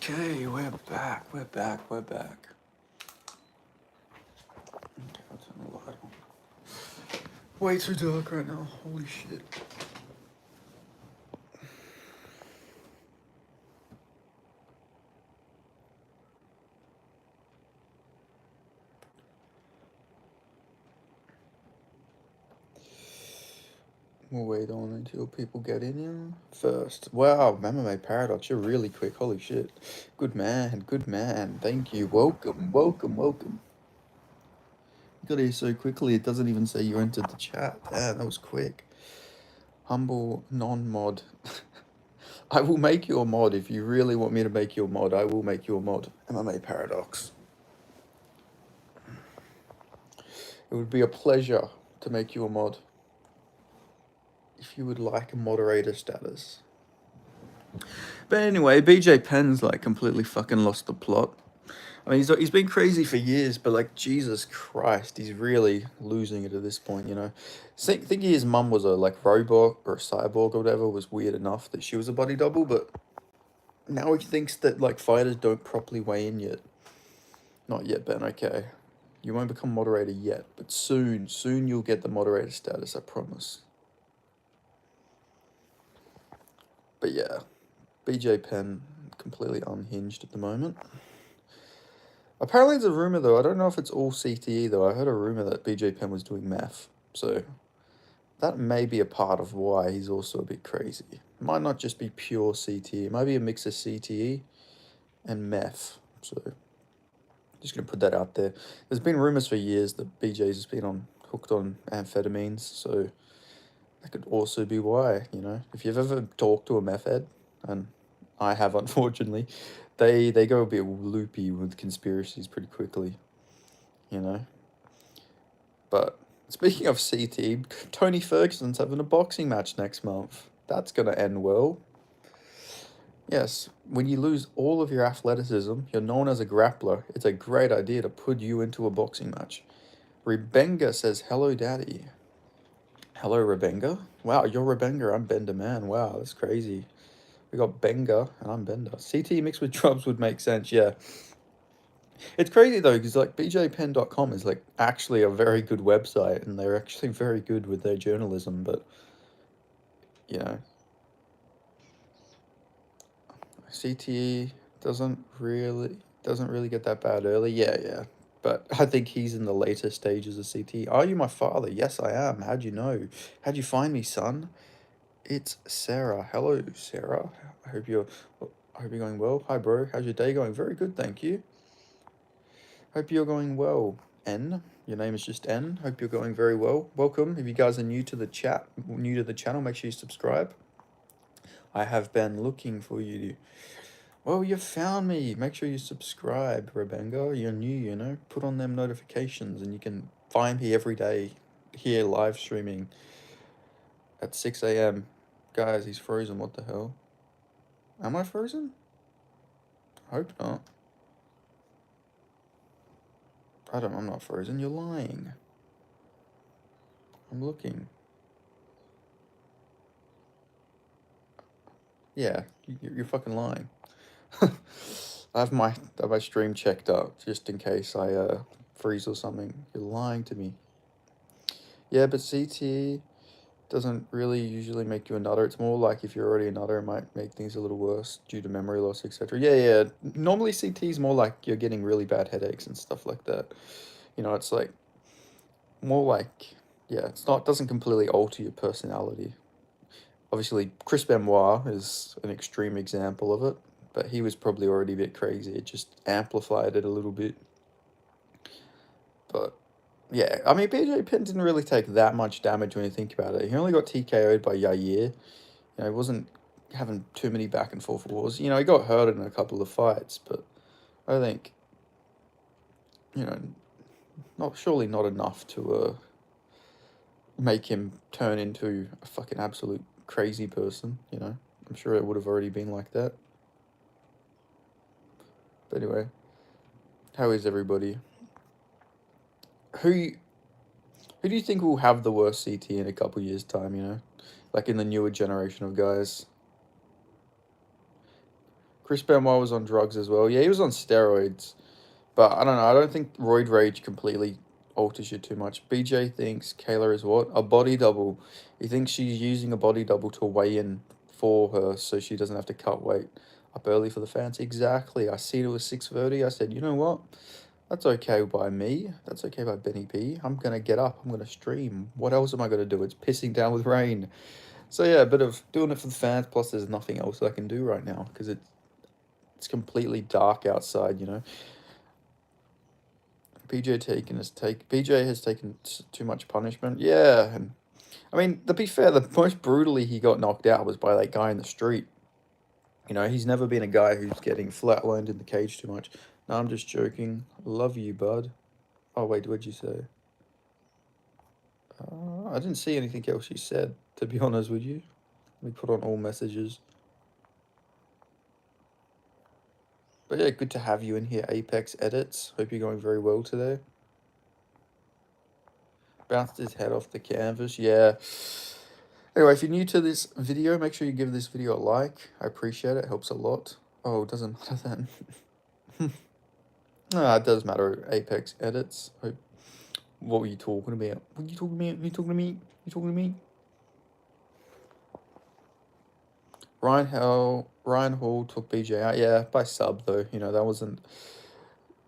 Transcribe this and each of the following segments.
Okay, we're back. Okay, I'll turn the light on. Way too dark right now. Holy shit. We'll wait on until people get in here first. Wow, MMA Paradox, you're really quick. Holy shit. Good man, good man. Thank you. Welcome. You got here so quickly, it doesn't even say you entered the chat. Damn, that was quick. Humble non-mod. I will make you a mod. If you really want me to make you a mod, I will make you a mod. MMA Paradox. It would be a pleasure to make you a mod. If you would like a moderator status. But anyway, BJ Penn's like completely fucking lost the plot. I mean, he's been crazy for years, but like, Jesus Christ, he's really losing it at this point, you know? Thinking his mum was a like robot or a cyborg or whatever was weird enough that she was a body double, but now he thinks that like fighters don't properly weigh in yet. Not yet, Ben, okay. You won't become moderator yet, but soon you'll get the moderator status, I promise. But yeah, BJ Penn completely unhinged at the moment. Apparently there's a rumor though, I don't know if it's all CTE though, I heard a rumor that BJ Penn was doing meth, so that may be a part of why he's also a bit crazy. It might not just be pure CTE, it might be a mix of CTE and meth, so just gonna put that out there. There's been rumors for years that BJ's has been hooked on amphetamines, so that could also be why, you know. If you've ever talked to a meth head, and I have unfortunately, they go a bit loopy with conspiracies pretty quickly, you know. But speaking of CT, Tony Ferguson's having a boxing match next month. That's gonna end well. Yes, when you lose all of your athleticism, you're known as a grappler, it's a great idea to put you into a boxing match. Rebenga says, hello, daddy. Hello, Rebenga. Wow, you're Rebenga, I'm Bender, man. Wow, that's crazy. We got Benga, and I'm Bender. CT mixed with drums would make sense, yeah. It's crazy, though, because, like, bjpen.com is, like, actually a very good website, and they're actually very good with their journalism, but, you know. CTE doesn't really get that bad early. Yeah. But I think he's in the later stages of CTE. Are you my father? Yes, I am. How'd you know? How'd you find me, son? It's Sarah. Hello, Sarah. I hope you're going well. Hi, bro. How's your day going? Very good, thank you. Hope you're going well. N. Your name is just N. Hope you're going very well. Welcome. If you guys are new to the channel, make sure you subscribe. I have been looking for you. Well, you found me. Make sure you subscribe, Rebenga. You're new, you know. Put on them notifications and you can find me every day here live streaming at 6 a.m. Guys, he's frozen. What the hell? Am I frozen? I hope not. I'm not frozen. You're lying. I'm looking. Yeah, you're fucking lying. I have my stream checked up just in case I freeze or something. You're lying to me. Yeah, but CT doesn't really usually make you a nutter. It's more like if you're already a nutter, it might make things a little worse due to memory loss, etc. Yeah. Normally CT is more like you're getting really bad headaches and stuff like that. You know, it's like more like, yeah, doesn't completely alter your personality. Obviously, Chris Benoit is an extreme example of it, but he was probably already a bit crazy. It just amplified it a little bit. But yeah, I mean, BJ Penn didn't really take that much damage when you think about it. He only got TKO'd by Yair. You know, he wasn't having too many back and forth wars. You know, he got hurt in a couple of fights, but I think, you know, surely not enough to make him turn into a fucking absolute crazy person, you know. I'm sure it would have already been like that. But anyway, how is everybody? Who do you think will have the worst CT in a couple years' time, you know? Like in the newer generation of guys. Chris Benoit was on drugs as well. Yeah, he was on steroids. But I don't know. I don't think roid rage completely alters you too much. BJ thinks Kayla is what? A body double. He thinks she's using a body double to weigh in for her so she doesn't have to cut weight up early for the fans. Exactly. I see it was 6:30. I said, you know what? That's okay by me. That's okay by Benny B. I'm going to get up. I'm going to stream. What else am I going to do? It's pissing down with rain. So yeah, a bit of doing it for the fans. Plus, there's nothing else I can do right now because it's completely dark outside, you know. BJ has taken too much punishment. Yeah, and I mean, to be fair, the most brutally he got knocked out was by that guy in the street. You know, he's never been a guy who's getting flatlined in the cage too much. No, I'm just joking. Love you, bud. Oh wait, what'd you say? I didn't see anything else you said. To be honest with you, let me put on all messages. But yeah, good to have you in here, Apex Edits. Hope you're going very well today. Bounced his head off the canvas. Yeah. Anyway, if you're new to this video, make sure you give this video a like. I appreciate it. It helps a lot. Oh, it doesn't matter then. No, it does matter. Apex Edits. What were you talking about? What are you talking about? You talking to me? You talking to me? Ryan Hall took BJ out. Yeah, by sub though. You know, that wasn't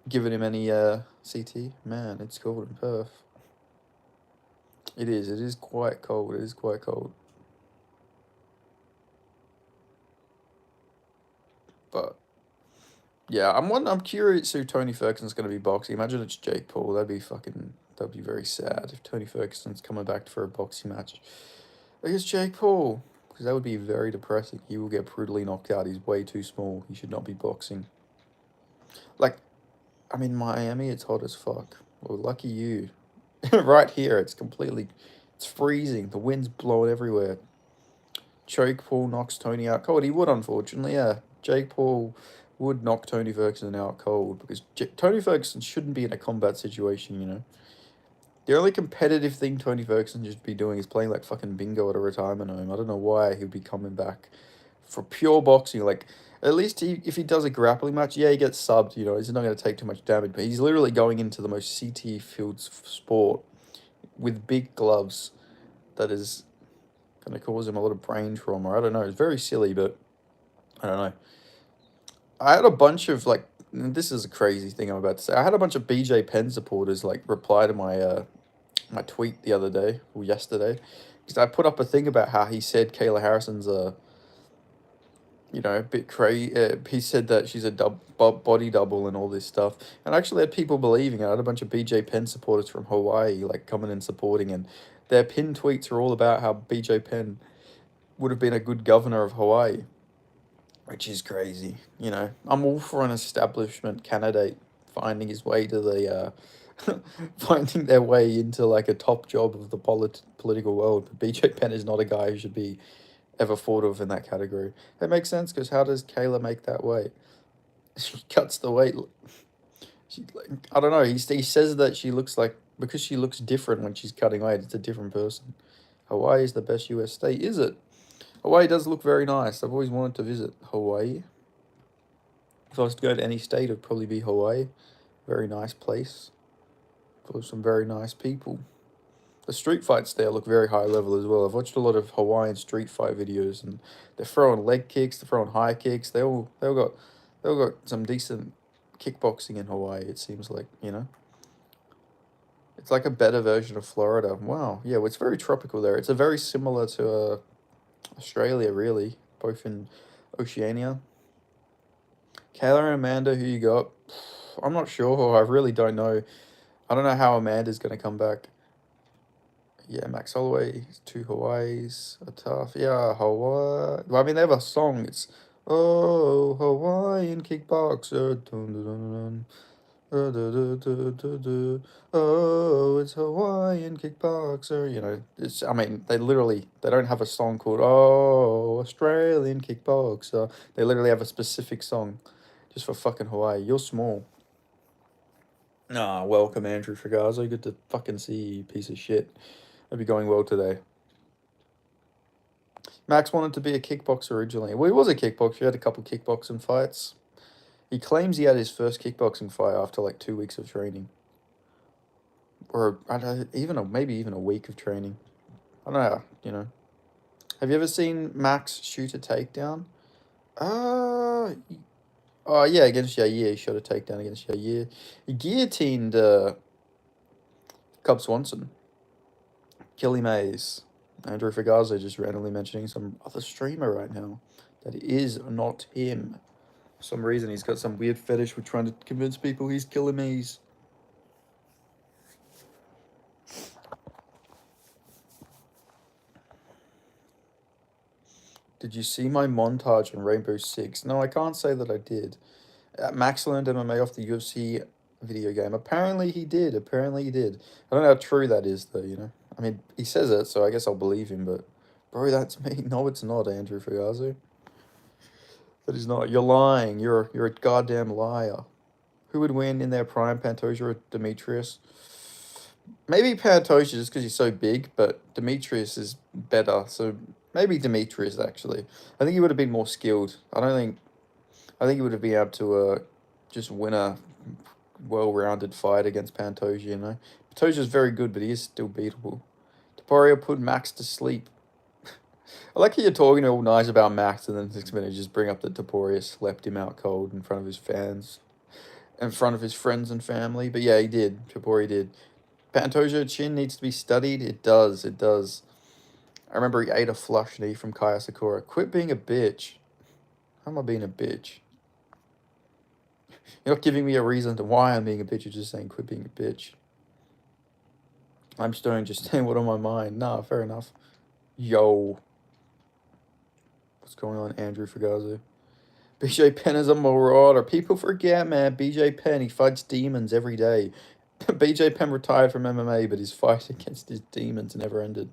giving him any CT. Man, it's cold in Perth. It is. It is quite cold. It is quite cold. But yeah, I'm curious who Tony Ferguson's going to be boxing. Imagine it's Jake Paul. That'd be very sad if Tony Ferguson's coming back for a boxing match against Jake Paul, because that would be very depressing. He will get brutally knocked out. He's way too small. He should not be boxing. Like, I mean, Miami, it's hot as fuck. Well, lucky you. Right here, it's freezing. The wind's blowing everywhere. Jake Paul knocks Tony out cold. He would, unfortunately, yeah. Jake Paul would knock Tony Ferguson out cold because Tony Ferguson shouldn't be in a combat situation, you know. The only competitive thing Tony Ferguson should be doing is playing like fucking bingo at a retirement home. I don't know why he'd be coming back for pure boxing. Like, at least if he does a grappling match, yeah, he gets subbed, you know. He's not going to take too much damage, but he's literally going into the most CT filled sport with big gloves that is going to cause him a lot of brain trauma. I don't know. It's very silly, but I don't know. I had a bunch of like, this is a crazy thing I'm about to say. I had a bunch of BJ Penn supporters like reply to my tweet the other day or yesterday, because I put up a thing about how he said Kayla Harrison's a bit crazy. He said that she's a body double and all this stuff, and I actually had people believing it. I had a bunch of BJ Penn supporters from Hawaii like coming and supporting, and their pin tweets are all about how BJ Penn would have been a good governor of Hawaii, which is crazy. You know, I'm all for an establishment candidate finding his way to the finding their way into like a top job of the political world. But BJ Penn is not a guy who should be ever thought of in that category. It makes sense because how does Kayla make that weight? She cuts the weight. I don't know. He says that she looks like, because she looks different when she's cutting weight. It's a different person. Hawaii is the best U.S. state, is it? Hawaii does look very nice. I've always wanted to visit Hawaii. If I was to go to any state, it'd probably be Hawaii. Very nice place. Full of some very nice people. The street fights there look very high level as well. I've watched a lot of Hawaiian street fight videos, and they're throwing leg kicks, they're throwing high kicks. They all got some decent kickboxing in Hawaii. It seems like, you know. It's like a better version of Florida. Wow, yeah, well, it's very tropical there. It's a very similar to Australia, really, both in Oceania. Kayla and Amanda, who you got? I'm not sure. I really don't know. I don't know how Amanda's going to come back. Yeah, Max Holloway, two Hawaiis are tough. Yeah, Hawaii. Well, I mean, they have a song. It's, oh, Hawaiian kickboxer. Dun, dun, dun, dun. Oh, it's Hawaiian kickboxer. You know, I mean, they don't have a song called, oh, Australian kickboxer. They literally have a specific song just for fucking Hawaii. You're small. Ah, welcome, Andrew Fregazzo. Good to fucking see you, piece of shit. Hope you're going well today. Max wanted to be a kickboxer originally. Well, he was a kickboxer. He had a couple kickboxing fights. He claims he had his first kickboxing fight after like 2 weeks of training, or I don't even maybe even a week of training. I don't know. Have you ever seen Max shoot a takedown? Uh, oh yeah, against Yair, he shot a takedown against Yair. He guillotined Cub Swanson. Killy Mays. Andrew Fagazzo just randomly mentioning some other streamer right now. That is not him. For some reason, he's got some weird fetish with trying to convince people he's Killer Mays. Did you see my montage on Rainbow Six? No, I can't say that I did. Max learned MMA off the UFC video game. Apparently he did. Apparently he did. I don't know how true that is, though, I mean, he says it, so I guess I'll believe him, but... Bro, that's me. No, it's not, Andrew Fagazzo. That is not. You're lying. You're a goddamn liar. Who would win in their prime, Pantoja or Demetrius? Maybe Pantoja just because he's so big, but Demetrius is better, so maybe Demetrius, actually. I think he would have been more skilled. I think he would have been able to just win a well-rounded fight against Pantoja, Pantoja's very good, but he is still beatable. Taporia put Max to sleep. I like how you're talking all nice about Max, and then the next minute you just bring up that Taporia slept him out cold in front of his fans, in front of his friends and family. But yeah, he did. Taporia did. Pantoja chin needs to be studied. It does. It does. I remember he ate a flush knee from Kaya Sakura. Quit being a bitch. How am I being a bitch? You're not giving me a reason to why I'm being a bitch. You're just saying quit being a bitch. I'm Stone, just saying what on my mind. Nah, fair enough. Yo. What's going on, Andrew Fagazzo? BJ Penn is a marauder. People forget, man. BJ Penn, he fights demons every day. BJ Penn retired from MMA, but his fight against his demons never ended.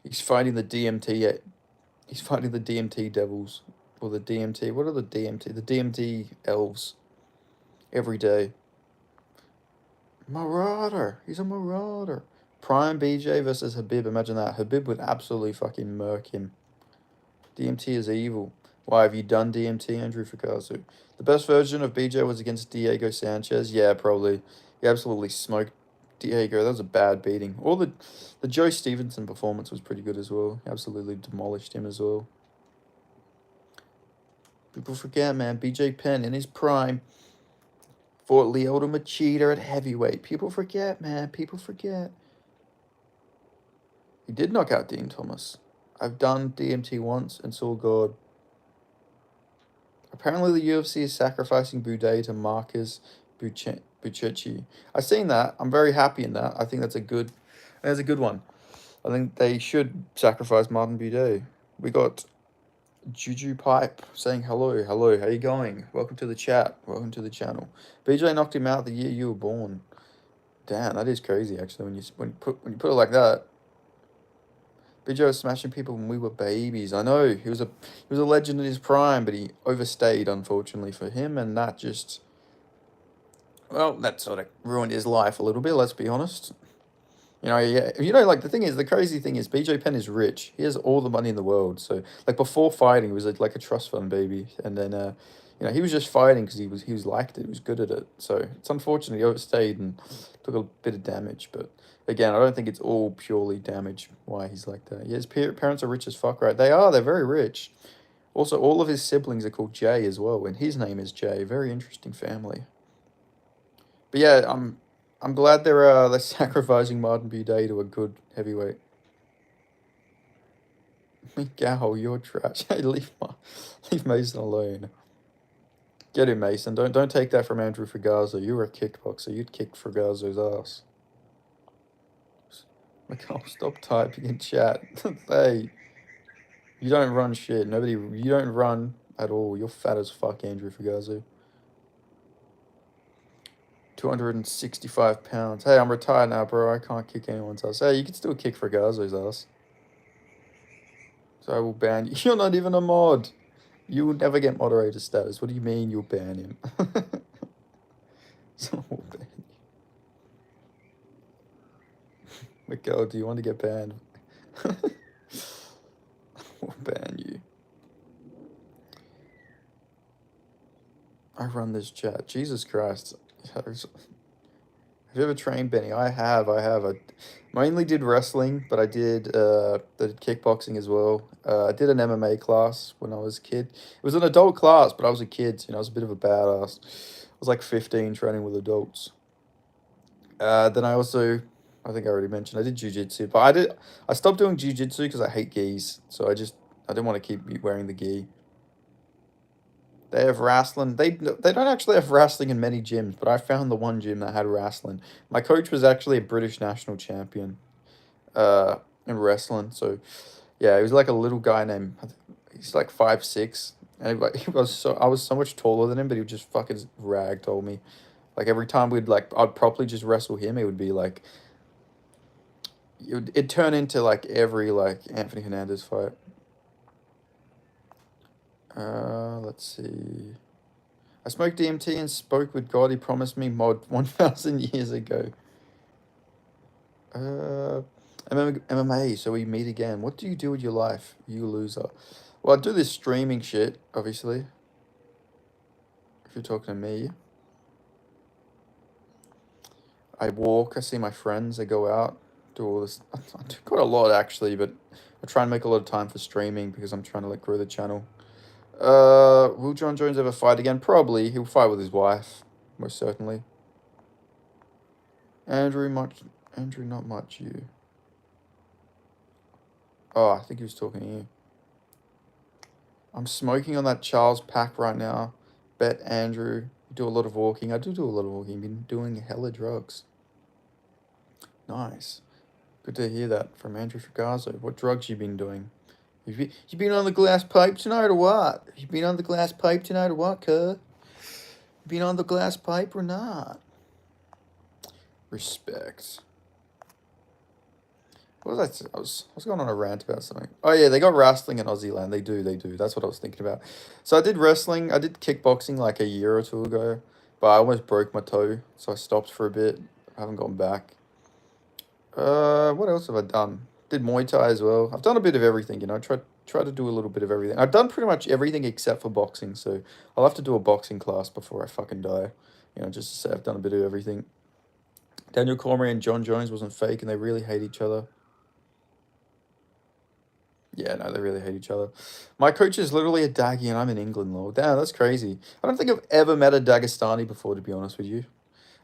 He's fighting the DMT. He's fighting the DMT devils. Or the DMT. What are the DMT? The DMT elves. Every day. Marauder. He's a marauder. Prime BJ versus Habib. Imagine that. Habib would absolutely fucking murk him. DMT is evil. Why have you done DMT, Andrew Fikazu? The best version of BJ was against Diego Sanchez. Yeah, probably. He absolutely smoked Diego. That was a bad beating. Or the Joe Stevenson performance was pretty good as well. He absolutely demolished him as well. People forget, man. BJ Penn in his prime fought Lyoto Machida at heavyweight. People forget, man. People forget. He did knock out Dean Thomas. I've done DMT once and saw God. Apparently the UFC is sacrificing Boudet to Marcus Buchechi. I've seen that. I'm very happy in that. I think that's a good one. I think they should sacrifice Martin Boudet. We got Juju Pipe saying hello. Hello, how you going? Welcome to the chat. Welcome to the channel. BJ knocked him out the year you were born. Damn, that is crazy actually when you put it like that. BJ was smashing people when we were babies. I know he was a legend in his prime, but he overstayed unfortunately for him, and that just that sort of ruined his life a little bit. Let's be honest. Yeah. Like the crazy thing is, BJ Penn is rich. He has all the money in the world. So like before fighting, he was like a trust fund baby, and then he was just fighting because he was liked it. He was good at it. So it's unfortunate he overstayed and took a bit of damage, but. Again, I don't think it's all purely damage why he's like that. Yeah, his parents are rich as fuck, right? They are. They're very rich. Also, all of his siblings are called Jay as well, and his name is Jay. Very interesting family. But yeah, I'm glad they're sacrificing Martin Buday to a good heavyweight. Miguel, you're trash. Hey, leave Mason alone. Get him, Mason. Don't take that from Andrew Fagazzo. You were a kickboxer. You'd kick Fagazzo's ass. Michael, stop typing in chat. Hey, you don't run shit. You don't run at all. You're fat as fuck, Andrew Fagazzo. 265 pounds. Hey, I'm retired now, bro. I can't kick anyone's ass. Hey, you can still kick Fagazzo's ass. So I will ban you. You're not even a mod. You will never get moderator status. What do you mean you'll ban him? So we'll ban you. Miguel, do you want to get banned? We'll ban you. I run this chat. Jesus Christ. Have you ever trained, Benny? I have. I mainly did wrestling, but I did kickboxing as well. I did an MMA class when I was a kid. It was an adult class, but I was a kid, so, I was a bit of a badass. I was like 15 training with adults. Then I think I already mentioned, I did jiu-jitsu, but I stopped doing jiu-jitsu because I hate gis, so I didn't want to keep wearing the gi. They have wrestling. They don't actually have wrestling in many gyms, but I found the one gym that had wrestling. My coach was actually a British national champion, in wrestling. So, yeah, he was like a little guy named. He's like 5'6", and I was so much taller than him, but he would just fucking ragdoll me. Like every time I'd probably just wrestle him, it would be like. It'd turn into like every like Anthony Hernandez fight. Let's see. I smoked DMT and spoke with God. He promised me mod 1,000 years ago. MMA, so we meet again. What do you do with your life, you loser? Well, I do this streaming shit, obviously. If you're talking to me. I walk, I see my friends, I go out, do all this. I do quite a lot, actually, but I try and make a lot of time for streaming because I'm trying to, like, grow the channel. Will John Jones ever fight again? Probably. He'll fight with his wife, most certainly. Andrew, not much, you. Oh, I think he was talking to you. I'm smoking on that Charles pack right now. Bet Andrew. You do a lot of walking. I do a lot of walking. Been doing hella drugs. Nice. Good to hear that from Andrew Fragazo. What drugs you been doing? You been on the glass pipe tonight or what? You been on the glass pipe tonight or what, cuz? You been on the glass pipe or not? Respect. What was I was going on a rant about something. Oh yeah, they got wrestling in Aussie land. They do. That's what I was thinking about. So I did wrestling. I did kickboxing like a year or two ago, but I almost broke my toe, so I stopped for a bit. I haven't gone back. What else have I done? Did Muay Thai as well. I've done a bit of everything. Try to do a little bit of everything. I've done pretty much everything except for boxing. So I'll have to do a boxing class before I fucking die. Just to say I've done a bit of everything. Daniel Cormier and John Jones wasn't fake, and they really hate each other. Yeah, no, they really hate each other. My coach is literally a Daggy, and I'm in England, lol. Damn, that's crazy. I don't think I've ever met a Dagestani before, to be honest with you.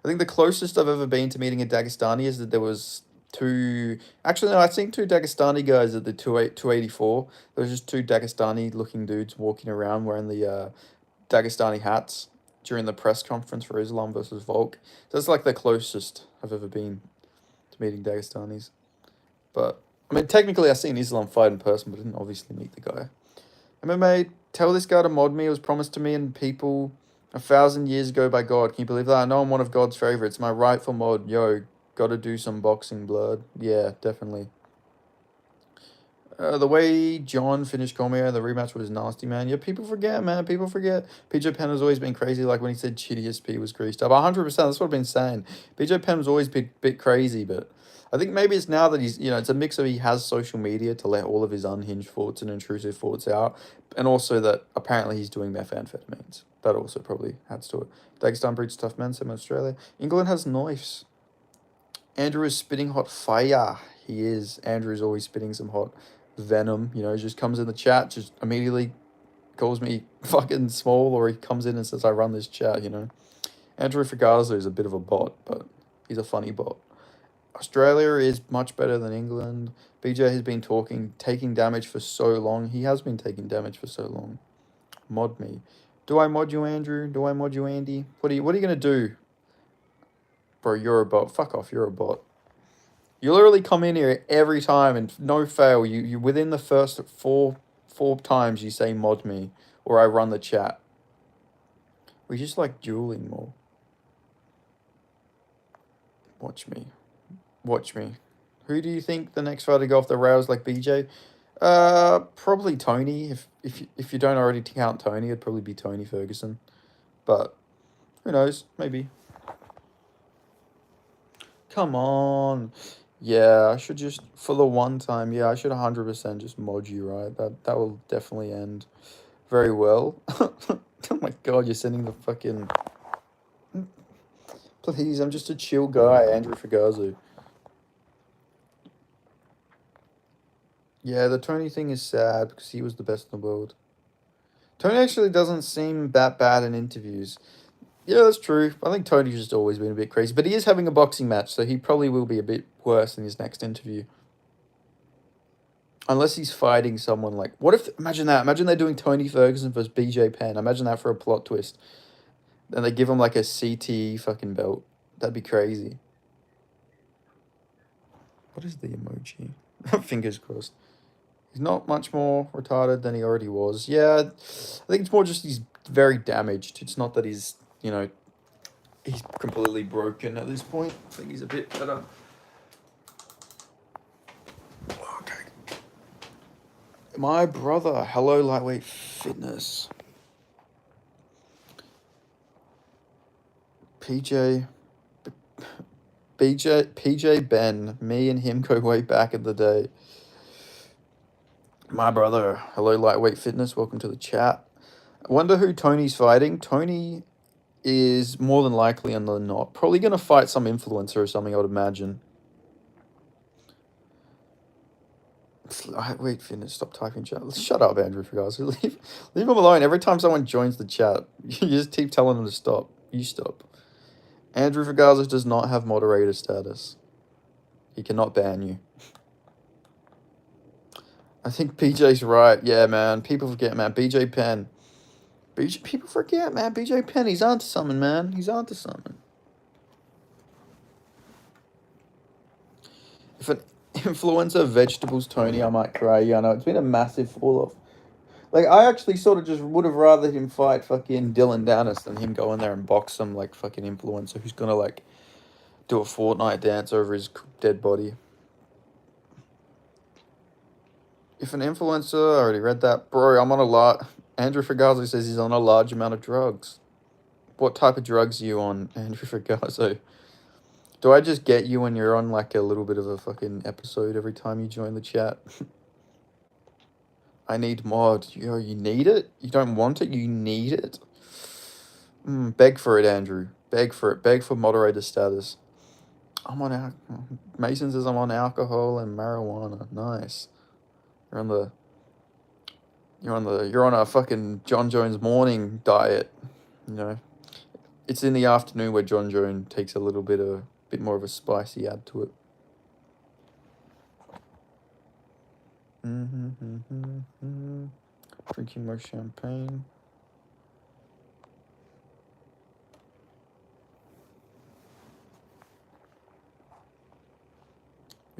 I think the closest I've ever been to meeting a Dagestani is that there was two. Actually, no, I seen two Dagestani guys at the 284. There was just two Dagestani looking dudes walking around wearing the Dagestani hats during the press conference for Islam versus Volk. So that's like the closest I've ever been to meeting Dagestanis. But I mean, technically, I seen Islam fight in person, but I didn't obviously meet the guy. MMA, tell this guy to mod me. It was promised to me and people 1,000 years ago by God. Can you believe that? I know I'm one of God's favorites. My rightful mod. Yo, gotta do some boxing, blood. Yeah, definitely. The way John finished Cormier, the rematch was nasty, man. Yeah, people forget, man. People forget. PJ Penn has always been crazy, like when he said GDSP was greased up. 100%, that's what I've been saying. PJ Penn was always a bit crazy, but I think maybe it's now that it's a mix of he has social media to let all of his unhinged thoughts and intrusive thoughts out, and also that apparently he's doing methamphetamines. That also probably adds to it. Dagestan breeds tough men, same in Australia. England has knives. Andrew is spitting hot fire. He is. Andrew is always spitting some hot venom. He just comes in the chat, just immediately calls me fucking small, or he comes in and says, I run this chat, Andrew Fagazo is a bit of a bot, but he's a funny bot. Australia is much better than England. BJ has been taking damage for so long. He has been taking damage for so long. Mod me. Do I mod you, Andrew? Do I mod you, Andy? What are you gonna do? Bro, you're a bot. Fuck off, you're a bot. You literally come in here every time and no fail. You within the first four times you say mod me or I run the chat. We just like dueling more. Watch me. Who do you think the next fighter to go off the rails like BJ? Probably Tony. If you don't already count Tony, it'd probably be Tony Ferguson. But who knows? Maybe. Come on. Yeah, I should just, for the one time, yeah, I should 100% just mod you, right? That will definitely end very well. Oh my god, you're sending the fucking... Please, I'm just a chill guy, Andrew Fugazu. Yeah, the Tony thing is sad because he was the best in the world. Tony actually doesn't seem that bad in interviews. Yeah, that's true. I think Tony's just always been a bit crazy, but he is having a boxing match, so he probably will be a bit worse in his next interview. Unless he's fighting someone like... What if... Imagine that. Imagine they're doing Tony Ferguson versus BJ Penn. Imagine that for a plot twist. Then they give him like a CTE fucking belt. That'd be crazy. What is the emoji? Fingers crossed. He's not much more retarded than he already was. Yeah, I think it's more just he's very damaged. It's not that he's, he's completely broken at this point. I think he's a bit better. Okay. My brother. Hello, Lightweight Fitness. PJ Ben. Me and him go way back in the day. My brother. Hello, Lightweight Fitness. Welcome to the chat. I wonder who Tony's fighting. Tony is more than likely and than not probably going to fight some influencer or something, I would imagine. Wait, Fitness, stop typing chat. Shut up, Andrew, for guys. Leave him alone. Every time someone joins the chat, you just keep telling them to stop. You stop. Andrew Fugaza does not have moderator status. He cannot ban you. I think BJ's right. Yeah, man. People forget, man. BJ Penn. People forget, man. BJ Penn, he's onto something, man. He's onto something. If an influencer vegetables Tony, I might cry. Yeah, I know. It's been a massive fall off. Like, I actually sort of just would have rather him fight fucking Dylan Dennis than him go in there and box some, like, fucking influencer who's gonna, like, do a Fortnite dance over his dead body. If an influencer, I already read that. Bro, I'm on a lot. Andrew Fugazo says he's on a large amount of drugs. What type of drugs are you on, Andrew Fugazo? Do I just get you when you're on, like, a little bit of a fucking episode every time you join the chat? I need mod. You need it? You don't want it? You need it? Beg for it, Andrew. Beg for it. Beg for moderator status. I'm on Mason says I'm on alcohol and marijuana. Nice. You're on a fucking John Jones morning diet. It's in the afternoon where John Jones takes a bit more of a spicy add to it. Drinking more champagne.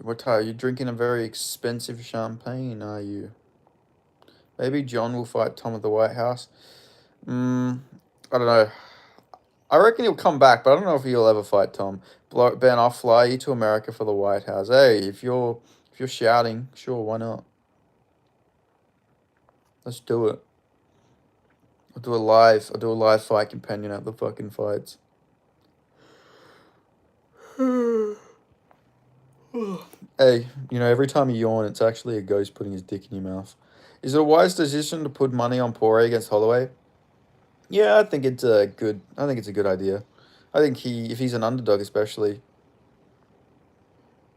What are you drinking? A very expensive champagne, are you? Maybe John will fight Tom at the White House. I don't know. I reckon he'll come back, but I don't know if he'll ever fight Tom. Ben, I'll fly you to America for the White House. Hey, if you're shouting, sure, why not? Let's do it. I'll do a live fight companion at the fucking fights. Hey, every time you yawn, it's actually a ghost putting his dick in your mouth. Is it a wise decision to put money on Poirier against Holloway? Yeah, I think it's a good idea. I think if he's an underdog especially.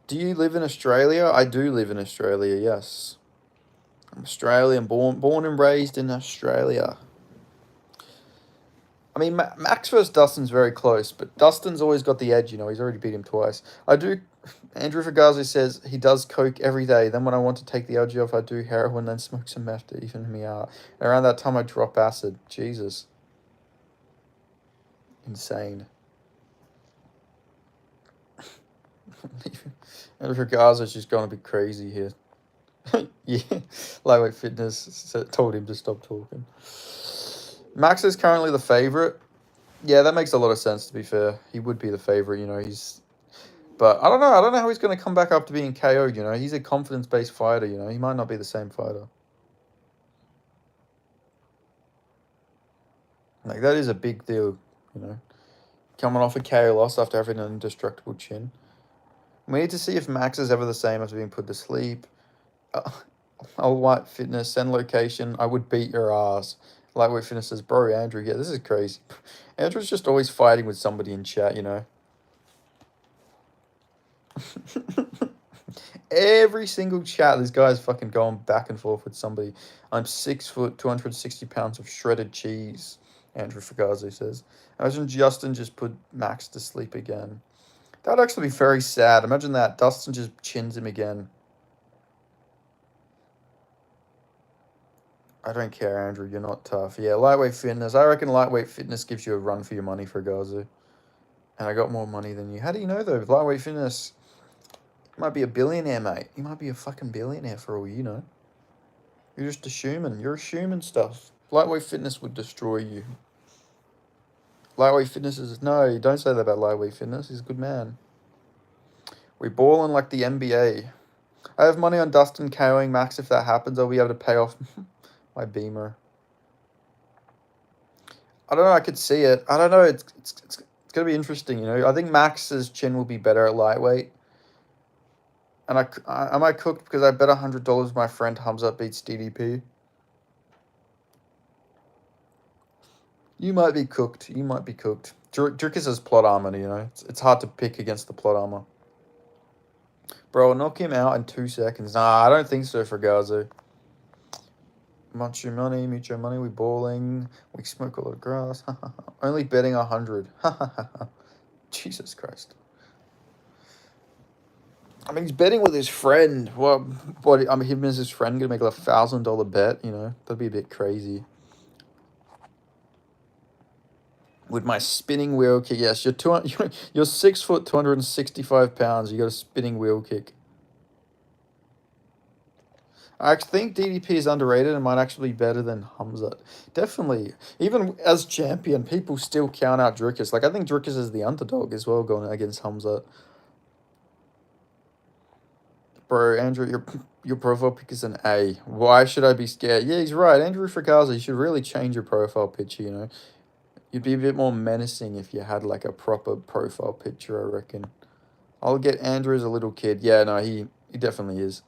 Do you live in Australia? I do live in Australia, yes. I'm Australian, born and raised in Australia. I mean, Max versus Dustin's very close, but Dustin's always got the edge, he's already beat him twice. Andrew Fugazi says he does coke every day. Then when I want to take the edge off, I do heroin, then smoke some meth to even me out. Around that time, I drop acid. Jesus. Insane. Andrew Fugazi's just going a bit crazy here. Yeah, Lightweight Fitness told him to stop talking. Max is currently the favorite. Yeah, that makes a lot of sense, to be fair. He would be the favorite, But I don't know. I don't know how he's going to come back after being KO'd, He's a confidence-based fighter, He might not be the same fighter. Like, that is a big deal, Coming off a KO loss after having an indestructible chin. We need to see if Max is ever the same after being put to sleep. Uh, All White Fitness, send location. I would beat your ass. Lightweight Fitness says, bro, Andrew, yeah, this is crazy. Andrew's just always fighting with somebody in chat, you know. Every single chat, this guy's fucking going back and forth with somebody. I'm 6 foot, 260 pounds of shredded cheese, Andrew Fagazu says. Imagine Justin just put Max to sleep again. That'd actually be very sad. Imagine that. Dustin just chins him again. I don't care, Andrew. You're not tough. Yeah, lightweight fitness. I reckon lightweight fitness gives you a run for your money for Gazu. And I got more money than you. How do you know, though? Lightweight fitness might be a billionaire, mate. You might be a fucking billionaire for all you know. You're just assuming. You're assuming stuff. Lightweight fitness would destroy you. Lightweight fitness is... No, don't say that about lightweight fitness. He's a good man. We balling like the NBA. I have money on Dustin KOing Max. If that happens, I'll be able to pay off my Beamer. I don't know. I could see it. I don't know. It's going to be interesting, you know. I think Max's chin will be better at lightweight. And am I cooked because I bet $100 my friend Hamza beats DDP? You might be cooked. You might be cooked. Drickus has plot armor, you know. It's hard to pick against the plot armor. Bro, knock him out in 2 seconds. Nah, I don't think so for Gazu. Much your money, mutual money, we balling. We smoke a lot of grass. Only betting 100. Jesus Christ. I mean, he's betting with his friend. What? I mean, him as his friend gonna make like $1,000 bet. You know, that'd be a bit crazy. With my spinning wheel kick, yes, you're 6 foot, 265 pounds. You got a spinning wheel kick. I think DDP is underrated and might actually be better than Hamzat. Definitely. Even as champion, people still count out Drickus. Like, I think Drickus is the underdog as well going against Hamzat. Bro, Andrew, your profile pic is an A. Why should I be scared? Yeah, he's right. Andrew Fragaza, you should really change your profile picture, you know. You'd be a bit more menacing if you had, like, a proper profile picture, I reckon. I'll get Andrew as a little kid. Yeah, no, he definitely is.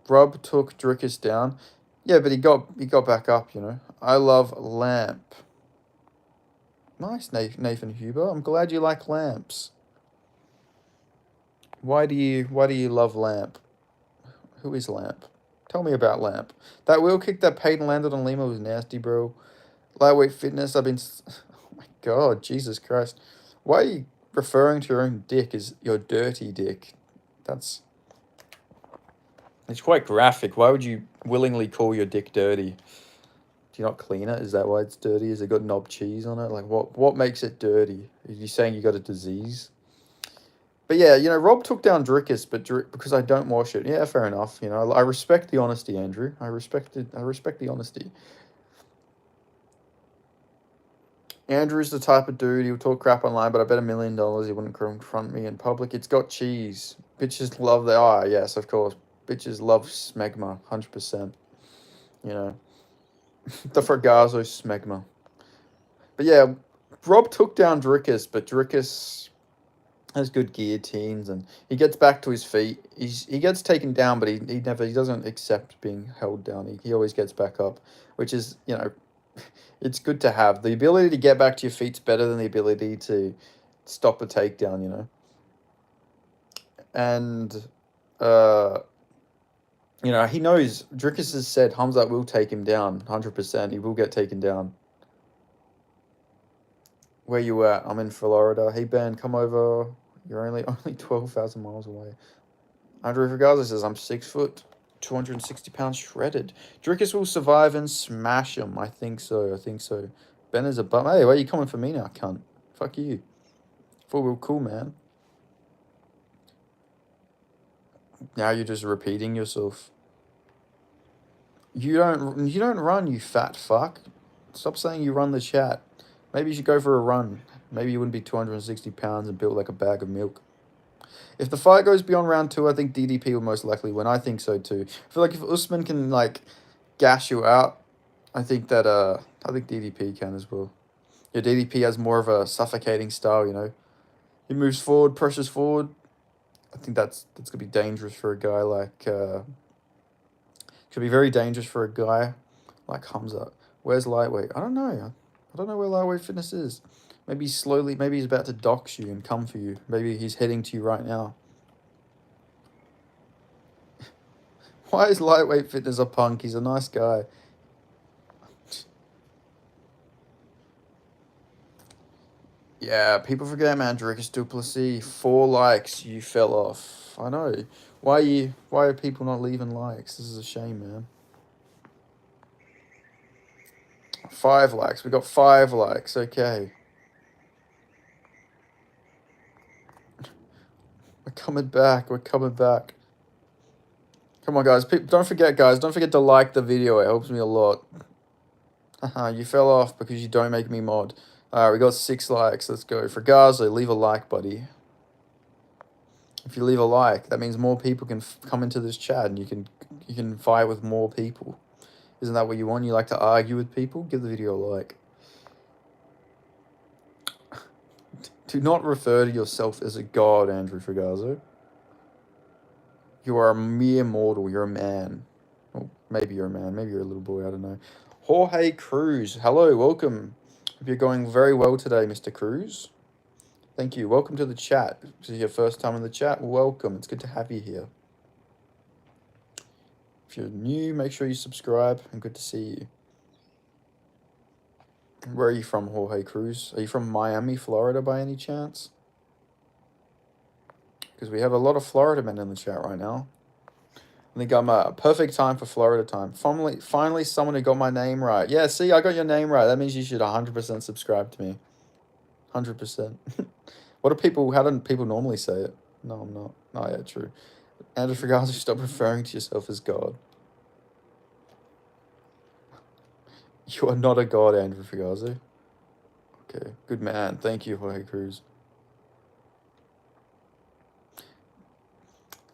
Rob took Drickus down. Yeah, but he got back up, you know. I love Lamp. Nice, Nathan Huber. I'm glad you like lamps. Why do you love Lamp? Who is Lamp? Tell me about Lamp. That wheel kick that Peyton landed on Lima was nasty, bro. Lightweight fitness, I've been... Oh my god, Jesus Christ. Why are you referring to your own dick as your dirty dick? It's quite graphic. Why would you willingly call your dick dirty? Do you not clean it? Is that why it's dirty? Has it got knob cheese on it? Like, what makes it dirty? Are you saying you got a disease? But yeah, you know, Rob took down Drickus, but because I don't wash it. Yeah, fair enough. You know, I respect the honesty, Andrew. I respect the honesty. Andrew's the type of dude, he'll talk crap online, but I bet $1 million he wouldn't confront me in public. It's got cheese. Bitches love the... Ah, yes, of course. Bitches love smegma, 100%. You know. The Fragazo smegma. But yeah, Rob took down Drickus, but Drickus has good guillotines, and he gets back to his feet. He gets taken down, but he doesn't accept being held down. He always gets back up, which is, you know, it's good to have. The ability to get back to your feet's better than the ability to stop a takedown, you know. And you know, he knows, Drickus has said Hamzat will take him down, 100%. He will get taken down. Where you at? I'm in Florida. Hey, Ben, come over. You're only 12,000 miles away. Andrew Fragaza says, I'm 6 foot, 260 pounds shredded. Drickus will survive and smash him. I think so. Ben is a bum. Hey, why are you coming for me now, cunt? Fuck you. Thought we were cool, man. Now you're just repeating yourself. You don't run, you fat fuck. Stop saying you run the chat. Maybe you should go for a run. Maybe you wouldn't be 260 pounds and built like a bag of milk. If the fight goes beyond round 2, I think DDP will most likely win. I think so too. I feel like if Usman can like gash you out, I think DDP can as well. Yeah, DDP has more of a suffocating style, you know. He moves forward, pressures forward. I think that's gonna be dangerous for a guy like. Could be very dangerous for a guy like Hamza. Where's lightweight? I don't know. I don't know where lightweight fitness is. Maybe slowly. Maybe he's about to dox you and come for you. Maybe he's heading to you right now. Why is lightweight fitness a punk? He's a nice guy. Yeah, people forget, man. Dricus Duplessis, 4 likes. You fell off. I know. Why are people not leaving likes? This is a shame, man. 5 likes. We got 5 likes. Okay. We're coming back. We're coming back. Come on, guys. Don't forget, guys. Don't forget to like the video. It helps me a lot. Haha, you fell off because you don't make me mod. Alright, we got 6 likes. Let's go. For Gaza, leave a like, buddy. If you leave a like, that means more people can come into this chat and you can fight with more people. Isn't that what you want? You like to argue with people? Give the video a like. Do not refer to yourself as a god, Andrew Fregazzo. You are a mere mortal. You're a man. Well, maybe you're a man. Maybe you're a little boy. I don't know. Jorge Cruz. Hello. Welcome. Hope you're going very well today, Mr. Cruz. Thank you. Welcome to the chat. This is your first time in the chat. Welcome. It's good to have you here. If you're new, make sure you subscribe, and good to see you. Where are you from, Jorge Cruz? Are you from Miami, Florida, by any chance? Because we have a lot of Florida men in the chat right now. I think I'm a perfect time for Florida time. Finally, someone who got my name right. Yeah, see, I got your name right. That means you should 100% subscribe to me. 100%. How do people normally say it? No, I'm not. Oh, yeah, true. Andrew Fregazzo, stop referring to yourself as God. You are not a god, Andrew Fregazzo. Okay, good man. Thank you, Jorge Cruz.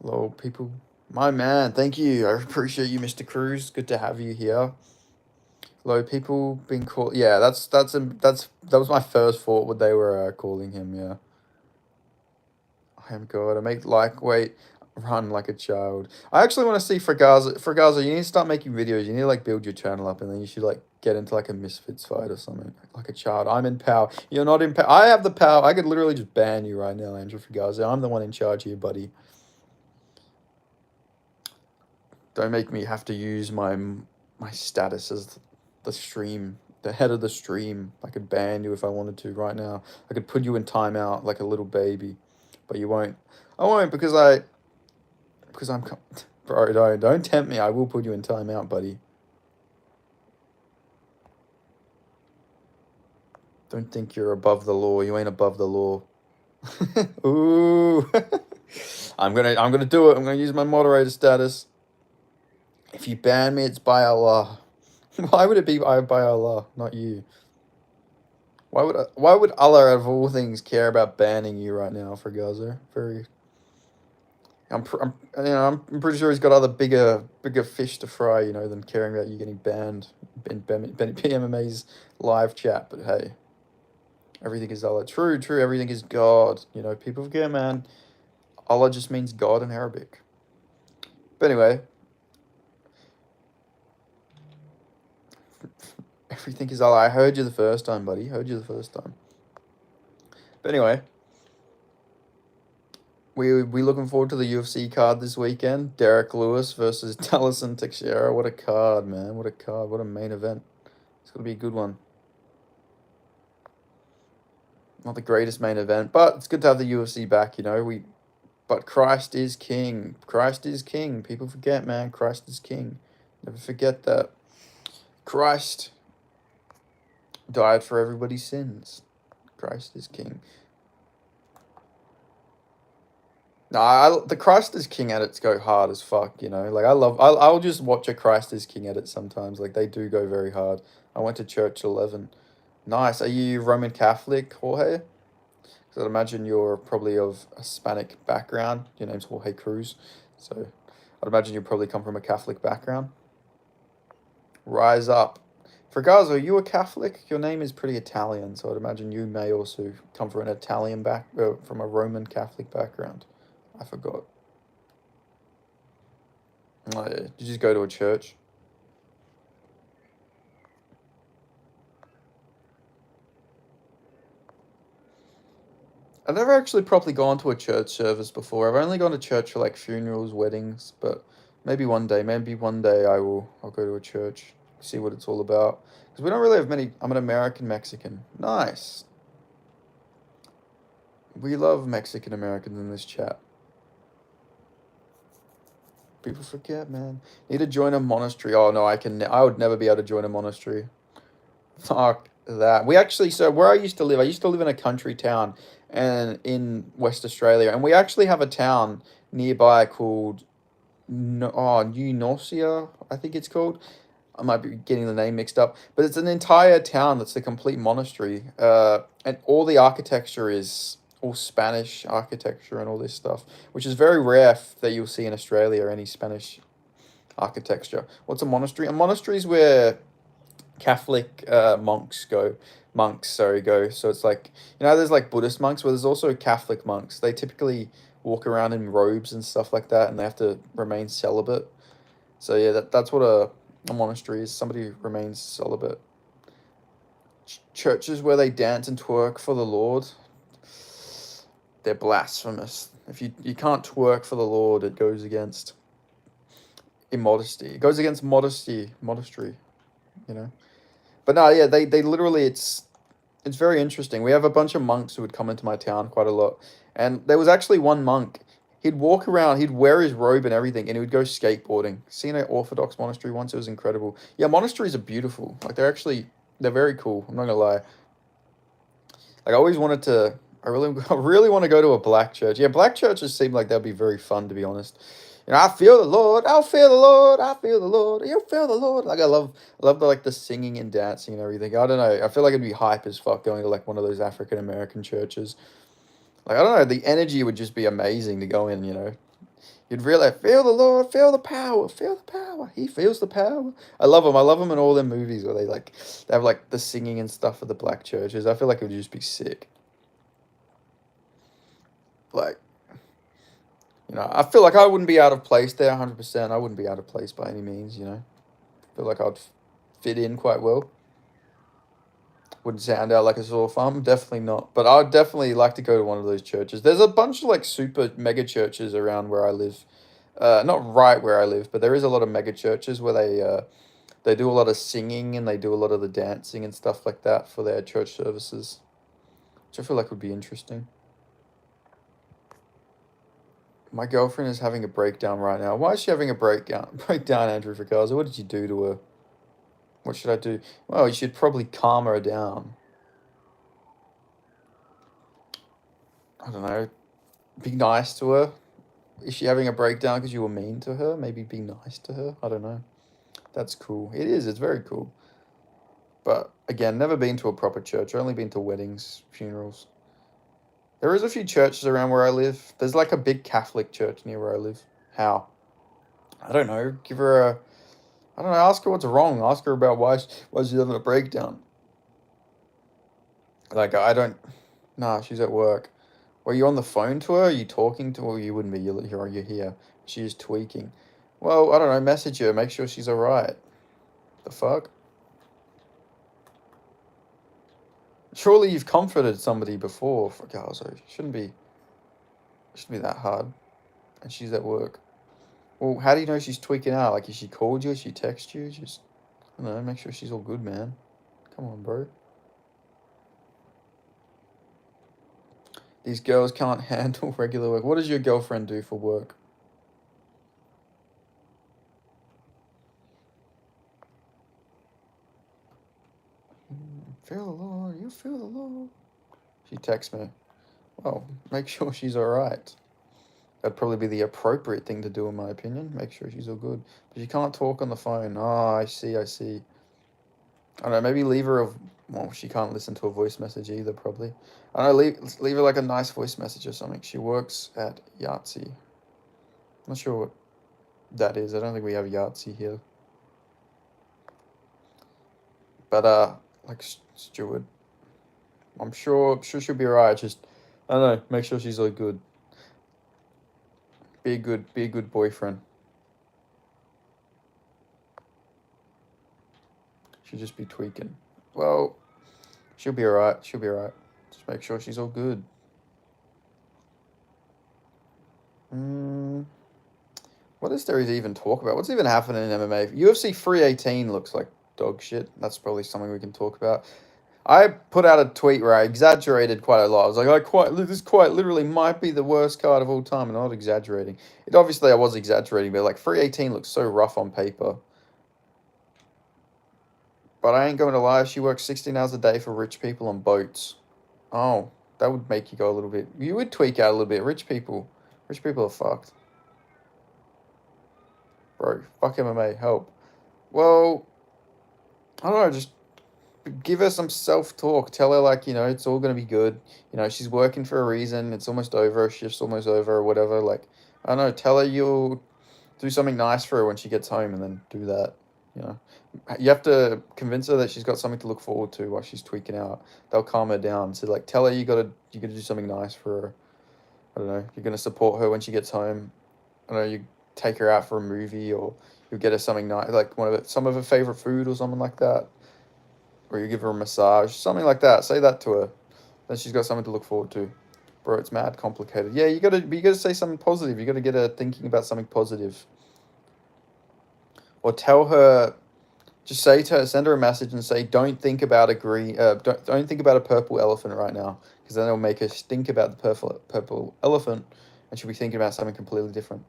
Hello, people. My man, thank you. I appreciate you, Mr. Cruz. Good to have you here. Hello, people being called. Yeah, that was my first thought. What they were calling him. Yeah. I am God. I make lightweight run like a child. I actually want to see Fragaza, you need to start making videos. You need to like build your channel up, and then you should like get into like a Misfits fight or something. Like a child. I'm in power. You're not in power. I have the power. I could literally just ban you right now, Andrew Fragaza. I'm the one in charge here, buddy. Don't make me have to use my status as the head of the stream. I could ban you if I wanted to right now. I could put you in timeout like a little baby, but you won't. I won't because I'm. Bro, don't tempt me. I will put you in timeout, buddy. Don't think you're above the law. You ain't above the law. Ooh. I'm gonna do it. I'm gonna use my moderator status. If you ban me, it's by Allah. Why would it be by Allah, not you? Why would Allah of all things care about banning you right now, for Gaza? I'm pretty sure he's got other bigger fish to fry, than caring about you getting banned in PMMA's live chat. But hey, everything is Allah. True. Everything is God. People forget, man. Allah just means God in Arabic. But anyway, everything is Allah. I heard you the first time, buddy. Heard you the first time. But anyway, we looking forward to the UFC card this weekend. Derek Lewis versus Dallison Teixeira. What a card, man. What a card. What a main event. It's going to be a good one. Not the greatest main event, but it's good to have the UFC back, But Christ is king. Christ is king. People forget, man. Christ is king. Never forget that. Christ died for everybody's sins. Christ is king. No, the Christ is King edits go hard as fuck, Like, I'll just watch a Christ is King edit sometimes. Like, they do go very hard. I went to church 11. Nice. Are you Roman Catholic, Jorge? Because I'd imagine you're probably of a Hispanic background. Your name's Jorge Cruz. So, I'd imagine you probably come from a Catholic background. Rise up. Fergazzo, are you a Catholic? Your name is pretty Italian, so I'd imagine you may also come from an Italian from a Roman Catholic background. I forgot. Oh, yeah. Did you just go to a church? I've never actually properly gone to a church service before. I've only gone to church for like funerals, weddings, but maybe one day I'll go to a church, see what it's all about. Because we don't really have many. I'm an American Mexican. Nice. We love Mexican Americans in this chat. People forget, man. Need to join a monastery. Oh no, I would never be able to join a monastery. Fuck that. We actually, so where I used to live in a country town and in West Australia, and we actually have a town nearby called New Norcia, I think it's called. I might be getting the name mixed up, but it's an entire town that's a complete monastery. And all the architecture is all Spanish architecture and all this stuff, which is very rare that you'll see in Australia or any Spanish architecture. What's a monastery? A monastery is where Catholic monks, sorry, go. So it's like, there's like Buddhist monks, but there's also Catholic monks. They typically walk around in robes and stuff like that, and they have to remain celibate. So yeah, that's what a monastery is. Somebody who remains celibate. Churches where they dance and twerk for the Lord, they're blasphemous. If you can't twerk for the Lord, it goes against immodesty. It goes against modestry, you know. But no, yeah, they literally it's very interesting. We have a bunch of monks who would come into my town quite a lot. And there was actually one monk. He'd walk around, he'd wear his robe and everything, and he would go skateboarding. Seen an Orthodox monastery once, it was incredible. Yeah, monasteries are beautiful. Like they're very cool. I'm not gonna lie. Like I always wanted to I really want to go to a black church. Yeah, black churches seem like that'd be very fun, to be honest. I feel the Lord, I'll feel the Lord, I feel the Lord, you feel the Lord. Like I love the singing and dancing and everything. I don't know. I feel like it'd be hype as fuck going to like one of those African American churches. Like I don't know, the energy would just be amazing to go in, You'd really feel the Lord, feel the power, feel the power. He feels the power. I love him. I love him in all their movies where they have like the singing and stuff for the black churches. I feel like it would just be sick. Like, I feel like I wouldn't be out of place there 100%. I wouldn't be out of place by any means, I feel like I'd fit in quite well. Wouldn't sound out like a sore thumb, definitely not. But I'd definitely like to go to one of those churches. There's a bunch of like super mega churches around where I live. Not right where I live, but there is a lot of mega churches where they do a lot of singing and they do a lot of the dancing and stuff like that for their church services, which I feel like would be interesting. My girlfriend is having a breakdown right now. Why is she having a breakdown? Breakdown, Andrew Fricaza. What did you do to her? What should I do? Well, you should probably calm her down. I don't know. Be nice to her. Is she having a breakdown because you were mean to her? Maybe be nice to her. I don't know. That's cool. It is. It's very cool. But again, never been to a proper church. Only been to weddings, funerals. There is a few churches around where I live. There's like a big Catholic church near where I live. How? I don't know. Give her a. I don't know. Ask her what's wrong. Ask her about why she's having a breakdown. Like I don't. Nah, she's at work. Were you on the phone to her? Are you talking to her? You wouldn't be. You're here. She's tweaking. Well, I don't know. Message her. Make sure she's alright. The fuck? Surely you've comforted somebody before. For God's sake, shouldn't be that hard. And she's at work. Well, how do you know she's tweaking out? Like, has she called you? Has she texted you? Just, I don't know. Make sure she's all good, man. Come on, bro. These girls can't handle regular work. What does your girlfriend do for work? Feel the Lord. You feel the Lord. She texts me. Well, make sure she's alright. That'd probably be the appropriate thing to do, in my opinion. Make sure she's all good. But she can't talk on the phone. Oh, I see. I don't know, maybe leave her well, she can't listen to a voice message either, probably. I don't know, leave her like a nice voice message or something. She works at Yahtzee. I'm not sure what that is. I don't think we have Yahtzee here. But like Stewart, I'm sure she'll be alright. Just I don't know. Make sure she's all good. Be a good boyfriend. She'll just be tweaking. Well, she'll be alright. She'll be alright. Just make sure she's all good. What is there to even talk about? What's even happening in MMA? UFC 318 looks like dog shit. That's probably something we can talk about. I put out a tweet where I exaggerated quite a lot. I was like, this quite literally might be the worst card of all time, and I'm not exaggerating. It obviously I was exaggerating, but like 318 looks so rough on paper. But I ain't going to lie, she works 16 hours a day for rich people on boats. Oh, that would make you go a little bit. You would tweak out a little bit. Rich people are fucked. Bro, fuck MMA, help. Well, I don't know, just give her some self-talk. Tell her, like, it's all going to be good. She's working for a reason. It's almost over. Her shift's almost over or whatever. Like, I don't know, tell her you'll do something nice for her when she gets home and then do that. You have to convince her that she's got something to look forward to while she's tweaking out. They'll calm her down. So, like, tell her you gotta do something nice for her. I don't know. You're going to support her when she gets home. I don't know, you take her out for a movie, or you get her something nice, like some of her favorite food or something like that. Or you give her a massage, something like that. Say that to her. Then she's got something to look forward to. Bro, it's mad complicated. Yeah, you gotta say something positive. You gotta get her thinking about something positive. Or tell her, just say to her, send her a message and say, don't think about a don't think about a purple elephant right now, because then it'll make her think about the purple elephant, and she'll be thinking about something completely different.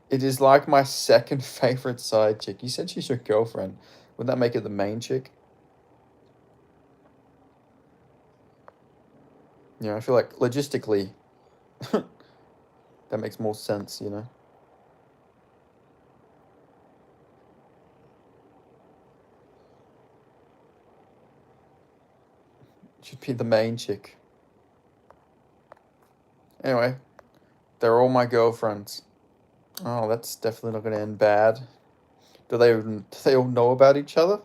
It is like my second favorite side chick. You said she's your girlfriend. Would that make it the main chick? I feel like logistically, that makes more sense. Should be the main chick. Anyway, they're all my girlfriends. Oh, that's definitely not going to end bad. Do they all know about each other?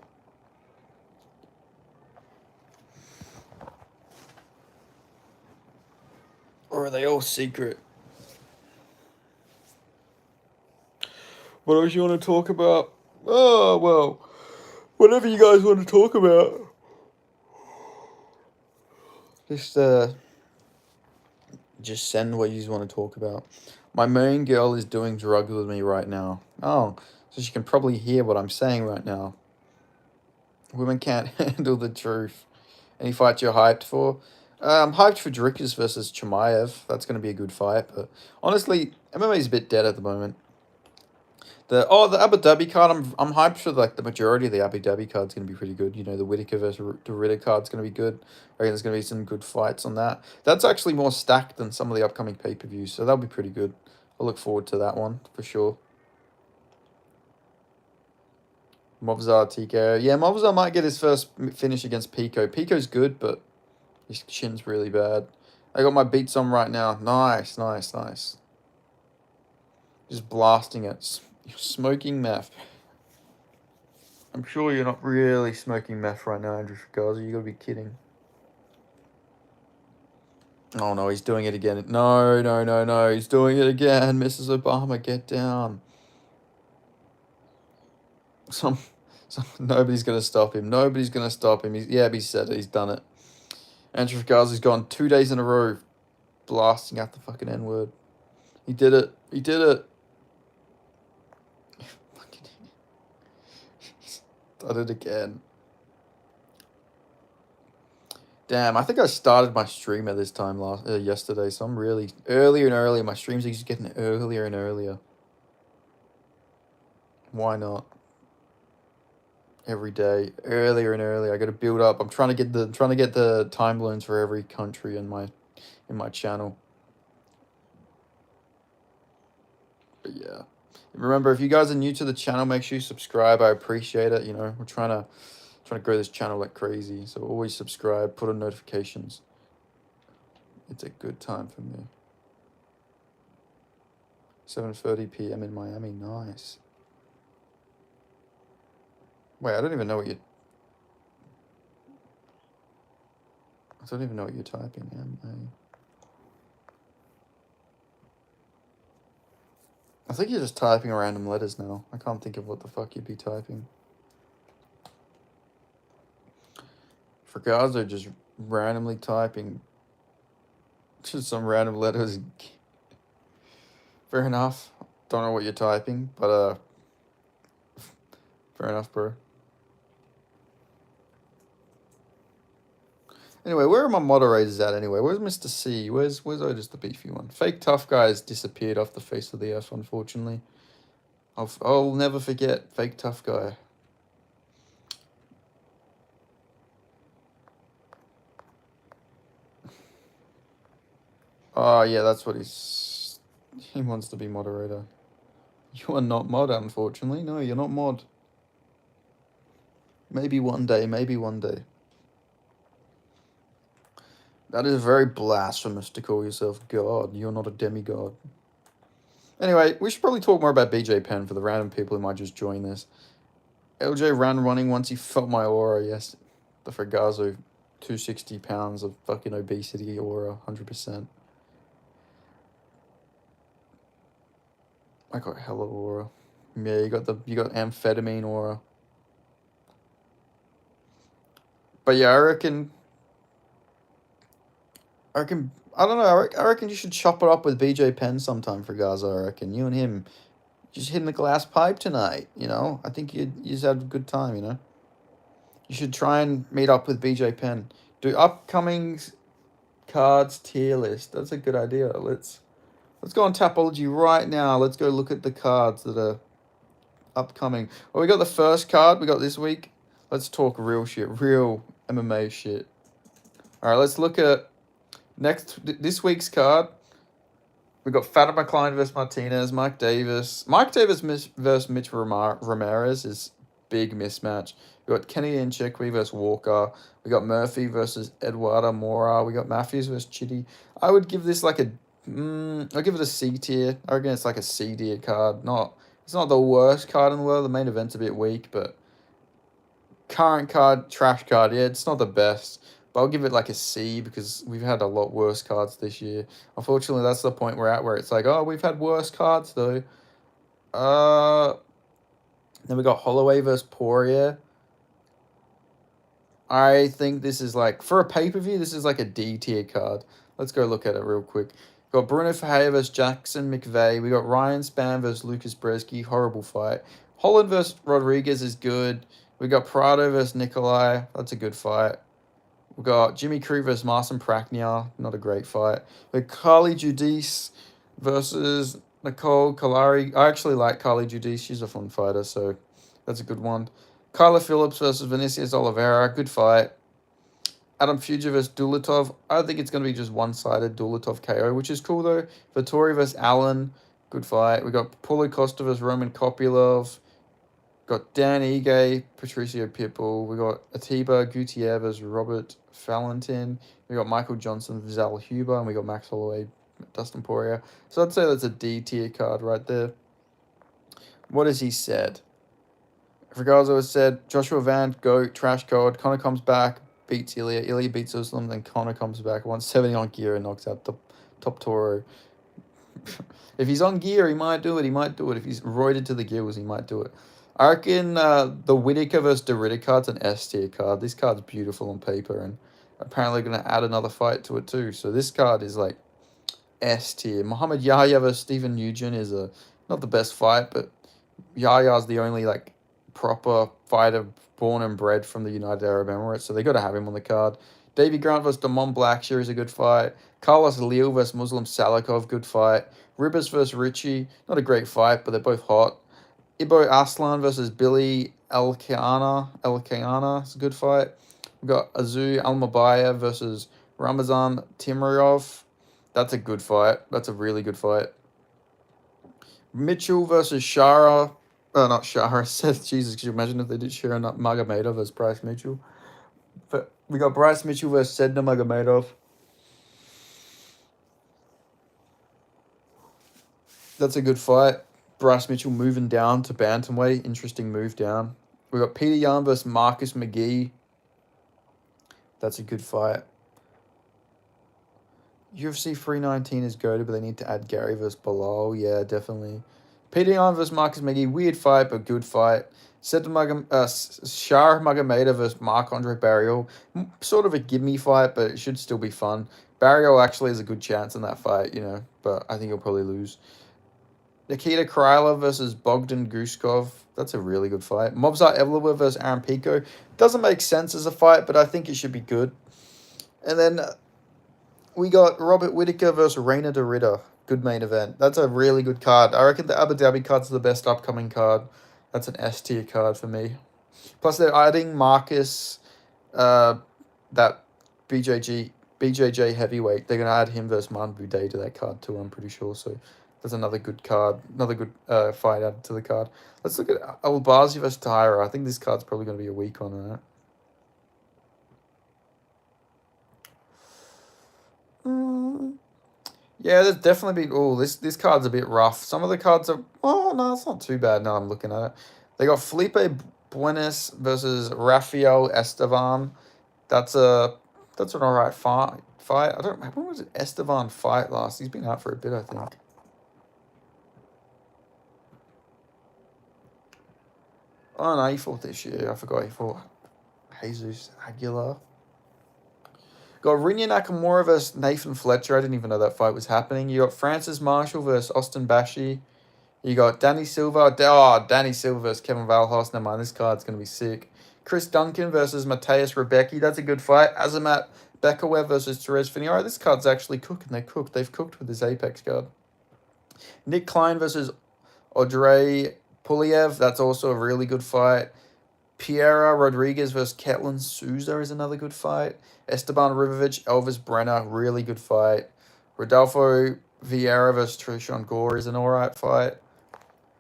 Or are they all secret? What else you want to talk about? Oh, well, whatever you guys want to talk about. Just send what you want to talk about. My main girl is doing drugs with me right now. Oh, so she can probably hear what I'm saying right now. Women can't handle the truth. Any fights you're hyped for? I'm hyped for Drikas versus Chimaev. That's going to be a good fight. But honestly, MMA is a bit dead at the moment. The Abu Dhabi card, I'm hyped for like the majority of the Abu Dhabi card's going to be pretty good. The Whitaker versus the Ritter card's going to be good. I reckon there's going to be some good fights on that. That's actually more stacked than some of the upcoming pay-per-views, so that'll be pretty good. I look forward to that one for sure. Movzar TKO. Yeah, Movzar might get his first finish against Pico. Pico's good, but his chin's really bad. I got my beats on right now. Nice, nice, nice. Just blasting it. You're smoking meth. I'm sure you're not really smoking meth right now, Andrew Gaza. You gotta be kidding. Oh no, he's doing it again. No, no, no, no. He's doing it again. Mrs. Obama, get down. Nobody's gonna stop him. Nobody's gonna stop him. He said it. He's done it. Andrew Gaza's gone 2 days in a row, blasting out the fucking N word. He did it. He did it. He's done it again. Damn, I think I started my stream at this time yesterday, so I'm really earlier and earlier. My streams are just getting earlier and earlier. Why not? Every day, earlier and earlier. I got to build up. I'm trying to get the time zones for every country in my channel. But yeah, remember, if you guys are new to the channel, make sure you subscribe. I appreciate it. We're trying to grow this channel like crazy. So always subscribe, put on notifications. It's a good time for me. 7:30 p.m. in Miami. Nice. Wait, I don't even know what you... I don't even know what you're typing. I think you're just typing random letters now. I can't think of what the fuck you'd be typing. Ferguson just randomly typing just some random letters. Fair enough. Don't know what you're typing, but fair enough, bro. Anyway, where are my moderators at anyway? Where's Mr. C? Where's Otis the beefy one? Fake tough guy has disappeared off the face of the earth, unfortunately. I'll never forget fake tough guy. Oh yeah, that's what he wants to be moderator. You are not mod, unfortunately. No, you're not mod. Maybe one day, maybe one day. That is very blasphemous to call yourself God. You're not a demigod. Anyway, we should probably talk more about BJ Penn for the random people who might just join this. LJ ran running once he felt my aura, yes. The Fragazo, 260 pounds of fucking obesity aura, 100%. I got hella aura. Yeah, you got amphetamine aura. But yeah, I reckon, I don't know, I reckon you should chop it up with BJ Penn sometime for Gaza, I reckon. You and him just hitting the glass pipe tonight, you know? I think you'd just have a good time, you know? You should try and meet up with BJ Penn. Do upcoming cards tier list. That's a good idea. Let's go on Tapology right now. Let's go look at the cards that are upcoming. Well, we got the first card we got this week. Let's talk real shit, real MMA shit. All right, let's look at this week's card. We got Fatima Klein versus Martinez, Mike Davis. Mike Davis versus Mitch Ramirez is big mismatch. We got Kenny Nchekwi versus Walker. We got Murphy versus Eduardo Mora. We got Matthews versus Chitty. I would give this like I'll give it a C tier. I reckon it's like a C tier card. It's not the worst card in the world. The main event's a bit weak, but current card, trash card. Yeah, it's not the best. But I'll give it like a C because we've had a lot worse cards this year. Unfortunately, that's the point we're at where it's like, oh, we've had worse cards though. Then we got Holloway versus Poirier. I think this is like, for a pay-per-view, this is like a D tier card. Let's go look at it real quick. We got Bruno Ferreira versus Jackson McVeigh. We got Ryan Spann versus Lucas Bresky. Horrible fight. Holland versus Rodriguez is good. We got Prado versus Nikolai. That's a good fight. We got Jimmy Crute versus Marcin Prachnio. Not a great fight. We got Carly Judice versus Nicole Kalari. I actually like Carly Judice. She's a fun fighter, so that's a good one. Kyla Phillips versus Vinicius Oliveira. Good fight. Adam Fuger versus Dulatov. I think it's going to be just one-sided Dulatov KO, which is cool, though. Vittori versus Allen. Good fight. We got Paulo Costa versus Roman Kopylov. Got Dan Ige, Patricio Pitbull. We got Atiba Gutierrez versus Robert Valentin. We got Michael Johnson versus Al Huber. And we got Max Holloway, Dustin Poirier. So I'd say that's a D tier card right there. What has he said? Fragazo has said, Joshua Van, GOAT, trash card. Connor comes back, beats Ilya. Ilya beats Usman, then Connor comes back, 170 on gear and knocks out the top Toro. If he's on gear, he might do it. If he's roided to the gills, he might do it. I reckon the Whittaker versus Derrida card's an S tier card. This card's beautiful on paper and apparently going to add another fight to it too. So this card is like S tier. Muhammad Yahya versus Stephen Nugent is not the best fight, but Yahya's the only like proper fighter born and bred from the United Arab Emirates, so they got to have him on the card. Davey Grant versus Damon Blackshear is a good fight. Carlos Leal versus Muslim Salikov, good fight. Ribas versus Richie, not a great fight, but they're both hot. Ibo Aslan versus Billy Elkayana is a good fight. We've got Azu Almabaya versus Ramazan Timurov. That's a good fight. That's a really good fight. Mitchell versus Shara. Not Shara. Seth, Jesus, could you imagine if they did Shara Magomedov versus Bryce Mitchell? But we got Bryce Mitchell versus Sedna Magomedov. That's a good fight. Bryce Mitchell moving down to bantamweight. Interesting move down. We got Peter Yan versus Marcus McGee. That's a good fight. UFC 319 is goated, but they need to add Gary versus Bilal. Yeah, definitely. Peter Yan versus Marcus Meggy. Weird fight, but good fight. Shah Magomedov versus Marc-Andre Barrios. Sort of a gimme fight, but it should still be fun. Barrios actually has a good chance in that fight, but I think he'll probably lose. Nikita Krylov versus Bogdan Guskov. That's a really good fight. Movsar Evloev versus Aaron Pico. Doesn't make sense as a fight, but I think it should be good. And then we got Robert Whittaker versus Reina de Ritter. Good main event. That's a really good card. I reckon the Abu Dhabi card's the best upcoming card. That's an S tier card for me. Plus, they're adding Marcus, that BJJ heavyweight. They're going to add him versus Man Buday to that card too, I'm pretty sure. So that's another good card. Another good fight added to the card. Let's look at Albazi versus Taira. I think this card's probably going to be a weak one, right? Yeah, there's definitely been... Oh, this card's a bit rough. Some of the cards are... Oh, no, it's not too bad now I'm looking at it. They got Felipe Buenas versus Rafael Estevan. That's an alright fight. I don't... When was Estevan fight last? He's been out for a bit, I think. Oh, no, he fought this year. I forgot he fought Jesus Aguilar. Got Rinya Nakamura versus Nathan Fletcher. I didn't even know that fight was happening. You got Francis Marshall versus Austin Bashi. You got Danny Silva. Danny Silva versus Kevin Valhos. Never mind, this card's going to be sick. Chris Duncan versus Mateus Rebecki. That's a good fight. Azamat Bekawev versus Therese Finero. This card's actually cooking. They've cooked with this Apex card. Nick Klein versus Audrey Puliev. That's also a really good fight. Piera Rodriguez versus Ketlin Souza is another good fight. Esteban Ribovic, Elvis Brenner, really good fight. Rodolfo Vieira versus Trishon Gore is an alright fight.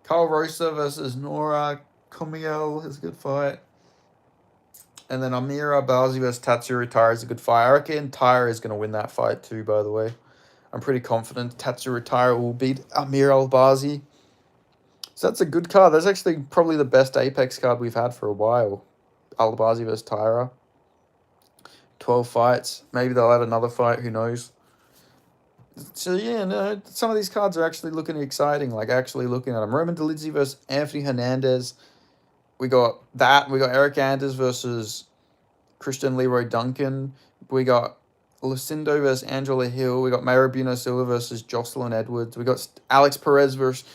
Carl Rosa versus Nora Comiel is a good fight. And then Amira Balzi versus Tatsuro Taira is a good fight. I reckon Taira is going to win that fight too, by the way. I'm pretty confident Tatsuro Taira will beat Amir Albazi. So that's a good card. That's actually probably the best Apex card we've had for a while. Albazi versus Taira. 12 fights. Maybe they'll add another fight. Who knows? So, yeah, no, some of these cards are actually looking exciting. Like, actually looking at them. Roman Dolidze versus Anthony Hernandez. We got that. We got Eric Anders versus Christian Leroy Duncan. We got Lucindo versus Angela Hill. We got Mayra Buno Silva versus Jocelyn Edwards. We got Alex Perez versus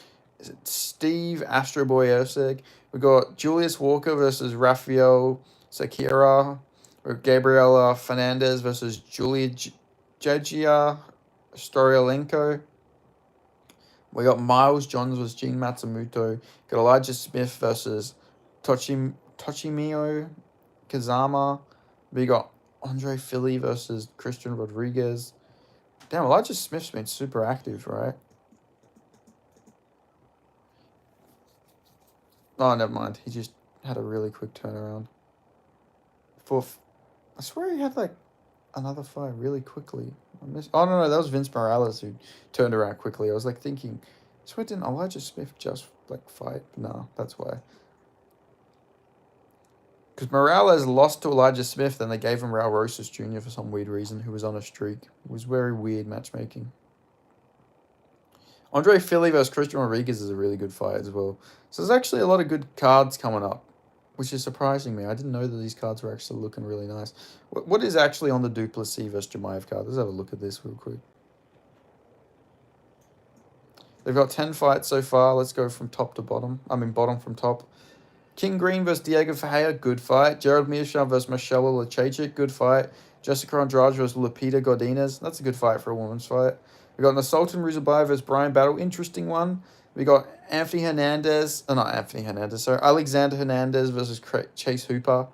Steve Astro Boy Erceg. We got Julius Walker versus Rafael Sakira. We got Gabriela Fernandez versus Julia Jejia Storyolenko. We got Miles Johns versus Gene Matsumoto. Got Elijah Smith versus Tochimio Kazama. We got Andre Philly versus Christian Rodriguez. Damn, Elijah Smith's been super active, right? Oh, never mind. He just had a really quick turnaround. I swear he had, like, another fight really quickly. Oh, no, that was Vince Morales who turned around quickly. I was, like, thinking, I swear didn't Elijah Smith just, like, fight? No, that's why. Because Morales lost to Elijah Smith, then they gave him Raul Rosas Jr. for some weird reason, who was on a streak. It was very weird matchmaking. Andre Philly versus Christian Rodriguez is a really good fight as well. So there's actually a lot of good cards coming up, which is surprising me. I didn't know that these cards were actually looking really nice. What is actually on the Duplessis versus Jemaev card? Let's have a look at this real quick. They've got 10 fights so far. Let's go from top to bottom. Bottom from top. King Green versus Diego Ferreira, good fight. Gerald Mearsham versus Michelle Lachechik, good fight. Jessica Andrade versus Lupita Godinez. That's a good fight for a woman's fight. We got Nasultan Ruzabayev versus Brian Battle. Interesting one. We got Alexander Hernandez versus Chase Hooper.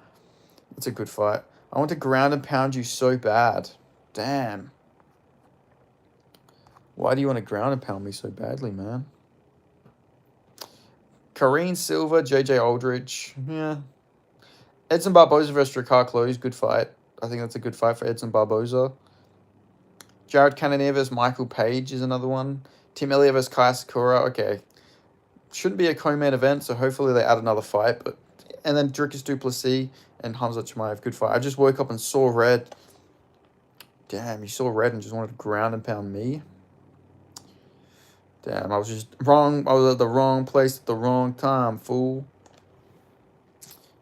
That's a good fight. I want to ground and pound you so bad. Damn. Why do you want to ground and pound me so badly, man? Karine Silva, JJ Aldridge. Yeah. Edson Barboza versus Ricard Close. Good fight. I think that's a good fight for Edson Barboza. Jared Cannonier versus Michael Page is another one. Tim Elliott versus Kai Sakura. Okay. Shouldn't be a co-main event, so hopefully they add another fight. And then Dricus Duplessis and Hamza Chimaev. Good fight. I just woke up and saw red. Damn, you saw red and just wanted to ground and pound me? Damn, I was just wrong. I was at the wrong place at the wrong time, fool.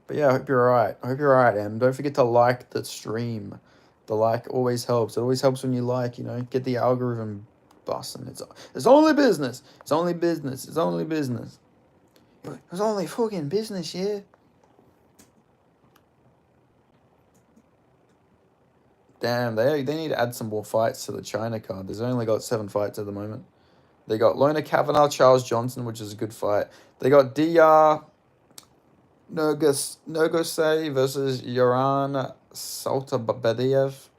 But yeah, I hope you're alright. I hope you're alright, Em. Don't forget to like the stream. The like always helps. It always helps when you like, get the algorithm busting. It's only business. It's only business. It's only business. It's only fucking business, yeah. Damn, they need to add some more fights to the China card. There's only got 7 fights at the moment. They got Lona Kavanagh, Charles Johnson, which is a good fight. They got Dr. Nogosei versus Yoran Saltabadiev.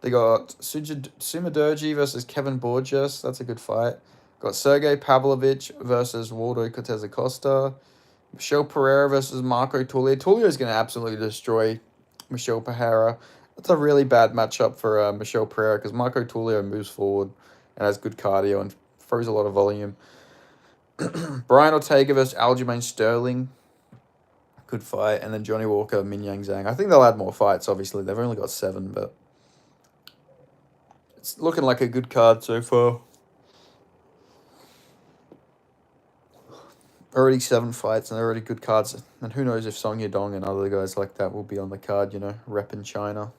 They got Sumadurgi versus Kevin Borges. That's a good fight. Got Sergey Pavlovich versus Waldo Cortez Acosta. Michelle Pereira versus Marco Tulio. Tulio is going to absolutely destroy Michelle Pereira. That's a really bad matchup for Michelle Pereira because Marco Tulio moves forward and has good cardio and throws a lot of volume. Brian Ortega versus Aljamain Sterling. Good fight. And then Johnny Walker, Min Yang Zhang. I think they'll add more fights, obviously. They've only got 7, but it's looking like a good card so far. Already 7 fights and already good cards. And who knows if Song Yadong and other guys like that will be on the card, repping China.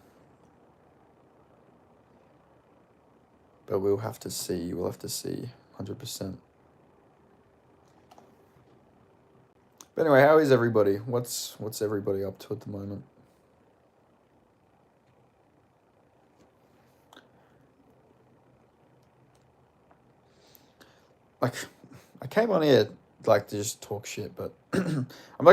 But we'll have to see. We'll have to see. 100%. But anyway, how is everybody? What's everybody up to at the moment? Like, I came on here to just talk shit, but I'm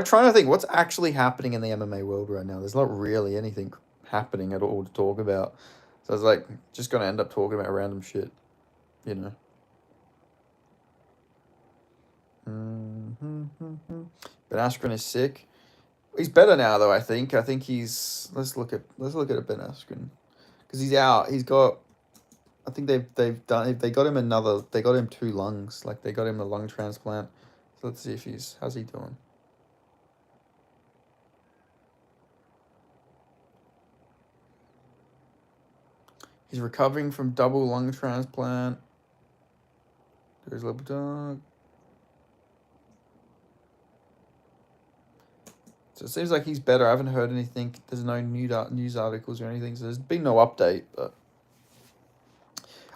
trying to think what's actually happening in the MMA world right now. There's not really anything happening at all to talk about. So I was just gonna end up talking about random shit, Ben Askren is sick. He's better now, though. I think he's. Let's look at Ben Askren, because he's out. He's got. I think they got him 2 lungs. They got him a lung transplant. So let's see if how's he doing. He's recovering from double lung transplant. There's Little Dog. So it seems like he's better. I haven't heard anything. There's no news articles or anything. So there's been no update. But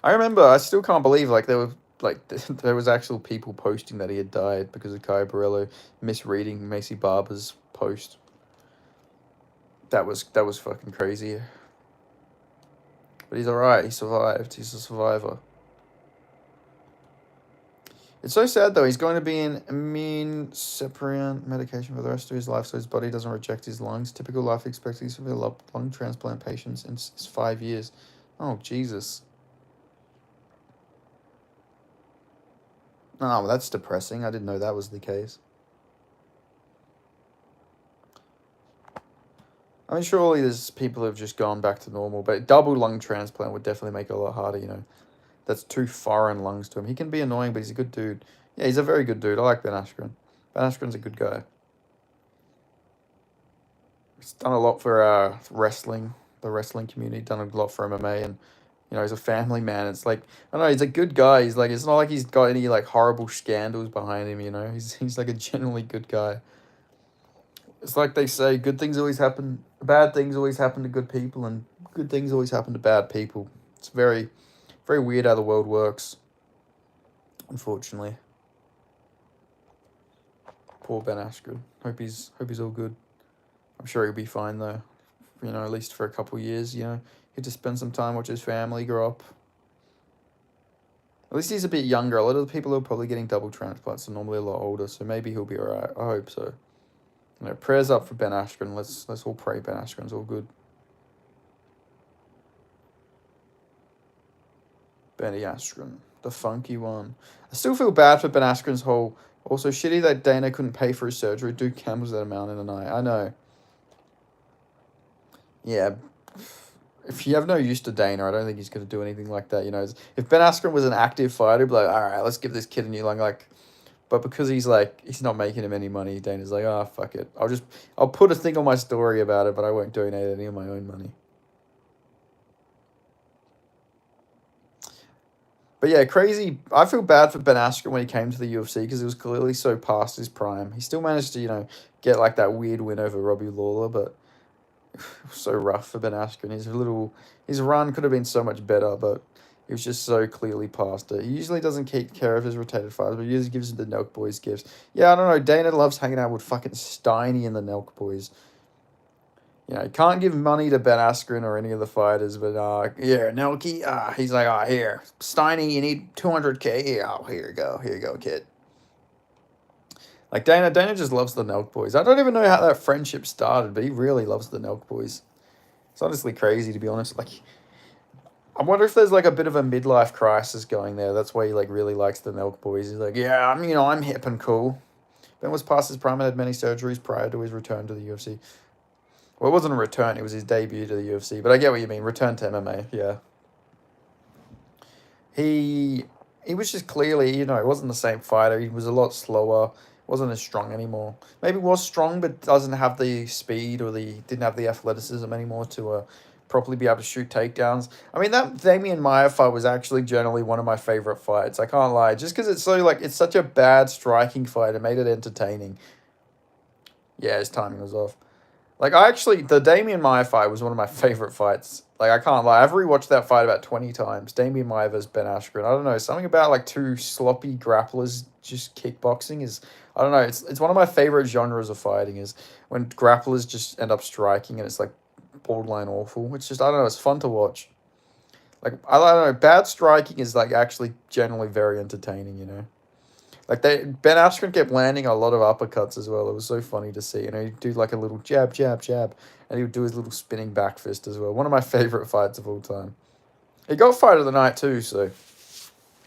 I remember, I still can't believe there was actual people posting that he had died because of Kai Borello misreading Macy Barber's post. That was fucking crazy. But he's alright. He survived. He's a survivor. It's so sad, though. He's going to be in immune suppressant medication for the rest of his life so his body doesn't reject his lungs. Typical life expectancy for lung transplant patients is 5 years. Oh, Jesus. Oh, well, that's depressing. I didn't know that was the case. I mean, surely there's people who have just gone back to normal, but double lung transplant would definitely make it a lot harder, That's 2 foreign lungs to him. He can be annoying, but he's a good dude. Yeah, he's a very good dude. I like Ben Askren. Ben Askren's a good guy. He's done a lot for wrestling, the wrestling community, done a lot for MMA, and, he's a family man. It's I don't know, he's a good guy. He's it's not like he's got any, horrible scandals behind him, He's a genuinely good guy. It's like they say, bad things always happen to good people, and good things always happen to bad people. It's very, very weird how the world works, unfortunately. Poor Ben Askren. Hope he's all good. I'm sure he'll be fine, though. At least for a couple years, Get to spend some time with his family, grow up. At least he's a bit younger. A lot of the people who are probably getting double transplants are normally a lot older, so maybe he'll be alright. I hope so. Prayers up for Ben Askren. Let's all pray Ben Askren's all good. Benny Askren, the funky one. I still feel bad for Ben Askren's whole. Also, shitty that Dana couldn't pay for his surgery. Dude gambles that amount in a night. I know. Yeah. If you have no use to Dana, I don't think he's going to do anything like that. If Ben Askren was an active fighter, he'd be like, all right, let's give this kid a new lung. But because he's not making him any money, Dana's like, oh, fuck it. I'll put a thing on my story about it, but I won't donate any of my own money. But yeah, crazy. I feel bad for Ben Askren when he came to the UFC because he was clearly so past his prime. He still managed to, get like that weird win over Robbie Lawler, but it was so rough for Ben Askren. His run could have been so much better, but he was just so clearly past it. He usually doesn't keep care of his rotated fighters, but he usually gives the Nelk Boys gifts. Yeah, I don't know. Dana loves hanging out with fucking Steiny and the Nelk Boys. You can't give money to Ben Askren or any of the fighters, but yeah, Nelky, he's like, here, Steiny, you need 200K. Yeah, here you go, kid. Like Dana just loves the Nelk Boys. I don't even know how that friendship started, but he really loves the Nelk Boys. It's honestly crazy, to be honest. Like, I wonder if there's like a bit of a midlife crisis going there. That's why he like really likes the Nelk Boys. He's like, yeah, I'm hip and cool. Ben was past his prime and had many surgeries prior to his return to the UFC. Well, it wasn't a return; it was his debut to the UFC. But I get what you mean. Return to MMA, yeah. He was just clearly, he wasn't the same fighter. He was a lot slower. Wasn't as strong anymore. Maybe was strong, but doesn't have the speed or didn't have the athleticism anymore to properly be able to shoot takedowns. I mean, that Damian Maia fight was actually generally one of my favorite fights. I can't lie, just because it's such a bad striking fight. It made it entertaining. Yeah, his timing was off. Like, the Damian Maia fight was one of my favorite fights. Like, I can't lie. I've rewatched that fight about 20 times. Damian Maia versus Ben Askren. I don't know. Something about, like, two sloppy grapplers just kickboxing is... I don't know. It's one of my favorite genres of fighting is when grapplers just end up striking and it's, like, borderline awful. It's just... I don't know. It's fun to watch. Like, I don't know. Bad striking is, like, actually generally very entertaining. Like Ben Askren kept landing a lot of uppercuts as well. It was so funny to see. He'd do like a little jab, jab, jab, and he would do his little spinning back fist as well. One of my favorite fights of all time. He got fight of the night too, so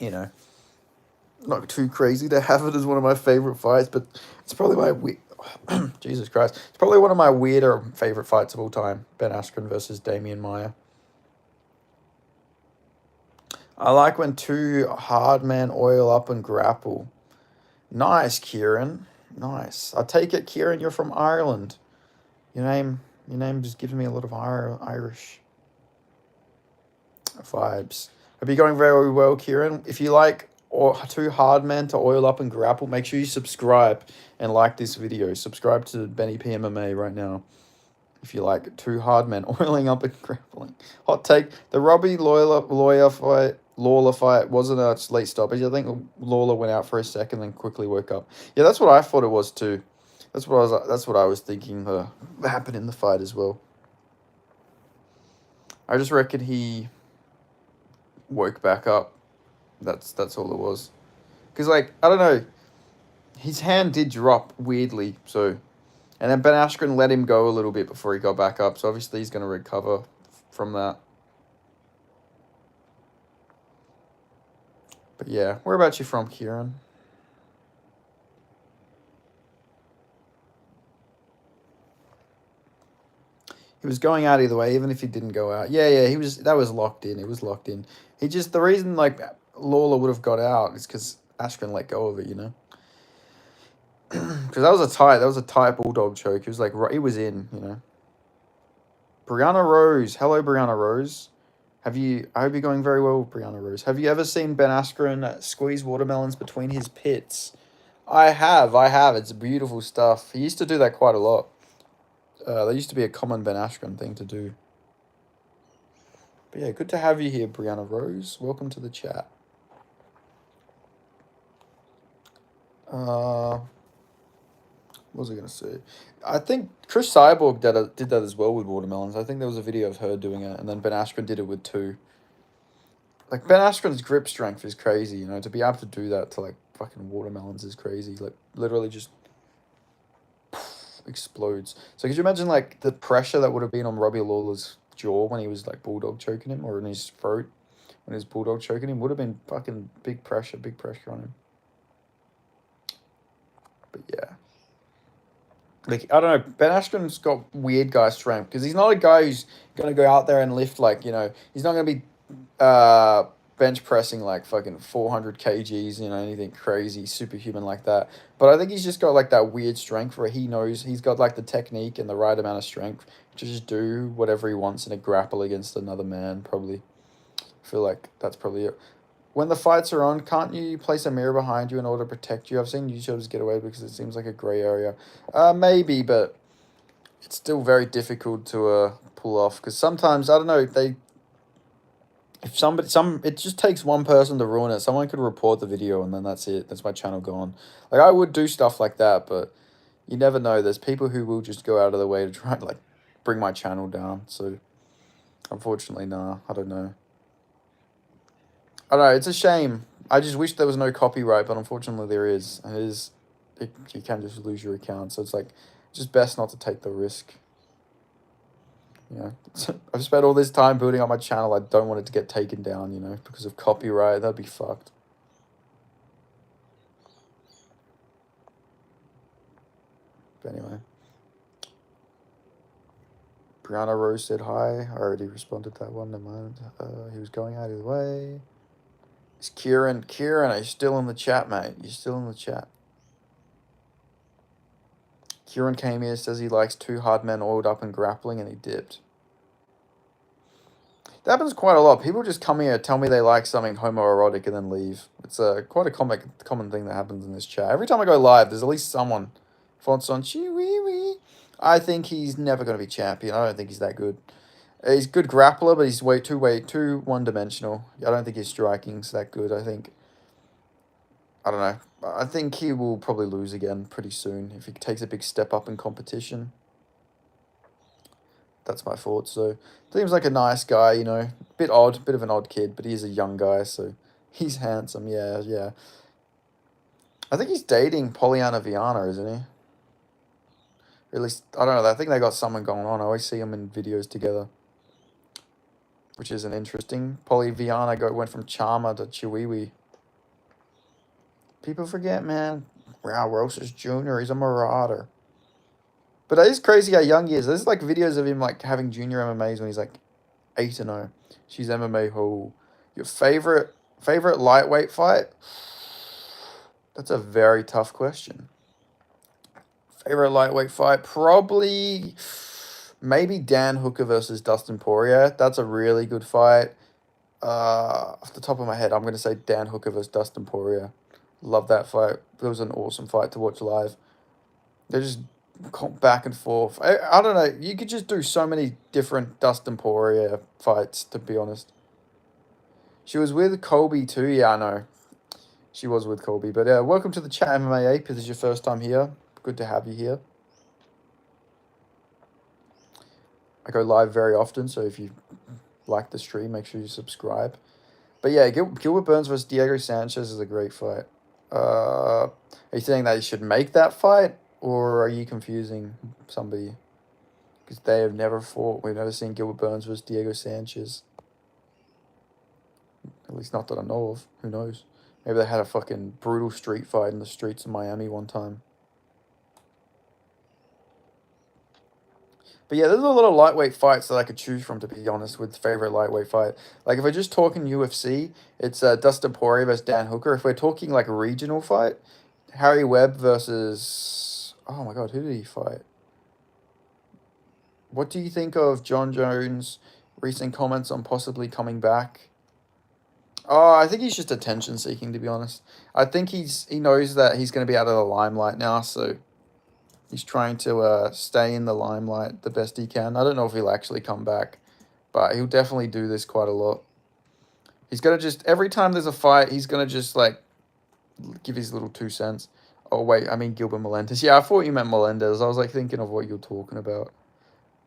you know, not too crazy to have it as one of my favorite fights, but it's probably Jesus Christ, it's probably one of my weirder favorite fights of all time. Ben Askren versus Damian Maia. I like when two hard men oil up and grapple. Nice, Kieran. Nice. I take it, Kieran, you're from Ireland. Your name just gives me a lot of Irish vibes. Hope you're going very well, Kieran. If you like two hard men to oil up and grapple, make sure you subscribe and like this video. Subscribe to Benny PMMA right now. If you like two hard men oiling up and grappling. Hot take: the Robbie Lawler fight wasn't a late stoppage. I think Lawler went out for a second, then quickly woke up. Yeah, that's what I thought it was too. That's what I was thinking happened in the fight as well. I just reckon he woke back up. That's all it was. Because like I don't know, his hand did drop weirdly. So, and then Ben Askren let him go a little bit before he got back up. So obviously he's going to recover from that. But yeah, where about you from, Kieran? He was going out either way, even if he didn't go out. Yeah, he was. That was locked in. It was locked in. The reason like Lawler would have got out is because Askren let go of it. Because that was a tight bulldog choke. It was like he was in. Brianna Rose, hello, Brianna Rose. I hope you're going very well, Brianna Rose. Have you ever seen Ben Askren squeeze watermelons between his pits? I have. It's beautiful stuff. He used to do that quite a lot. That used to be a common Ben Askren thing to do. But yeah, good to have you here, Brianna Rose. Welcome to the chat. What was I going to say? I think Chris Cyborg did that as well with watermelons. I think there was a video of her doing it, and then Ben Askren did it with two. Like, Ben Askren's grip strength is crazy, to be able to do that to, like, fucking watermelons is crazy. Like, literally just explodes. So could you imagine, like, the pressure that would have been on Robbie Lawler's jaw when he was, like, bulldog choking him, or in his throat when he was bulldog choking him? Would have been fucking big pressure on him. But, yeah. Like, I don't know, Ben Askren's got weird guy strength, because he's not a guy who's going to go out there and lift, like, he's not going to be bench pressing like fucking 400 kgs, anything crazy, superhuman like that. But I think he's just got like that weird strength where he knows he's got like the technique and the right amount of strength to just do whatever he wants in a grapple against another man, probably. I feel like that's probably it. when the fights are on, can't you place a mirror behind you in order to protect you? I've seen YouTubers get away because it seems like a grey area. Maybe, but it's still very difficult to pull off because sometimes, I don't know, it just takes one person to ruin it. Someone could report the video and then that's it. That's my channel gone. Like, I would do stuff like that, but you never know. There's people who will just go out of their way to try and, like, bring my channel down. So, unfortunately, nah, I don't know. I don't know, it's a shame. I just wish there was no copyright, but unfortunately there is. And you can just lose your account. So it's like, just best not to take the risk. You know, I've spent all this time building up my channel. I don't want it to get taken down, you know, because of copyright. That'd be fucked. But anyway. Brianna Rose said hi. I already responded to that one. Never mind. He was going out of the way. It's Kieran. Kieran, are you still in the chat, mate? You're still in the chat. Kieran came here, says he likes two hard men oiled up and grappling, and he dipped. That happens quite a lot. People just come here, tell me they like something homoerotic, and then leave. It's quite a common thing that happens in this chat. Every time I go live, there's at least someone. Fonts on Chiwi. I think he's never going to be champion. I don't think he's that good. He's a good grappler, but he's way too one-dimensional. I don't think his striking's that good. I don't know. I think he will probably lose again pretty soon if he takes a big step up in competition. That's my thought. So, seems like a nice guy, you know. Bit of an odd kid, but he's a young guy, so he's handsome. Yeah. I think he's dating Pollyanna Viana, isn't he? Or at least, I don't know. I think they got something going on. I always see them in videos together, which isn't interesting. Polly Viana went from Charmer to Chiwiwi. People forget, man. Wow, Rosas Jr., he's a marauder. But it is crazy how young he is. There's like videos of him like having junior MMAs when he's like 8-0. She's MMA who. Your favorite lightweight fight? That's a very tough question. Favorite lightweight fight? Probably maybe Dan Hooker versus Dustin Poirier. That's a really good fight. Off the top of my head, I'm going to say Dan Hooker versus Dustin Poirier. Love that fight. It was an awesome fight to watch live. They're just back and forth. I don't know. You could just do so many different Dustin Poirier fights, to be honest. She was with Colby too. Yeah, I know. She was with Colby. But welcome to the chat, MMA Ape. If this is your first time here, good to have you here. I go live very often, so if you like the stream, make sure you subscribe. But yeah, Gilbert Burns versus Diego Sanchez is a great fight. Are you saying that you should make that fight, or are you confusing somebody? Because they have never fought. We've never seen Gilbert Burns versus Diego Sanchez. At least not that I know of. Who knows? Maybe they had a fucking brutal street fight in the streets of Miami one time. But yeah, there's a lot of lightweight fights that I could choose from, to be honest, with favorite lightweight fight. Like, if we're just talking UFC, it's Dustin Poirier versus Dan Hooker. If we're talking, like, a regional fight, Harry Webb versus... Oh, my God, who did he fight? What do you think of John Jones' recent comments on possibly coming back? Oh, I think he's just attention-seeking, to be honest. I think he knows that he's going to be out of the limelight now, so... He's trying to stay in the limelight the best he can. I don't know if he'll actually come back, but he'll definitely do this quite a lot. He's going to just, every time there's a fight, he's going to just, like, give his little 2 cents. Oh, wait, I mean Gilbert Melendez. Yeah, I thought you meant Melendez. I was, like, thinking of what you were talking about.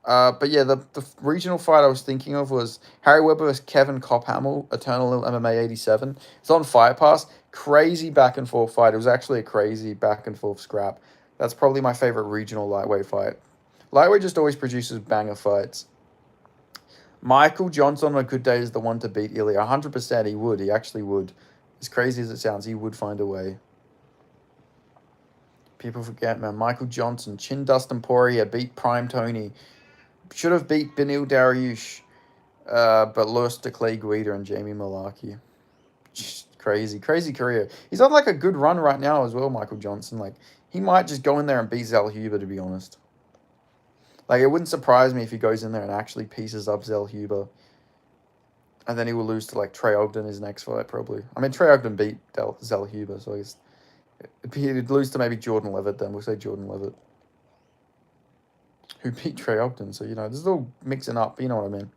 But yeah, the regional fight I was thinking of was Harry Weber versus Kevin Cophamel, Eternal MMA 87. It's on Fight Pass. Crazy back and forth fight. It was actually a crazy back and forth scrap. That's probably my favorite regional lightweight fight. Lightweight just always produces banger fights. Michael Johnson on a good day is the one to beat Ilya. 100% he would. He actually would. As crazy as it sounds, he would find a way. People forget, man. Michael Johnson, Chin Dustin Poirier, beat Prime Tony. Should have beat Benil Dariush, but lost to Clay Guida and Jamie Malarkey. Just crazy career. He's on like a good run right now as well, Michael Johnson. Like, he might just go in there and beat Zellhuber, to be honest. Like, it wouldn't surprise me if he goes in there and actually pieces up Zellhuber. And then he will lose to like Trey Ogden his next fight probably. I mean Trey Ogden beat Zal Huber, so he'd lose to maybe Jordan Levitt then. We'll say Jordan Levitt, who beat Trey Ogden. So this is all mixing up. You know what I mean?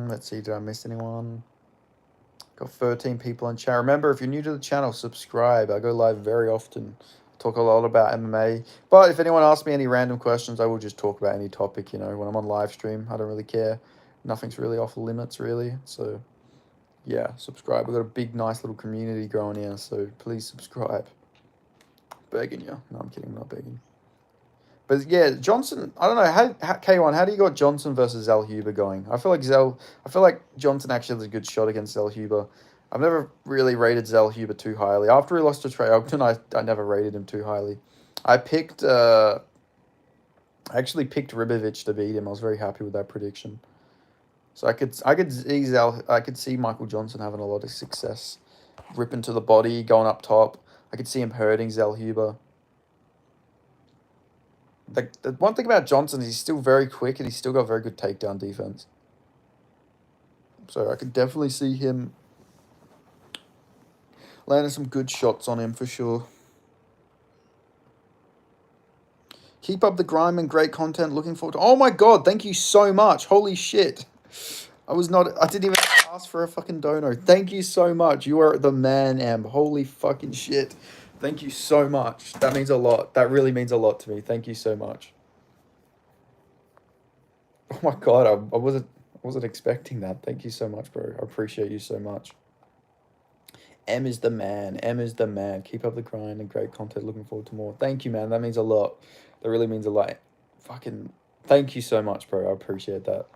Let's see. Did I miss anyone? Got 13 people in chat. Remember, if you're new to the channel, subscribe. I go live very often. Talk a lot about MMA. But if anyone asks me any random questions, I will just talk about any topic, when I'm on live stream. I don't really care. Nothing's really off limits, really. So, yeah, subscribe. We've got a big, nice little community growing here, so please subscribe. Begging you. No, I'm kidding. I'm not begging. But yeah, Johnson, I don't know, K1, how do you got Johnson versus Zal Huber going? I feel like Johnson actually has a good shot against Zal Huber. I've never really rated Zal Huber too highly. After he lost to Trey Ogden, I never rated him too highly. I actually picked Ribovic to beat him. I was very happy with that prediction. So I could see Michael Johnson having a lot of success, ripping to the body, going up top. I could see him hurting Zal Huber. The one thing about Johnson is he's still very quick and he's still got very good takedown defense. So I could definitely see him landing some good shots on him for sure. Keep up the grime and great content. Looking forward to... Oh my god, thank you so much. Holy shit. I didn't even ask for a fucking dono. Thank you so much. You are the man, Em. Holy fucking shit. Thank you so much. That means a lot. That really means a lot to me. Thank you so much. Oh my god, I wasn't expecting that. Thank you so much, bro. I appreciate you so much. M is the man. M is the man. Keep up the grind and great content. Looking forward to more. Thank you, man. That means a lot. That really means a lot. Fucking thank you so much, bro. I appreciate that.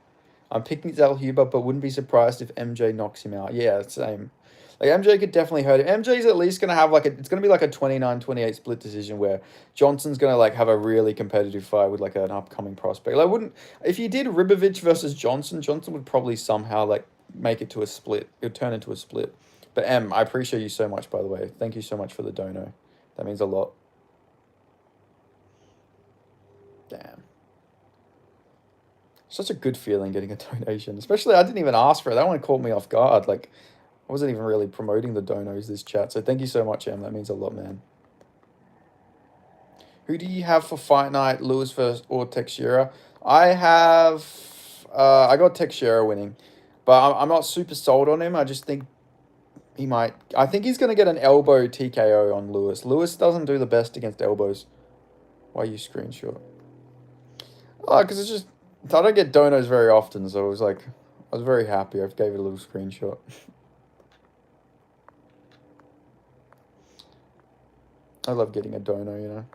I'm picking Zal Huber, but wouldn't be surprised if MJ knocks him out. Yeah, same. Like, MJ could definitely hurt him. MJ's at least going to have, it's going to be like a 29-28 split decision where Johnson's going to, have a really competitive fight with, an upcoming prospect. If you did Ribovic versus Johnson would probably somehow, make it to a split. It would turn into a split. But, Em, I appreciate you so much, by the way. Thank you so much for the dono. That means a lot. Damn. Such a good feeling getting a donation. Especially, I didn't even ask for it. That one caught me off guard. I wasn't even really promoting the donos this chat. So thank you so much, Em. That means a lot, man. Who do you have for fight night, Lewis versus or Teixeira? I got Teixeira winning. But I'm not super sold on him. I just think he might... I think he's going to get an elbow TKO on Lewis. Lewis doesn't do the best against elbows. Why you screenshot? Oh, because it's just... I don't get donos very often, so I was very happy. I gave it a little screenshot. I love getting a dono,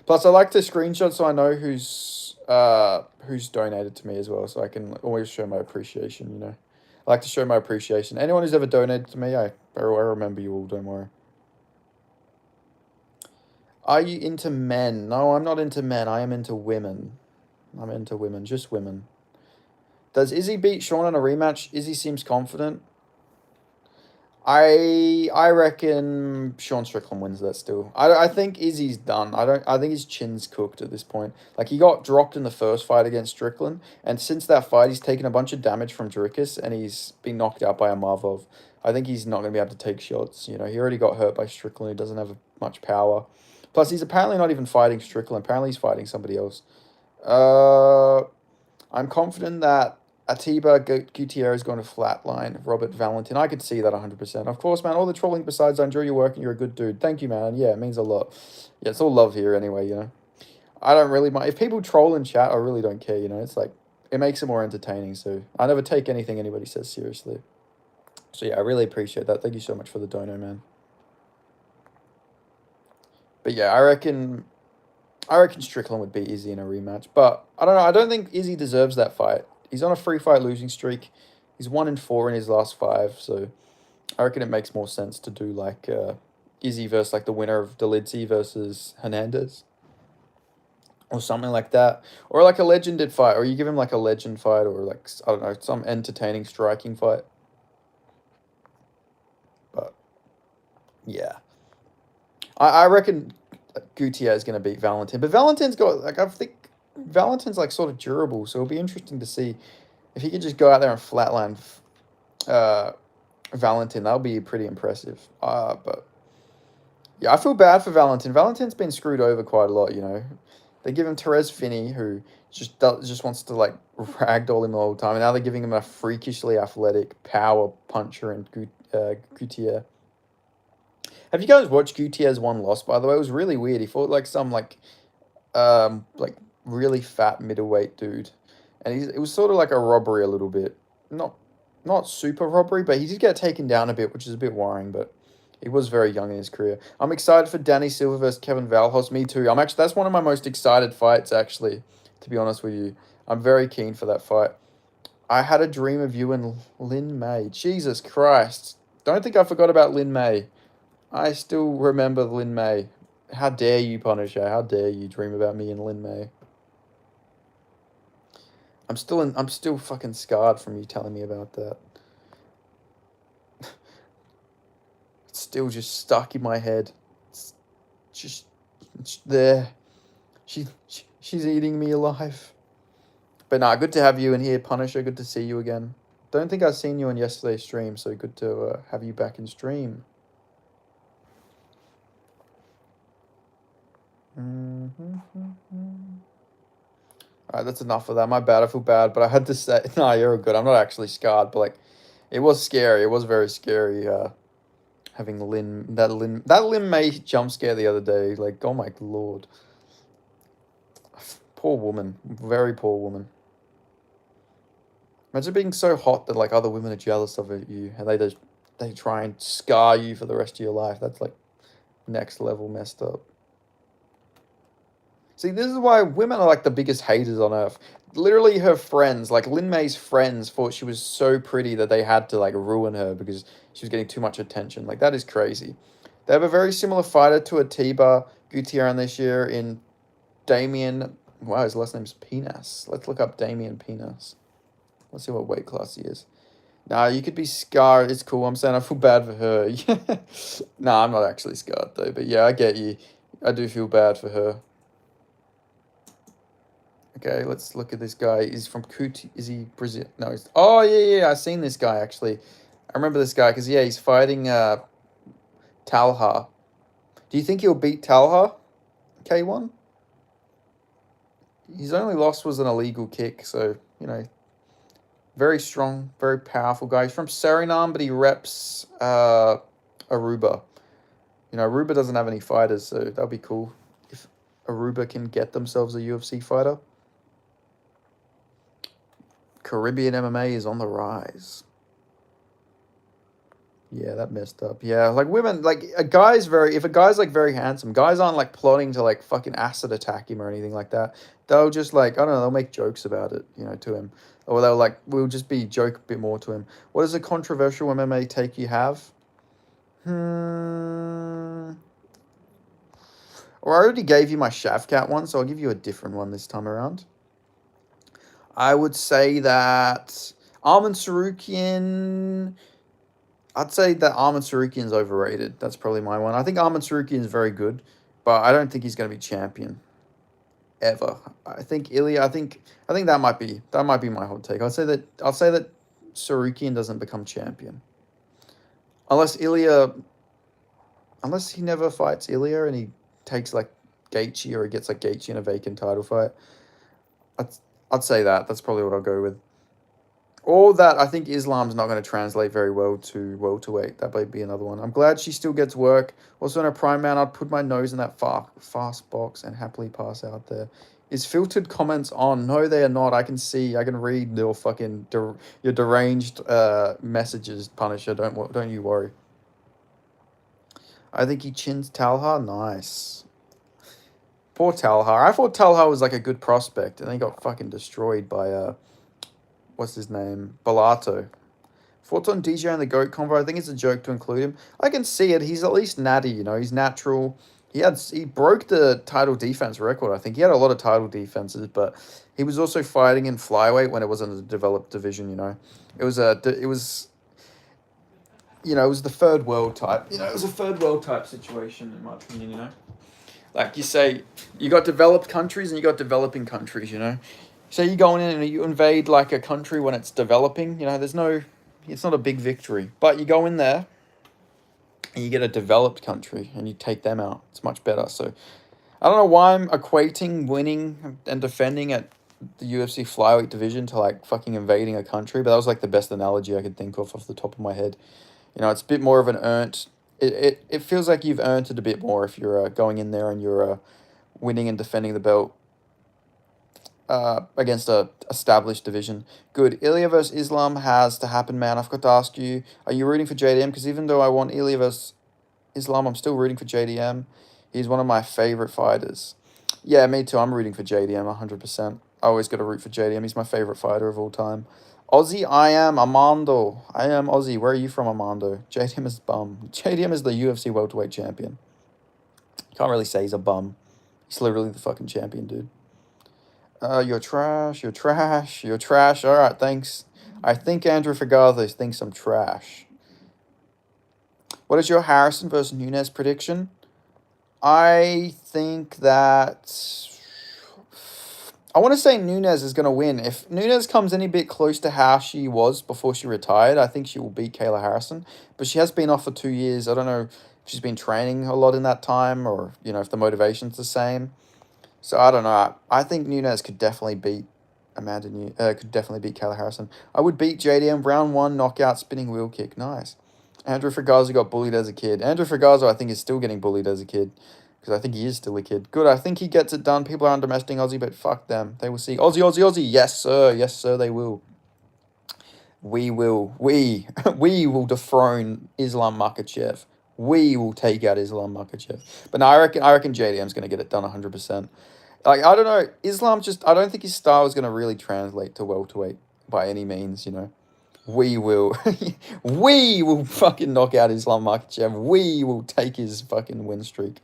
Plus, I like to screenshot so I know who's donated to me as well, so I can always show my appreciation, I like to show my appreciation. Anyone who's ever donated to me, I remember you all, don't worry. Are you into men? No, I'm not into men. I am into women. I'm into women, just women. Does Izzy beat Sean in a rematch? Izzy seems confident. I reckon Sean Strickland wins that still. I think Izzy's done. I think his chin's cooked at this point. He got dropped in the first fight against Strickland, and since that fight he's taken a bunch of damage from Dricus and he's been knocked out by Amarvov. I think he's not going to be able to take shots. He already got hurt by Strickland, who doesn't have much power. Plus he's apparently not even fighting Strickland. Apparently he's fighting somebody else. I'm confident that Atiba Gutierrez is going to flatline Robert Valentin. I could see that 100%. Of course, man, all the trolling besides, I enjoy your work and you're a good dude. Thank you, man. Yeah, it means a lot. Yeah, it's all love here anyway, I don't really mind. If people troll in chat, I really don't care, It's it makes it more entertaining, so I never take anything anybody says seriously. So yeah, I really appreciate that. Thank you so much for the dono, man. But yeah, I reckon Strickland would beat Izzy in a rematch. But I don't know. I don't think Izzy deserves that fight. He's on a 3-fight losing streak. He's 1-4 in his last 5. So I reckon it makes more sense to do Izzy versus the winner of Dolidze versus Hernandez. Or something like that. Or a legended fight. Or you give him a legend fight. Or I don't know, some entertaining striking fight. But yeah. I reckon Gutierrez is going to beat Valentin. But Valentin's got, I think Valentin's like sort of durable, so it'll be interesting to see if he could just go out there and flatline Valentin. That'll be pretty impressive. But yeah, I feel bad for Valentin. Valentin's been screwed over quite a lot, you know. They give him Therese Finney, who just wants to like ragdoll him all the time, and now they're giving him a freakishly athletic power puncher and Gutierrez. Have you guys watched Gutierrez one loss? By the way, it was really weird. He fought like some like really fat middleweight dude, and it was sort of like a robbery a little bit. Not super robbery, but he did get taken down a bit, which is a bit worrying. But he was very young in his career. I'm excited for Danny Silva versus Kevin Valhos. Me too. That's one of my most excited fights, actually, to be honest with you. I'm very keen for that fight. I had a dream of you and Lin May. Jesus Christ. Don't think I forgot about Lin May. I still remember Lin May. How dare you, Punisher? How dare you dream about me and Lin May? I'm still fucking scarred from you telling me about that. It's still just stuck in my head. It's there. She's eating me alive. But nah, good to have you in here, Punisher. Good to see you again. Don't think I've seen you on yesterday's stream, so good to have you back in stream. Alright, that's enough of that. My bad, I feel bad, but I had to say, no, you're good. I'm not actually scarred, but like, it was scary. It was very scary. Having that Lin May jump scare the other day. Like, oh my lord, poor woman, very poor woman. Imagine being so hot that like other women are jealous of you, and they try and scar you for the rest of your life. That's like next level messed up. See, this is why women are like the biggest haters on earth. Literally, her friends, like Lin May's friends, thought she was so pretty that they had to like ruin her because she was getting too much attention. Like, that is crazy. They have a very similar fighter to Atiba Gutierrez this year in Damien. Wow, his last name's Pinas. Let's look up Damien Pinas. Let's see what weight class he is. Nah, you could be scarred. It's cool. I'm saying I feel bad for her. Nah, I'm not actually scarred though. But yeah, I get you. I do feel bad for her. Okay, let's look at this guy. He's from Cuti. Is he Brazil? No, he's... Oh, yeah. I've seen this guy, actually. I remember this guy because, yeah, he's fighting Talha. Do you think he'll beat Talha? K1? His only loss was an illegal kick, so, you know, very strong, very powerful guy. He's from Suriname, but he reps Aruba. You know, Aruba doesn't have any fighters, so that'll be cool if Aruba can get themselves a UFC fighter. Caribbean MMA is on the rise. Yeah, that messed up. Yeah, like women, like if a guy's like very handsome, guys aren't like plotting to like fucking acid attack him or anything like that. They'll just like, I don't know, they'll make jokes about it, you know, to him. Or we'll just be joke a bit more to him. What is a controversial MMA take you have? Or I already gave you my Shavkat one, so I'll give you a different one this time around. I would say that Arman Sarukian... I'd say that Arman Sarukian's overrated. That's probably my one. I think Arman Sarukian's very good, but I don't think he's going to be champion ever. I think Ilya. I think that might be my hot take. I'll say that Sarukian doesn't become champion unless he never fights Ilya and he takes like Gaethje, or he gets like Gaethje in a vacant title fight. I'd say that. That's probably what I'll go with. Or that I think Islam's not going to translate very well to welterweight. That might be another one. I'm glad she still gets work. Also, in a prime man, I'd put my nose in that fast box and happily pass out there. Is filtered comments on? No, they are not. I can read your fucking your deranged messages, Punisher. Don't you worry. I think he chins Talha. Nice. Poor Talha. I thought Talha was like a good prospect, and then he got fucking destroyed by what's his name? Bellato. Thoughts on DJ and the GOAT convo? I think it's a joke to include him. I can see it. He's at least natty, you know. He's natural. He broke the title defense record, I think. He had a lot of title defenses, but he was also fighting in flyweight when it wasn't a developed division, you know. It was the third world type. You know, it was a third world type situation, in my opinion, you know. Like you say, you got developed countries and you got developing countries, you know. So you go in and you invade like a country when it's developing, you know, it's not a big victory. But you go in there and you get a developed country and you take them out. It's much better. So I don't know why I'm equating winning and defending at the UFC flyweight division to like fucking invading a country, but that was like the best analogy I could think of off the top of my head. You know, it's a bit more of an earned. It feels like you've earned it a bit more if you're going in there and you're winning and defending the belt against a established division. Good. Ilya versus Islam has to happen, man. I forgot to ask you, are you rooting for JDM? Because even though I want Ilya versus Islam, I'm still rooting for JDM. He's one of my favorite fighters. Yeah, me too. I'm rooting for JDM 100%. I always got to root for JDM. He's my favorite fighter of all time. Aussie, I am Armando. I am Aussie. Where are you from, Armando? JDM is bum. JDM is the UFC welterweight champion. Can't really say he's a bum. He's literally the fucking champion, dude. You're trash. You're trash. You're trash. All right, thanks. I think Andrew Fagazos thinks I'm trash. What is your Harrison versus Nunes prediction? I think that I want to say Nunes is going to win. If Nunes comes any bit close to how she was before she retired, I think she will beat Kayla Harrison. But she has been off for 2 years. I don't know if she's been training a lot in that time or, you know, if the motivation's the same. So I don't know. I think Nunes could definitely beat could definitely beat Kayla Harrison. I would beat JDM round 1 knockout spinning wheel kick. Nice. Andrew Fagazzo got bullied as a kid. Andrew Fagazzo, I think, is still getting bullied as a kid. Because I think he is still a kid. Good, I think he gets it done. People are underestimating Aussie, but fuck them. They will see. Aussie, Aussie, Aussie. Yes, sir. Yes, sir, they will. We will. We will dethrone Islam Makhachev. We will take out Islam Makhachev. But no, I reckon JDM's going to get it done 100%. Like, I don't know. Islam I don't think his style is going to really translate to welterweight by any means, you know. We will. We will fucking knock out Islam Makhachev. We will take his fucking win streak.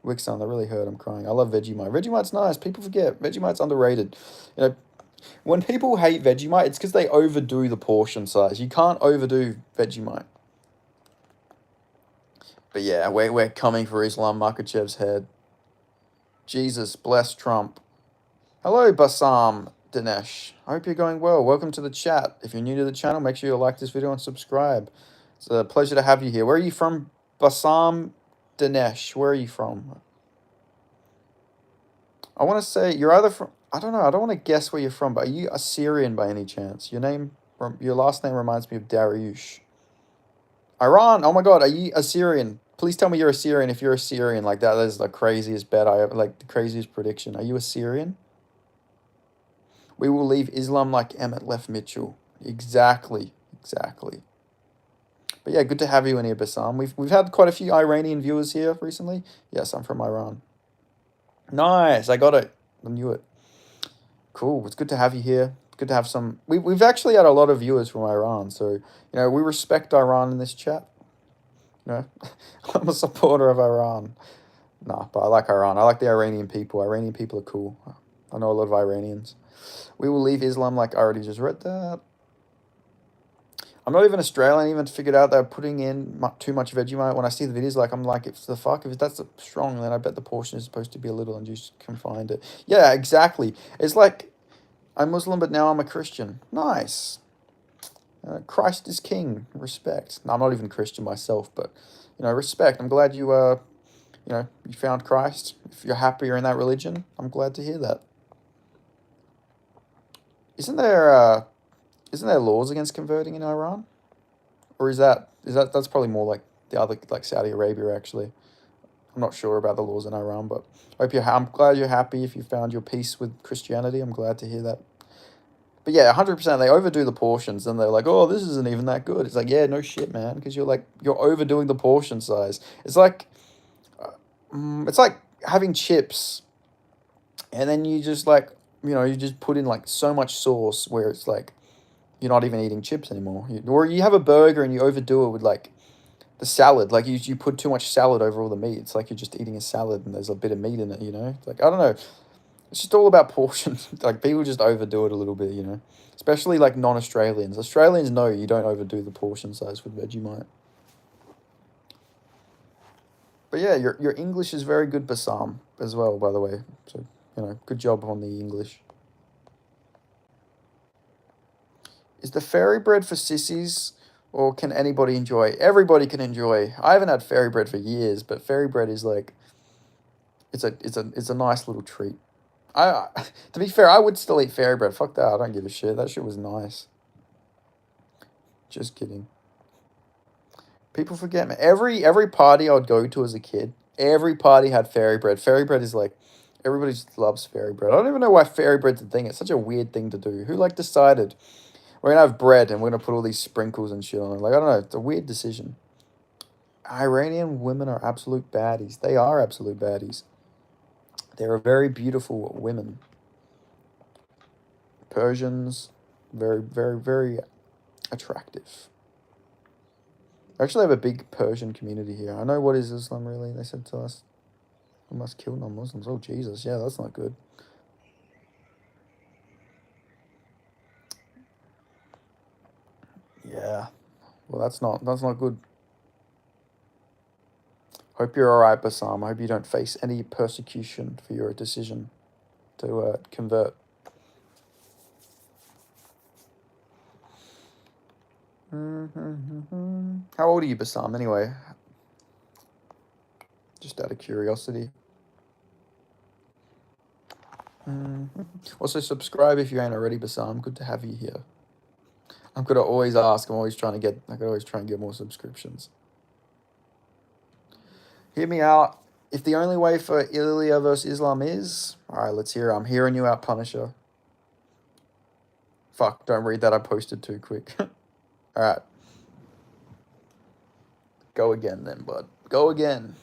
Wixon, I really hurt. I'm crying. I love Vegemite. Vegemite's nice. People forget. Vegemite's underrated. You know, when people hate Vegemite, it's because they overdo the portion size. You can't overdo Vegemite. But yeah, we're coming for Islam Makhachev's head. Jesus, bless Trump. Hello, Bassam Dinesh. I hope you're going well. Welcome to the chat. If you're new to the channel, make sure you like this video and subscribe. It's a pleasure to have you here. Where are you from, Bassam Dinesh? Where are you from? I want to say you're either from... I don't know. I don't want to guess where you're from, but are you Assyrian by any chance? Your last name reminds me of Dariush. Iran. Oh my God. Are you Assyrian? Please tell me you're Assyrian. If you're Assyrian, like that is the craziest bet I ever... Like the craziest prediction. Are you Assyrian? We will leave Islam like Emmett left Mitchell. Exactly. But yeah, good to have you in here, Bassam. We've had quite a few Iranian viewers here recently. Yes, I'm from Iran. Nice, I got it. I knew it. Cool. It's good to have you here. Good to have some. We've actually had a lot of viewers from Iran, so you know we respect Iran in this chat. You know, I'm a supporter of Iran. Nah, but I like Iran. I like the Iranian people. Iranian people are cool. I know a lot of Iranians. We will leave Islam like I already just read that. I'm not even Australian. I even figured out they're putting in too much Vegemite. When I see the videos, like I'm like, it's the fuck. If that's strong, then I bet the portion is supposed to be a little, and you just can find it. Yeah, exactly. It's like I'm Muslim, but now I'm a Christian. Nice. Christ is king. Respect. No, I'm not even Christian myself, but you know, respect. I'm glad you you found Christ. If you're happy you're in that religion, I'm glad to hear that. Isn't there laws against converting in Iran? Or that's probably more like the other, like Saudi Arabia, actually. I'm not sure about the laws in Iran, but I'm glad you're happy if you found your peace with Christianity. I'm glad to hear that. But yeah, 100%, they overdo the portions, and they're like, oh, this isn't even that good. It's like, yeah, no shit, man, because you're overdoing the portion size. It's like having chips, and then you just you just put in like so much sauce where it's like, you're not even eating chips anymore. Or you have a burger and you overdo it with like the salad. Like you put too much salad over all the meat. It's like you're just eating a salad and there's a bit of meat in it, you know? It's like, I don't know. It's just all about portions. Like people just overdo it a little bit, you know? Especially like non-Australians. Australians know you don't overdo the portion size with Vegemite. But yeah, your English is very good, Bassam, as well, by the way. So, good job on the English. Is the fairy bread for sissies, or can anybody enjoy? Everybody can enjoy. I haven't had fairy bread for years, but fairy bread is like, it's a nice little treat. I to be fair, I would still eat fairy bread. Fuck that. I don't give a shit. That shit was nice. Just kidding. People forget, man. Every party I'd go to as a kid, every party had fairy bread. Fairy bread is like, everybody just loves fairy bread. I don't even know why fairy bread's a thing. It's such a weird thing to do. Who decided we're gonna have bread and we're gonna put all these sprinkles and shit on it? Like, I don't know. It's a weird decision. Iranian women are absolute baddies. They are absolute baddies. They're very beautiful women. Persians, very, very, very attractive. I actually have a big Persian community here. I know what is Islam really, they said to us. We must kill non-Muslims. Oh, Jesus. Yeah, that's not good. Yeah. Well, that's not good. Hope you're alright, Bassam. I hope you don't face any persecution for your decision to convert. How old are you, Bassam, anyway? Just out of curiosity. Also, subscribe if you ain't already, Bassam. Good to have you here. I'm gonna always ask. I could always try and get more subscriptions. Hear me out. If the only way for Ilya versus Islam is... Alright, let's hear it. I'm hearing you out, Punisher. Fuck, don't read that. I posted too quick. Alright. Go again then, bud. Go again.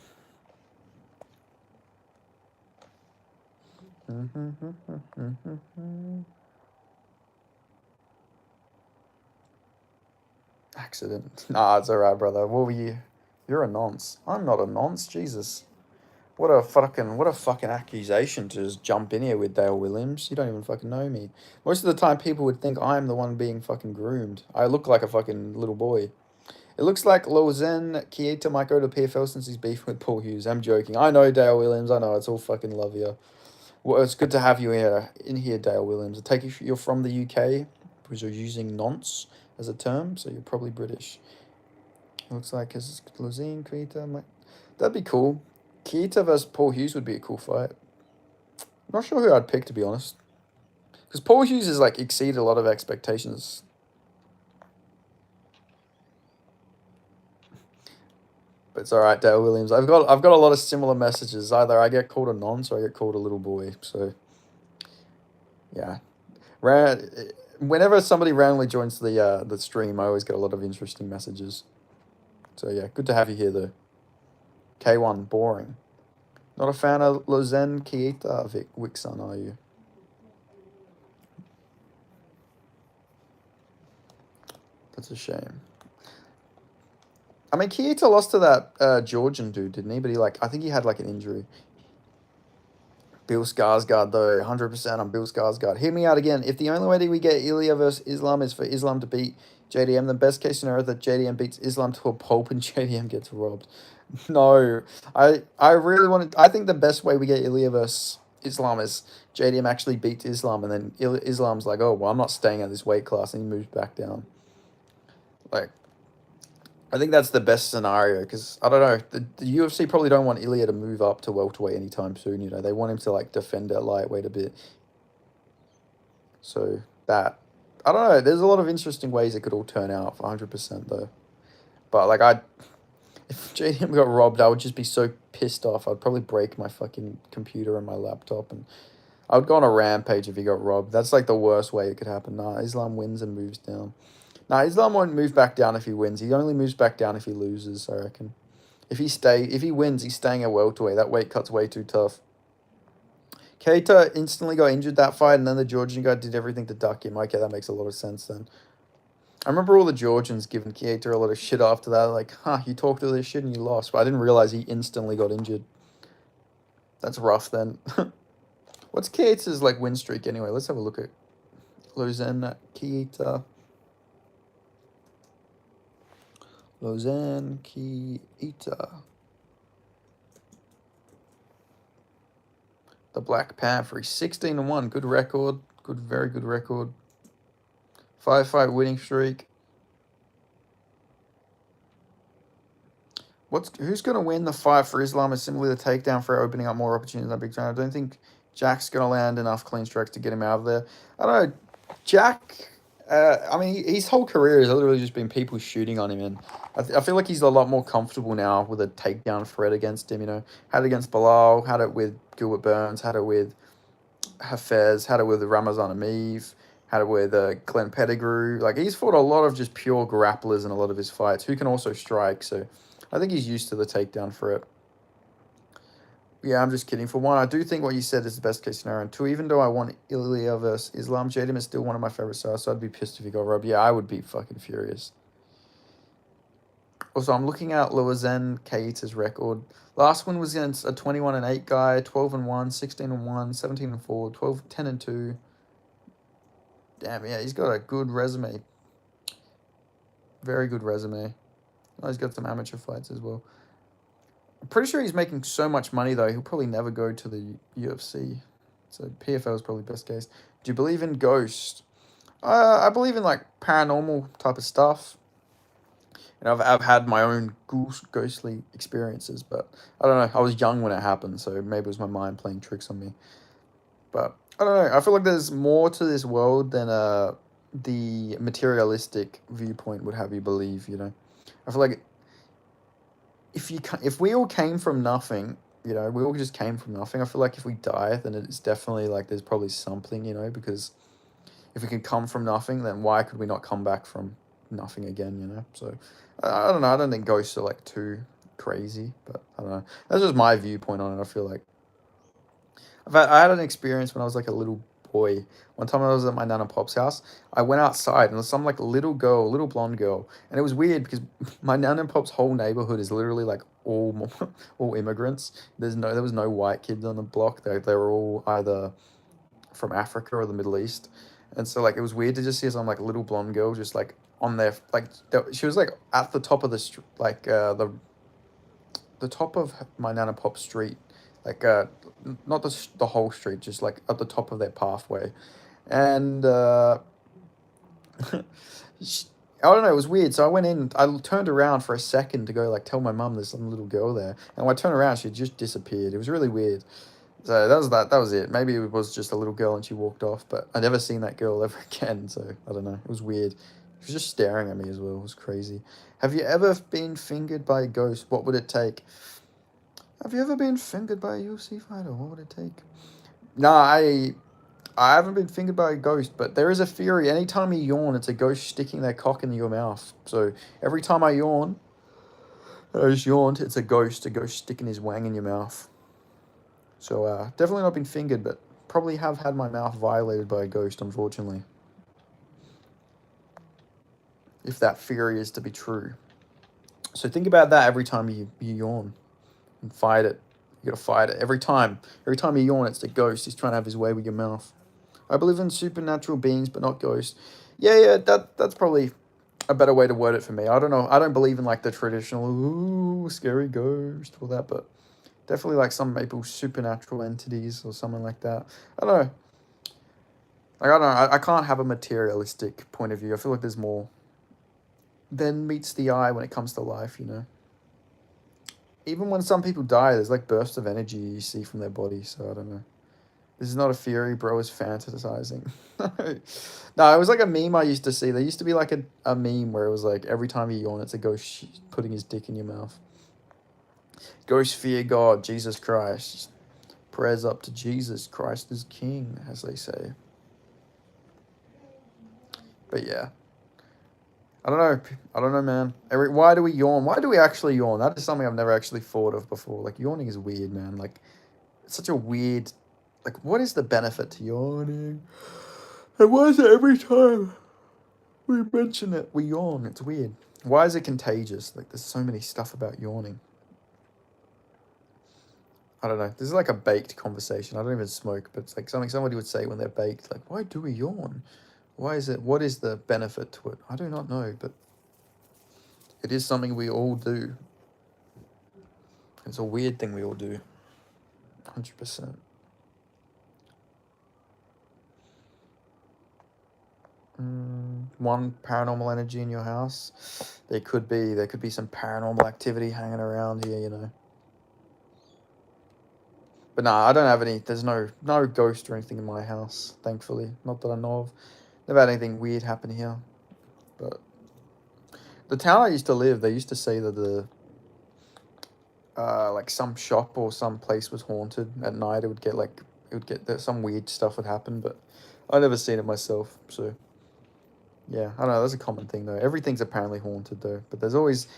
Accident. Nah, it's alright, brother. What were you? You're a nonce. I'm not a nonce. Jesus. What a fucking accusation to just jump in here with Dale Williams. You don't even fucking know me. Most of the time people would think I'm the one being fucking groomed. I look like a fucking little boy. It looks like Lozen Kieta might go to PFL since he's beefing with Paul Hughes. I'm joking. I know Dale Williams. I know it's all fucking love here. Well, it's good to have you in here, Dale Williams. I take it you're from the UK because you're using nonce as a term, so you're probably British. It looks like it's Lozen Kieta. That'd be cool. Keita versus Paul Hughes would be a cool fight. I'm not sure who I'd pick, to be honest. Because Paul Hughes has, exceeded a lot of expectations. But it's alright, Dale Williams. I've got a lot of similar messages. Either I get called a nonce or I get called a little boy. So, yeah. Whenever somebody randomly joins the stream, I always get a lot of interesting messages. So, yeah, good to have you here, though. K1, boring. Not a fan of Lozen Kieta, Wixon, are you? That's a shame. I mean, Kieta lost to that Georgian dude, didn't he? But I think he had an injury. Bill Skarsgård, though, 100% on Bill Skarsgård. Hear me out again. If the only way that we get Ilya versus Islam is for Islam to beat JDM, then best case scenario that JDM beats Islam to a pulp and JDM gets robbed. No, I really want to. I think the best way we get Ilya versus Islam is JDM actually beats Islam, and then Islam's like, oh, well, I'm not staying at this weight class, and he moves back down. I think that's the best scenario, because, I don't know, the UFC probably don't want Ilya to move up to welterweight anytime soon, They want him to, defend at lightweight a bit. So, I don't know, there's a lot of interesting ways it could all turn out, for 100%, though. But, if JDM got robbed, I would just be so pissed off. I'd probably break my fucking computer and my laptop, and I would go on a rampage if he got robbed. That's, the worst way it could happen. Nah, Islam wins and moves down. Nah, Islam won't move back down if he wins. He only moves back down if he loses, I reckon. If he wins, he's staying at welterweight. That weight cut's way too tough. Keita instantly got injured that fight, and then the Georgian guy did everything to duck him. Okay, that makes a lot of sense then. I remember all the Georgians giving Keita a lot of shit after that. You talked all this shit and you lost. But I didn't realize he instantly got injured. That's rough then. What's Keita's, win streak anyway? Let's have a look at Lozen Keita. Lozen Keita. The Black Panther. He's 16-1. Good record. Very good record. 5-fight winning streak. Who's going to win the fight for Islam is simply the takedown for opening up more opportunities in that big round. I don't think Jack's going to land enough clean strikes to get him out of there. I don't know. Jack, I mean, his whole career has literally just been people shooting on him. And I feel like he's a lot more comfortable now with a takedown threat against him. You know, had it against Bilal, had it with Gilbert Burns, had it with Hafez, had it with Ramazan Ameev, had it with Glenn Pettigrew. Like, he's fought a lot of just pure grapplers in a lot of his fights who can also strike. So I think he's used to the takedown threat. Yeah, I'm just kidding. For one, I do think what you said is the best case scenario. And two, even though I want Ilya versus Islam, Jaden is still one of my favorite stars, so I'd be pissed if he got robbed. Yeah, I would be fucking furious. Also, I'm looking at Loazen Keita's record. Last one was against a 21-8 guy, 12-1, 16-1, 17-4, 12, 10-2. Damn, yeah, he's got a good resume. Very good resume. Oh, he's got some amateur fights as well. I'm pretty sure he's making so much money, though, he'll probably never go to the UFC. So PFL is probably best case. Do you believe in ghosts? I believe in, like, paranormal type of stuff. And I've had my own ghostly experiences, but I don't know. I was young when it happened, so maybe it was my mind playing tricks on me. But I don't know. I feel like there's more to this world than the materialistic viewpoint would have you believe. You know, I feel like if we all came from nothing, you know, we all just came from nothing. I feel like if we die, then it's definitely like there's probably something, you know, because if we can come from nothing, then why could we not come back from nothing again, you know? So I don't know. I don't think ghosts are like too crazy, but I don't know. That's just my viewpoint on it. I feel like I had an experience when I was like a little boy. One time I was at my nana pop's house. I went outside and there was some like little girl, little blonde girl, and it was weird because my nana pop's whole neighborhood is literally like all immigrants. There was no white kids on the block. They were all either from Africa or the Middle East, and so like it was weird to just see some like little blonde girl just like on there like she was like at the top of the top of my nana pop street, like not the whole street, just like at the top of that pathway, and she, I don't know, it was weird. So I went in, I turned around for a second to go like tell my mum there's some little girl there, and when I turned around, she had just disappeared. It was really weird. So that was it. Maybe it was just a little girl and she walked off, but I never seen that girl ever again. So I don't know. It was weird. She was just staring at me as well. It was crazy. Have you ever been fingered by a ghost? What would it take? Have you ever been fingered by a UFC fighter? What would it take? No, I haven't been fingered by a ghost, but there is a theory. Anytime you yawn, it's a ghost sticking their cock into your mouth. So every time I yawn, I just yawned, it's a ghost sticking his wang in your mouth. So definitely not been fingered, but probably have had my mouth violated by a ghost, unfortunately. If that theory is to be true. So think about that every time you yawn and fight it. You gotta fight it every time. Every time you yawn, it's the ghost. He's trying to have his way with your mouth. I believe in supernatural beings, but not ghosts. Yeah, that's probably a better way to word it for me. I don't know. I don't believe in like the traditional ooh scary ghost or that, but definitely like some maybe supernatural entities or something like that. I don't know. Like I don't know. I can't have a materialistic point of view. I feel like there's more than meets the eye when it comes to life. You know. Even when some people die, there's like bursts of energy you see from their body. So I don't know. This is not a theory, bro. Is fantasizing. No, it was like a meme I used to see. There used to be like a meme where it was like every time you yawn, it's a ghost putting his dick in your mouth. Ghost fear God, Jesus Christ. Prayers up to Jesus Christ is King, as they say. But yeah. I don't know. I don't know, man. Why do we yawn? Why do we actually yawn? That is something I've never actually thought of before. Like, yawning is weird, man. Like, it's such a weird... Like, what is the benefit to yawning? And why is it every time we mention it, we yawn? It's weird. Why is it contagious? Like, there's so many stuff about yawning. I don't know. This is like a baked conversation. I don't even smoke, but it's like something somebody would say when they're baked. Like, why do we yawn? Why is it? What is the benefit to it? I do not know, but it is something we all do. It's a weird thing we all do. 100%. One, paranormal energy in your house. There could be some paranormal activity hanging around here, you know. But nah, I don't have any. There's no ghost or anything in my house, thankfully. Not that I know of. Never had anything weird happen here. But the town I used to live, they used to say that the like some shop or some place was haunted at night. Some weird stuff would happen, but I never seen it myself. So yeah, I don't know. That's a common thing though. Everything's apparently haunted though, but there's always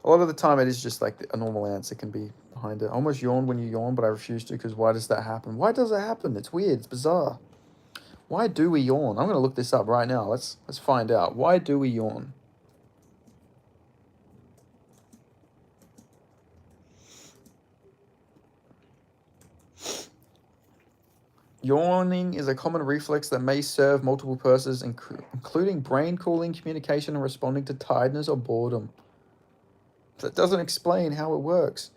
a lot of the time it is just like a normal answer can be behind it. I almost yawned when you yawn, but I refuse to because why does that happen? Why does that happen? It's weird. It's bizarre. Why do we yawn? I'm gonna look this up right now. Let's find out. Why do we yawn? Yawning is a common reflex that may serve multiple purposes, including brain cooling, communication, and responding to tiredness or boredom. That doesn't explain how it works.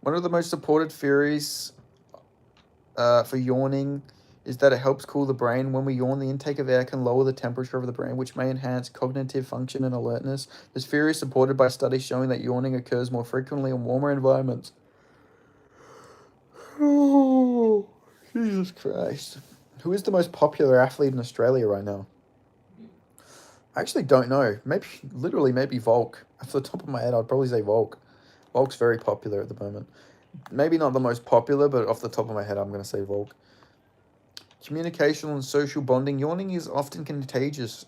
One of the most supported theories for yawning is that it helps cool the brain. When we yawn, the intake of air can lower the temperature of the brain, which may enhance cognitive function and alertness. This theory is supported by studies showing that yawning occurs more frequently in warmer environments. Oh, Jesus Christ. Who is the most popular athlete in Australia right now? I actually don't know. Maybe Volk. Off the top of my head, I'd probably say Volk. Volk's very popular at the moment. Maybe not the most popular, but off the top of my head, I'm going to say Volk. Communication and social bonding. Yawning is often contagious.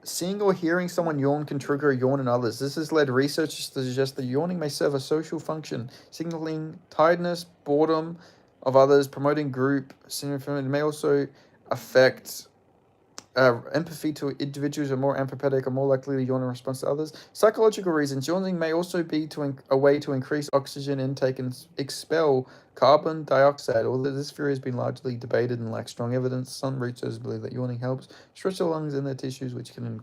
Seeing or hearing someone yawn can trigger a yawn in others. This has led researchers to suggest that yawning may serve a social function, signaling tiredness, boredom of others, promoting group syndrome. It may also affect empathy to individuals who are more empathetic or more likely to yawn in response to others. Psychological reasons. Yawning may also be a way to increase oxygen intake and expel carbon dioxide. Although this theory has been largely debated and lacks strong evidence, some researchers believe that yawning helps stretch the lungs and their tissues, which can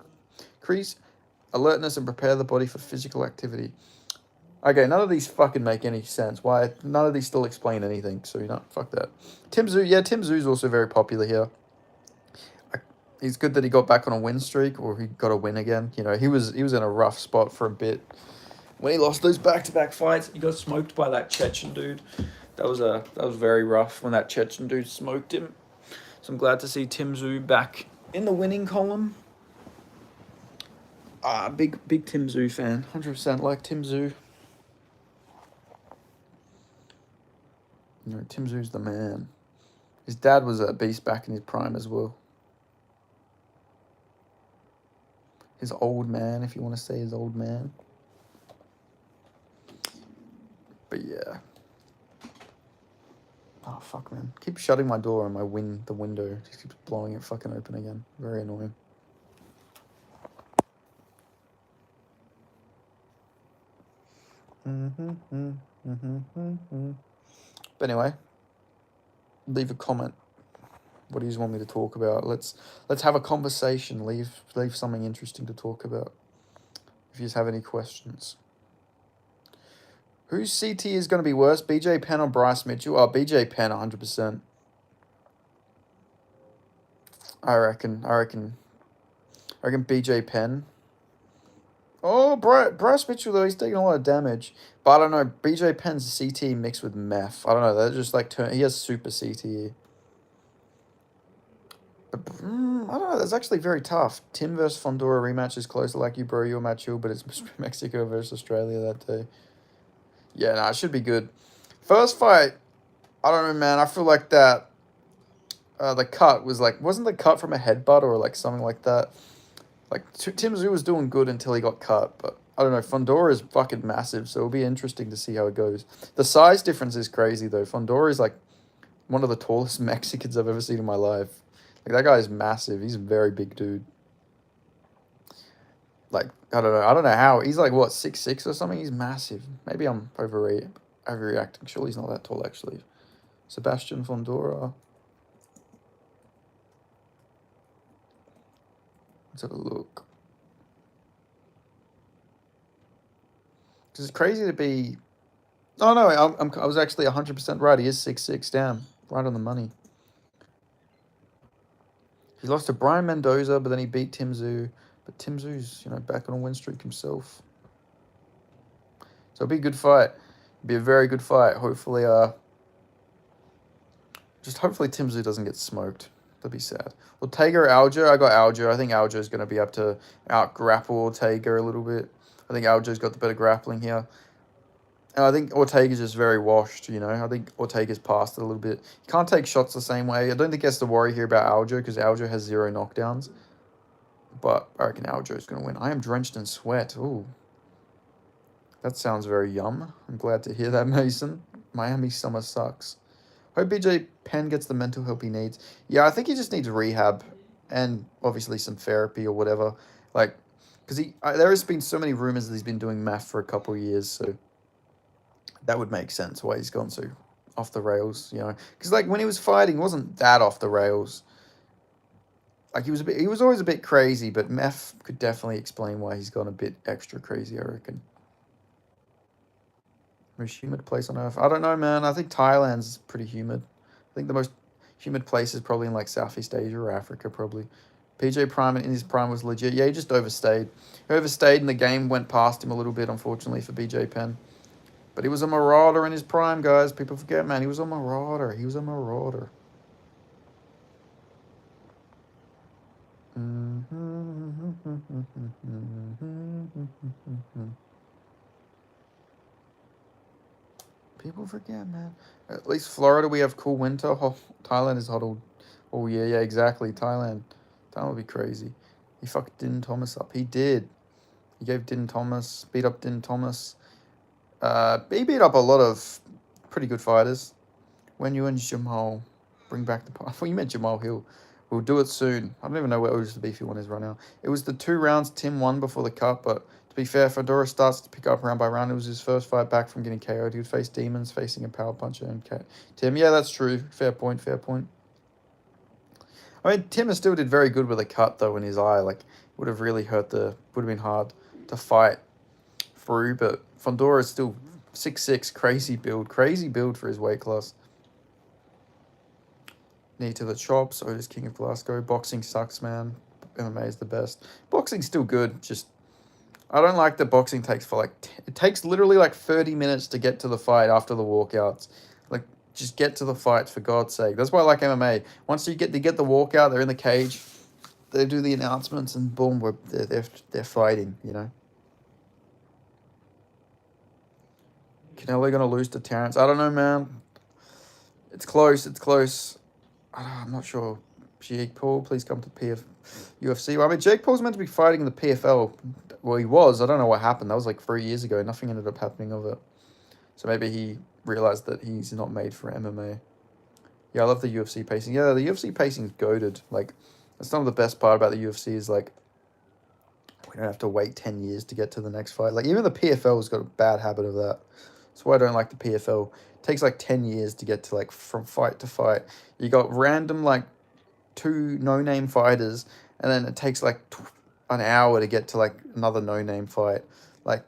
increase alertness and prepare the body for physical activity. Okay, none of these fucking make any sense. Why? None of these still explain anything, so fuck that. Tim Tszyu, yeah, Tim Tszyu is also very popular here. He's good that he got back on a win streak, or he got a win again. You know, he was in a rough spot for a bit. When he lost those back-to-back fights, he got smoked by that Chechen dude. That was very rough when that Chechen dude smoked him. So I'm glad to see Tim Tszyu back in the winning column. Big Tim Tszyu fan. 100% like Tim Tszyu. You know, Tim Tszyu's the man. His dad was a beast back in his prime as well. His old man, if you want to say his old man. But yeah. Oh, fuck, man. Keep shutting my door and the window just keeps blowing it fucking open again. Very annoying. But anyway, leave a comment. What do you want me to talk about? Let's have a conversation. Leave something interesting to talk about. If you have any questions. Whose CT is going to be worse, BJ Penn or Bryce Mitchell? Oh, BJ Penn, 100%. I reckon BJ Penn. Oh, Bryce Mitchell, though, he's taking a lot of damage. But I don't know, BJ Penn's CT mixed with meth. I don't know, that just like he has super CTE. But, I don't know, that's actually very tough. Tim versus Fondora rematch is closer, like you, bro. You're match but it's Mexico versus Australia that day. Yeah, no, it should be good. First fight, I don't know, man. I feel like that. The cut was like, wasn't the cut from a headbutt or like something like that? Like Tim Tszyu was doing good until he got cut, but I don't know. Fondora is fucking massive, so it'll be interesting to see how it goes. The size difference is crazy though. Fondora is like one of the tallest Mexicans I've ever seen in my life. Like that guy is massive. He's a very big dude. Like I don't know how he's like what 6'6" or something. He's massive. Maybe I'm overreacting. Surely he's not that tall actually. Sebastian Fondora. Let's have a look. Because it's crazy to be. Oh no, I was actually 100% right. He is 6'6". Damn, right on the money. He lost to Brian Mendoza, but then he beat Tim Tszyu. But Tim Tszyu's, back on a win streak himself. So it'll be a good fight. It'll be a very good fight. Hopefully, hopefully Tim Tszyu doesn't get smoked. That'd be sad. Ortega or Aljo? I got Aljo. I think Aljo's going to be able to out-grapple Ortega a little bit. I think Aljo's got the better grappling here. And I think Ortega's just very washed, I think Ortega's passed it a little bit. He can't take shots the same way. I don't think he has to worry here about Aljo because Aljo has 0 knockdowns. But I reckon Aljo's going to win. I am drenched in sweat. Ooh. That sounds very yum. I'm glad to hear that, Mason. Miami summer sucks. Hope BJ Penn gets the mental help he needs. Yeah, I think he just needs rehab and obviously some therapy or whatever. Like, because there has been so many rumors that he's been doing meth for a couple of years, so that would make sense why he's gone so off the rails, Because like when he was fighting, he wasn't that off the rails. Like he was always a bit crazy, but meth could definitely explain why he's gone a bit extra crazy, I reckon. Most humid place on earth? I don't know, man. I think Thailand's pretty humid. I think the most humid place is probably in like Southeast Asia or Africa, probably. PJ Prime in his prime was legit. Yeah, he just overstayed. He overstayed and the game went past him a little bit, unfortunately, for BJ Penn. But he was a marauder in his prime, guys. People forget, man. He was a marauder. He was a marauder. People forget, man. At least Florida, we have cool winter. Oh, Thailand is hot all year. Yeah, exactly. Thailand would be crazy. He fucked Din Thomas up. He did. He gave Din Thomas, beat up Din Thomas. He beat up a lot of pretty good fighters. When you and Jamal bring back the... I thought you meant Jamal Hill. We'll do it soon. I don't even know where the beefy one is right now. It was the 2 rounds Tim won before the cut, but to be fair, Fedora starts to pick up round by round. It was his first fight back from getting KO'd. He would face Demons, facing a power puncher and Tim. Yeah, that's true. Fair point. I mean, Tim still did very good with a cut, though, in his eye. Like, would have really would have been hard to fight through, but Fondora is still 6'6", crazy build for his weight class. Knee to the chops, Otis King of Glasgow. Boxing sucks, man. MMA is the best. Boxing's still good, just... I don't like that boxing takes it takes literally 30 minutes to get to the fight after the walkouts. Like, just get to the fight, for God's sake. That's why I like MMA. Once they get the walkout, they're in the cage, they do the announcements, and boom, they're fighting, Canelo going to lose to Terrence? I don't know, man. It's close. I'm not sure. Jake Paul, please come to UFC. Well, I mean, Jake Paul's meant to be fighting in the PFL. Well, he was. I don't know what happened. That was 3 years ago. Nothing ended up happening of it. So maybe he realized that he's not made for MMA. Yeah, I love the UFC pacing. Yeah, the UFC pacing's goated. That's some of the best part about the UFC is, we don't have to wait 10 years to get to the next fight. Even the PFL's got a bad habit of that. That's why I don't like the PFL. It takes 10 years to get to from fight to fight. You got random 2 no-name fighters, and then it takes an hour to get to another no-name fight.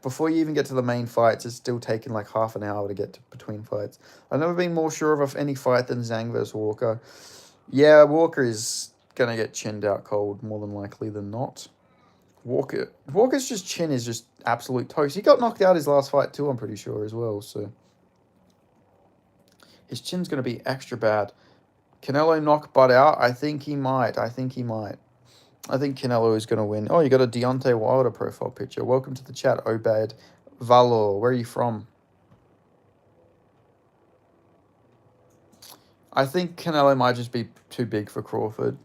Before you even get to the main fights, it's still taking half an hour to get to between fights. I've never been more sure of any fight than Zhang versus Walker. Yeah, Walker is gonna get chinned out cold more than likely than not. Walker's chin is just absolute toast. He got knocked out his last fight too, I'm pretty sure, as well, so his chin's going to be extra bad. Canelo knock Bud out? I think he might. I think Canelo is going to win. Oh, you got a Deontay Wilder profile picture. Welcome to the chat, Obed Valor. Where are you from? I think Canelo might just be too big for Crawford.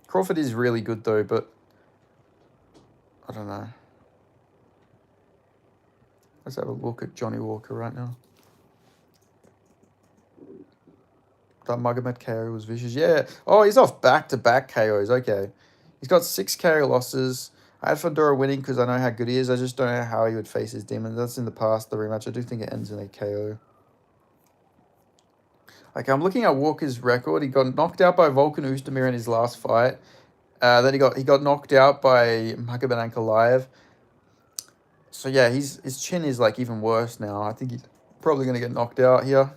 Crawford is really good, though, but I don't know. Let's have a look at Johnny Walker right now. That Magomed KO was vicious. Yeah. Oh, he's off back-to-back KOs. Okay. He's got 6 KO losses. I had Fedora winning because I know how good he is. I just don't know how he would face his demons. That's in the past, the rematch. I do think it ends in a KO. I'm looking at Walker's record. He got knocked out by Volkan Oezdemir in his last fight. Then he got knocked out by Magomed Ankalaev. So yeah, his chin is even worse now. I think he's probably going to get knocked out here.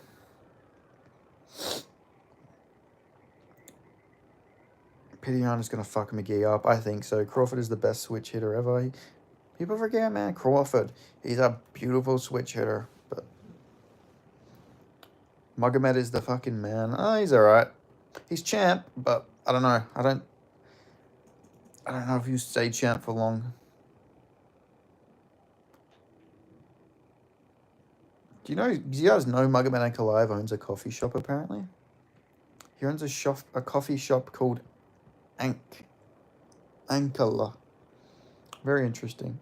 Pidiana's going to fuck McGee up. I think so. Crawford is the best switch hitter ever. People forget, man. Crawford. He's a beautiful switch hitter. But Magomed is the fucking man. Oh, he's alright. He's champ, but I don't know. I don't know if you stay champ for long. Do you guys know Magomed Ankalaev owns a coffee shop apparently? He owns a coffee shop called Ankala. Very interesting.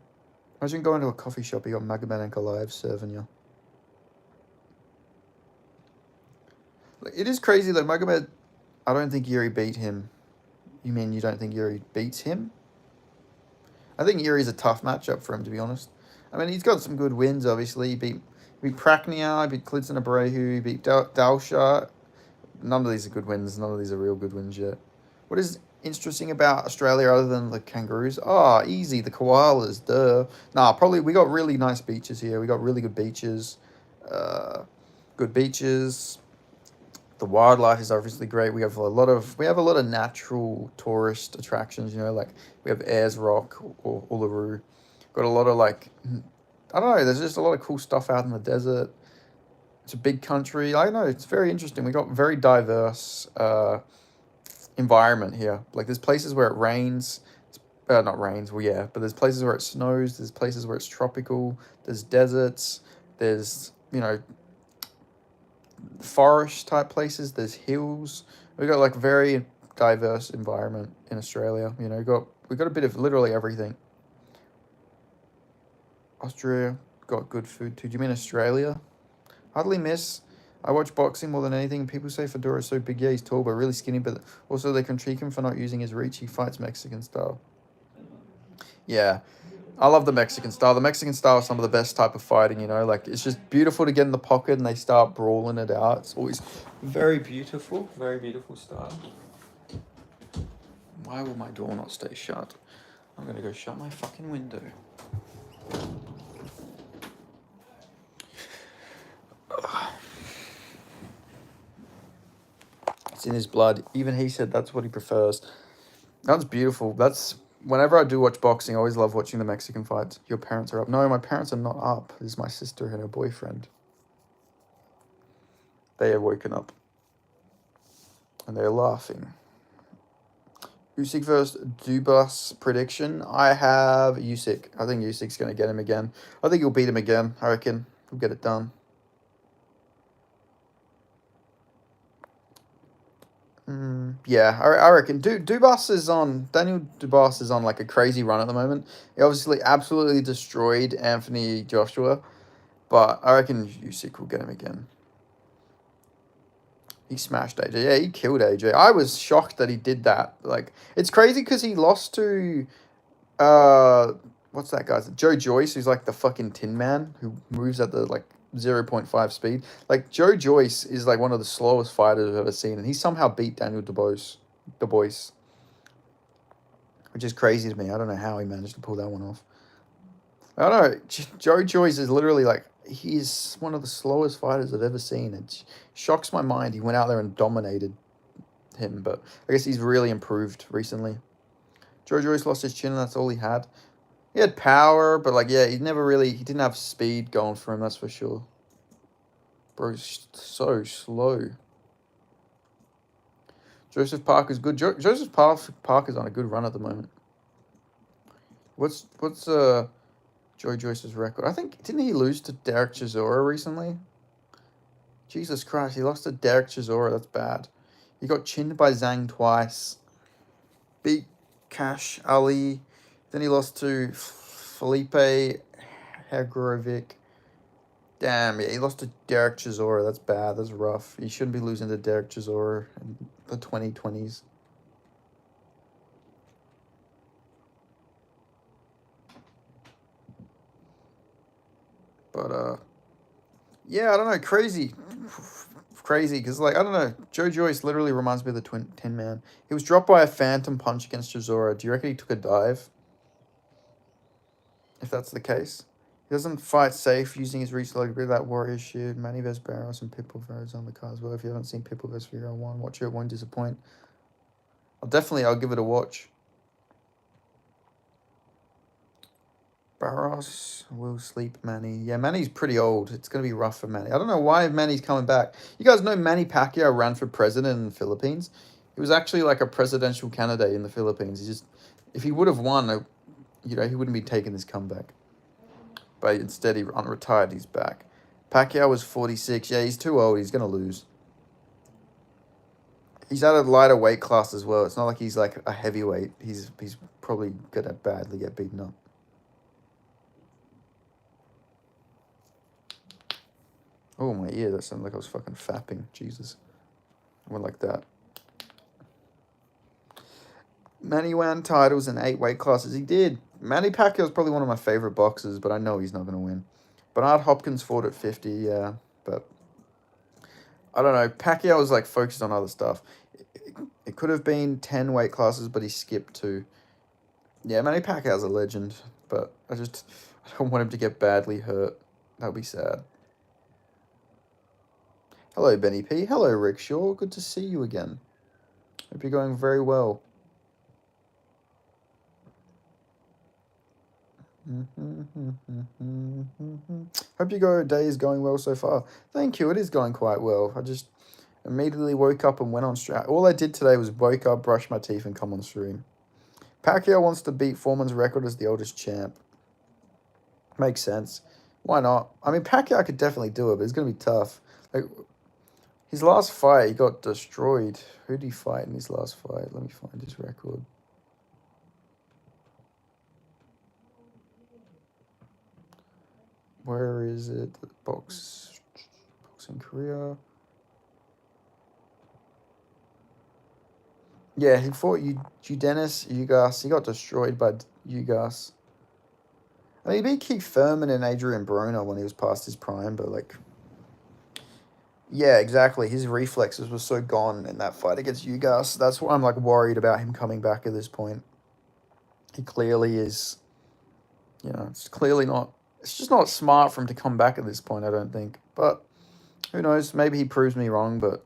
Imagine going to a coffee shop, you got Magomed Ankalaev serving you. It is crazy though, Magomed, I don't think Yuri beat him. You mean you don't think Yuri beats him? I think Yuri's a tough matchup for him, to be honest. I mean, he's got some good wins, obviously. He beat Praknia, he beat Klidson Abreu, he beat Dalsha. None of these are good wins. None of these are real good wins yet. What is interesting about Australia other than the kangaroos? Oh, easy. The koalas, duh. Nah, probably we got really nice beaches here. We got really good beaches. Good beaches. The wildlife is obviously great. We have a lot of natural tourist attractions, like we have Ayers Rock or Uluru. Got a lot of I don't know, there's just a lot of cool stuff out in the desert. It's a big country. I don't know, it's very interesting. We got very diverse environment here. Like there's places where it rains. Not rains, well yeah, but there's places where it snows, there's places where it's tropical, there's deserts, there's, forest type places, there's hills. We got very diverse environment in Australia. We got a bit of literally everything. Austria got good food too. Do you mean Australia? Hardly miss. I watch boxing more than anything. People say Fedor's so big. Yeah, he's tall but really skinny. But also they critique him for not using his reach. He fights Mexican style. Yeah, I love the Mexican style. The Mexican style is some of the best type of fighting, it's just beautiful to get in the pocket and they start brawling it out. It's always very beautiful style. Why will my door not stay shut? I'm going to go shut my fucking window. It's in his blood. Even he said that's what he prefers. That's beautiful. Whenever I do watch boxing, I always love watching the Mexican fights. Your parents are up. No, my parents are not up. This is my sister and her boyfriend. They have woken up. And they're laughing. Usyk versus Dubas prediction. I have Usyk. I think Usyk's going to get him again. I think he'll beat him again. I reckon he'll get it done. Yeah, I reckon Daniel Dubas is on a crazy run at the moment. He obviously absolutely destroyed Anthony Joshua, but I reckon Usyk will get him again. He smashed AJ. Yeah, he killed AJ. I was shocked that he did that. It's crazy because he lost to what's that guy's Joe Joyce, who's the fucking Tin Man, who moves at the 0.5 speed. Joe Joyce is one of the slowest fighters I've ever seen, and he somehow beat Daniel Dubois, which is crazy to me. I don't know how he managed to pull that one off. I don't know. Joe Joyce is literally he's one of the slowest fighters I've ever seen. It shocks my mind. He went out there and dominated him, but I guess he's really improved recently. Joe Joyce lost his chin, and that's all he had. He had power, but he didn't have speed going for him, that's for sure. Bro's so slow. Joseph Parker's good. Joseph Parker's on a good run at the moment. What's Joe Joyce's record? I think, didn't he lose to Derek Chisora recently? Jesus Christ, he lost to Derek Chisora, that's bad. He got chinned by Zhang twice. Beat Cash Ali. Then he lost to Felipe Hegrovic. Damn, yeah, he lost to Derek Chisora. That's bad. That's rough. He shouldn't be losing to Derek Chisora in the 2020s. But, yeah, I don't know. Crazy, because, I don't know. Joe Joyce literally reminds me of the Tin Man. He was dropped by a phantom punch against Chisora. Do you reckon he took a dive? If that's the case. He doesn't fight safe using his reach like that Warrior shit. Manny vs. Barros and Pitbull vs. on the card as well. If you haven't seen Pitbull vs. Figueroa 1, watch it. It won't disappoint. I'll give it a watch. Barros will sleep Manny. Yeah, Manny's pretty old. It's going to be rough for Manny. I don't know why Manny's coming back. You guys know Manny Pacquiao ran for president in the Philippines? He was actually like a presidential candidate in the Philippines. If he would have won, he wouldn't be taking this comeback. But instead, he retired. He's back. Pacquiao was 46. Yeah, he's too old. He's going to lose. He's at a lighter weight class as well. It's not like he's like a heavyweight. He's probably going to badly get beaten up. Oh, my ear. That sounded like I was fucking fapping. Jesus. I went like that. Manny won titles in 8 weight classes. He did. Manny Pacquiao's probably one of my favorite boxers, but I know he's not going to win. Bernard Hopkins fought at 50, yeah, but I don't know. Pacquiao was like focused on other stuff. It could have been 10 weight classes, but he skipped 2. Yeah, Manny Pacquiao's a legend, but I don't want him to get badly hurt. That would be sad. Hello, Benny P. Hello, Rickshaw. Good to see you again. Hope you're going very well. Hope your day is going well so far. Thank you. It is going quite well. I just immediately woke up and went on stream. All I did today was woke up, brush my teeth, and come on stream. Pacquiao wants to beat Foreman's record as the oldest champ. Makes sense. Why not? I mean, Pacquiao could definitely do it, but it's going to be tough. Like, his last fight, he got destroyed. Who did he fight in his last fight? Let me find his record. Where is it? Boxing career. Yeah, he fought Dennis Ugas. He got destroyed by Ugas. I mean, he beat Keith Thurman and Adrian Broner when he was past his prime, but like, yeah, exactly. His reflexes were so gone in that fight against Ugas. That's why I'm like worried about him coming back at this point. He clearly is, it's clearly not. It's just not smart for him to come back at this point, I don't think. But who knows? Maybe he proves me wrong, but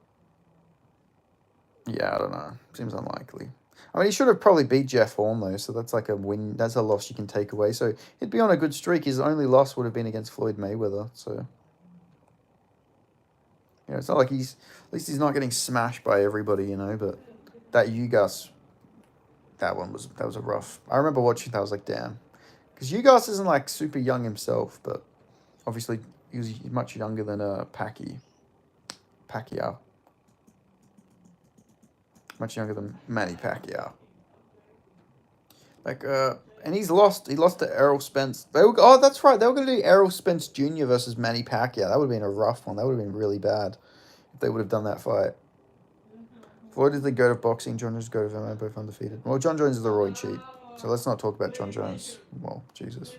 yeah, I don't know. Seems unlikely. I mean, he should have probably beat Jeff Horn, though, so that's like a win. That's a loss you can take away. So he'd be on a good streak. His only loss would have been against Floyd Mayweather. So, it's not like at least he's not getting smashed by everybody, but that Ugas, that was a rough. I remember watching that, I was like, damn. Because Ugas isn't like super young himself, but obviously he was much younger than Pacquiao. Much younger than Manny Pacquiao. Like, and he lost to Errol Spence. That's right. They were going to do Errol Spence Jr. versus Manny Pacquiao. That would have been a rough one. That would have been really bad if they would have done that fight. Floyd is the GOAT of boxing. John Jones is the GOAT of MMA, both undefeated. Well, John Jones is the roid cheat. So let's not talk about John Jones. Well, Jesus.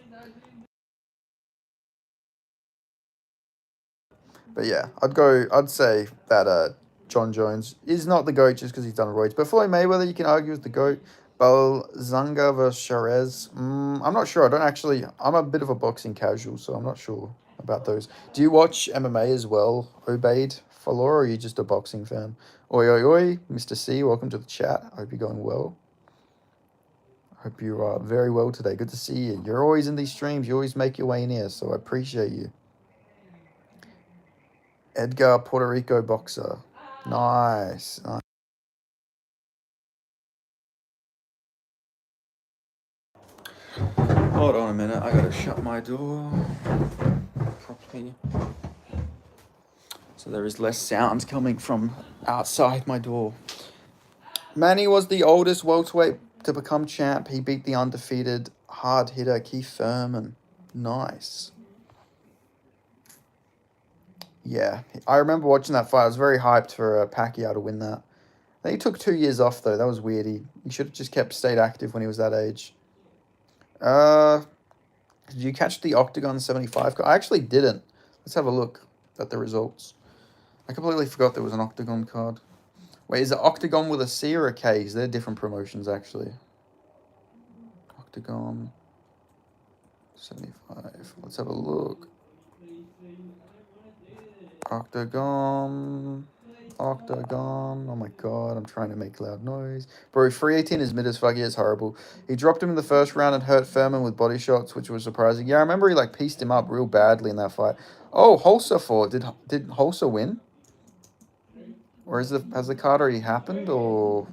But yeah, I'd say that John Jones is not the GOAT just because he's done roids. But Floyd Mayweather, you can argue, is the GOAT. Balzanga versus Charez. I'm not sure. I'm a bit of a boxing casual, so I'm not sure about those. Do you watch MMA as well, Obaid Falor, or are you just a boxing fan? Oi, oi, oi, Mr. C, welcome to the chat. I hope you're going well. I hope you are very well today. Good to see you. You're always in these streams. You always make your way in here, so I appreciate you. Edgar, Puerto Rico boxer. Nice. Hold on a minute. I gotta shut my door properly. So there is less sound coming from outside my door. Manny was the oldest welterweight to become champ. He beat the undefeated hard hitter Keith Thurman. Nice. Yeah, I remember watching that fight. I was very hyped for Pacquiao to win that. I think he took 2 years off, though. That was weird. He should have just stayed active when he was that age. Did you catch the Octagon 75? I actually didn't. Let's have a look at the results. I completely forgot there was an Octagon card. Wait, is it Octagon with a C or a K? Because they're different promotions, actually. Octagon 75. Let's have a look. Octagon Octagon. Oh my god, I'm trying to make loud noise. Bro, 318 is mid as fuck. He is horrible. He dropped him in the first round and hurt Furman with body shots, which was surprising. Yeah, I remember he like pieced him up real badly in that fight. Oh, Holzer fought. Did Holzer win? Or has the card already happened? Or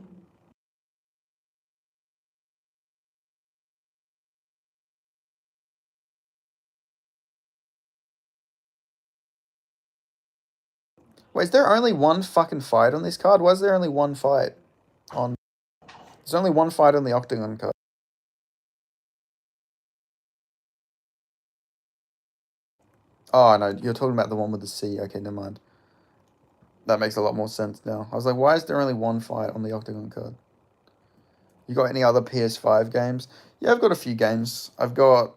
wait, is there only one fucking fight on this card? Why is there only one fight on? There's only one fight on the Octagon card. Oh no, you're talking about the one with the C. Okay, never mind. That makes a lot more sense now. I was like, why is there only one fight on the Octagon card? You got any other PS5 games? Yeah, I've got a few games. I've got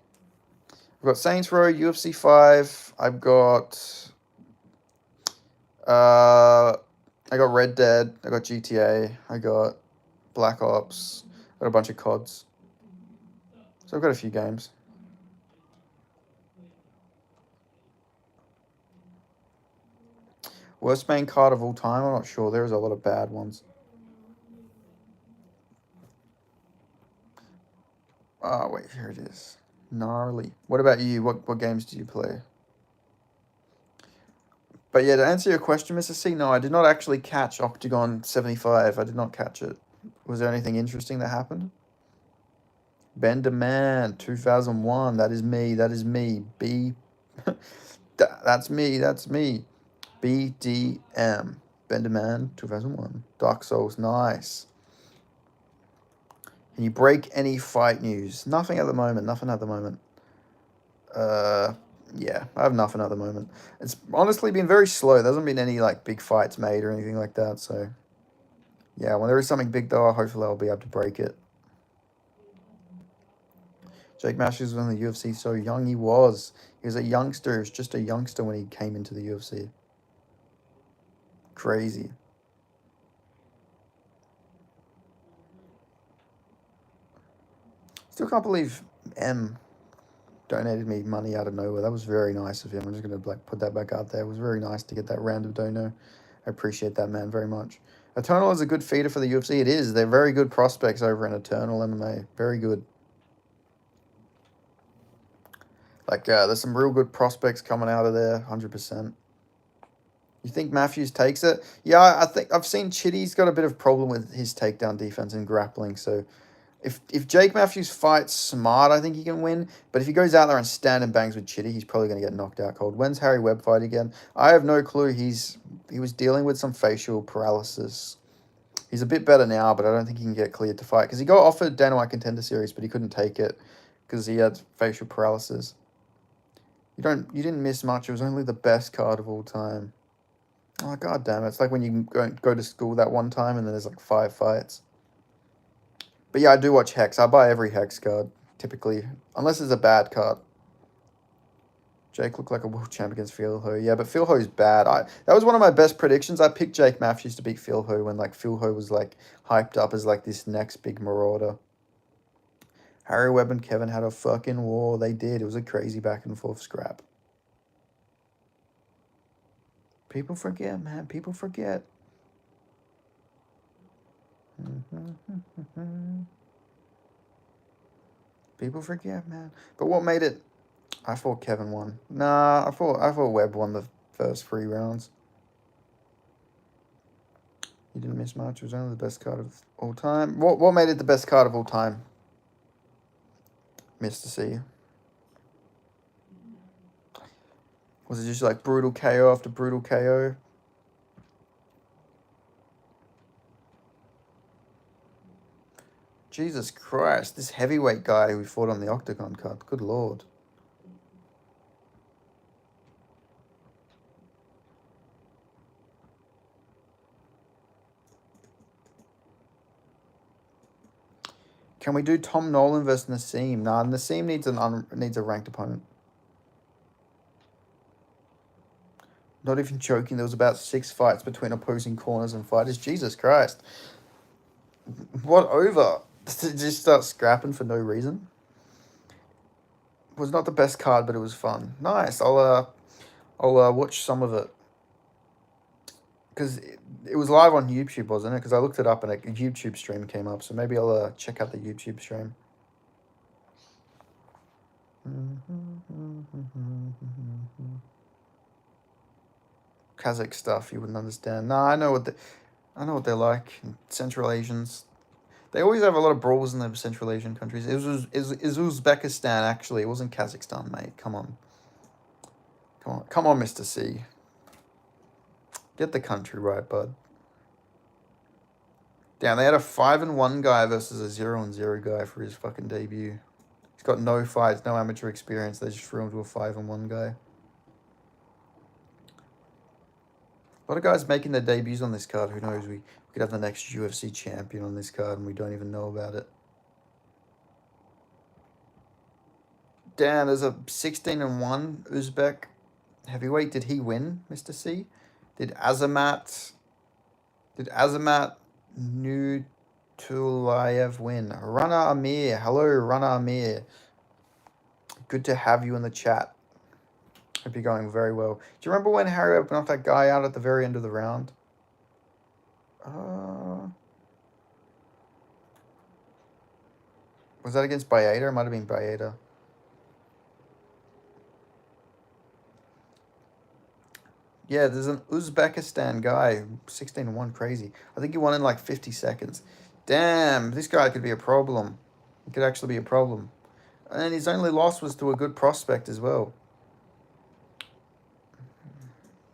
Saints Row, UFC 5. Uh I got Red Dead, I got GTA, I got Black Ops, I got a bunch of CODs. So I've got a few games. Worst main card of all time? I'm not sure. There's a lot of bad ones. Oh, wait, here it is. Gnarly. What about you? What games do you play? But yeah, to answer your question, Mr. C, no, I did not actually catch Octagon 75. I did not catch it. Was there anything interesting that happened? Bender Man, 2001. That is me. That is me. That's me. That's me. BDM. Bender Man, 2001. Dark Souls, nice. Can you break any fight news? Nothing at the moment. Nothing at the moment. Yeah, I have nothing at the moment. It's honestly been very slow. There hasn't been any like big fights made or anything like that. So yeah, when there is something big though, hopefully I'll be able to break it. Jake Masters was in the UFC so young. He was. He was a youngster. He was just a youngster when he came into the UFC. Crazy. Still can't believe M donated me money out of nowhere. That was very nice of him. I'm just gonna like put that back out there. It was very nice to get that random dono. I appreciate that, man, very much. Eternal is a good feeder for the UFC. It is. They're very good prospects over in Eternal MMA. Very good. Like, there's some real good prospects coming out of there. 100%. You think Matthews takes it? Yeah, I think I've seen Chitty's got a bit of problem with his takedown defense and grappling. So if Jake Matthews fights smart, I think he can win. But if he goes out there and stand and bangs with Chitty, he's probably going to get knocked out cold. When's Harry Webb fight again? I have no clue. He was dealing with some facial paralysis. He's a bit better now, but I don't think he can get cleared to fight because he got offered Dana White Contender Series, but he couldn't take it because he had facial paralysis. You didn't miss much. It was only the best card of all time. Oh god damn it! It's like when you go to school that one time and then there's like 5 fights. But yeah, I do watch Hex. I buy every Hex card typically, unless it's a bad card. Jake looked like a world champ against Phil Ho. Yeah, but Phil Ho's bad. That was one of my best predictions. I picked Jake Matthews to beat Phil Ho when like Phil Ho was like hyped up as like this next big marauder. Harry Webb and Kevin had a fucking war. They did. It was a crazy back and forth scrap. People forget, man. People forget. People forget, man. But what made it? I thought Kevin won. Nah, I thought Webb won the first 3 rounds. He didn't miss much. It was only the best card of all time. What made it the best card of all time? Mr. C. Was it just like brutal KO after brutal KO? Jesus Christ, this heavyweight guy who fought on the Octagon card. Good lord. Can we do Tom Nolan versus Nassim? Nah, Nassim needs a ranked opponent. Not even joking, there was about 6 fights between opposing corners and fighters. Jesus Christ. What over? Did it just start scrapping for no reason? It was not the best card, but it was fun. Nice. I'll watch some of it. because it was live on YouTube, wasn't it? Because I looked it up and a YouTube stream came up. So maybe I'll check out the YouTube stream. Kazakh stuff you wouldn't understand. No, I know what they're like. Central Asians. They always have a lot of brawls in the Central Asian countries. It was Uzbekistan actually. It wasn't Kazakhstan, mate. Come on. Come on, Mr. C. Get the country right, bud. Damn, they had a 5-1 guy versus a 0-0 guy for his fucking debut. He's got no fights, no amateur experience. They just threw him to a 5-1 guy. A lot of guys making their debuts on this card. Who knows? We could have the next UFC champion on this card and we don't even know about it. Damn, there's a 16-1 Uzbek heavyweight. Did he win, Mr. C? Did Azamat Nutulayev win? Rana Amir. Hello, Rana Amir. Good to have you in the chat. Hope you're going very well. Do you remember when Harry opened off that guy out at the very end of the round? Was that against Bayeda? It might have been Bayeda. Yeah, there's an Uzbekistan guy, 16-1, crazy. I think he won in like 50 seconds. Damn, this guy could be a problem. He could actually be a problem. And his only loss was to a good prospect as well.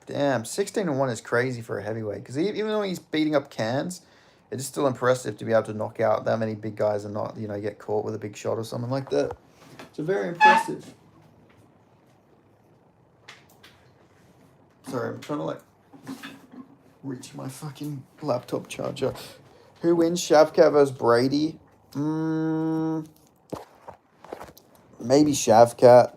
Damn, 16-1 is crazy for a heavyweight. Because even though he's beating up cans, it is still impressive to be able to knock out that many big guys and not, get caught with a big shot or something like that. It's very impressive. Sorry, I'm trying to reach my fucking laptop charger. Who wins, Shavkat versus Brady? Maybe Shavkat.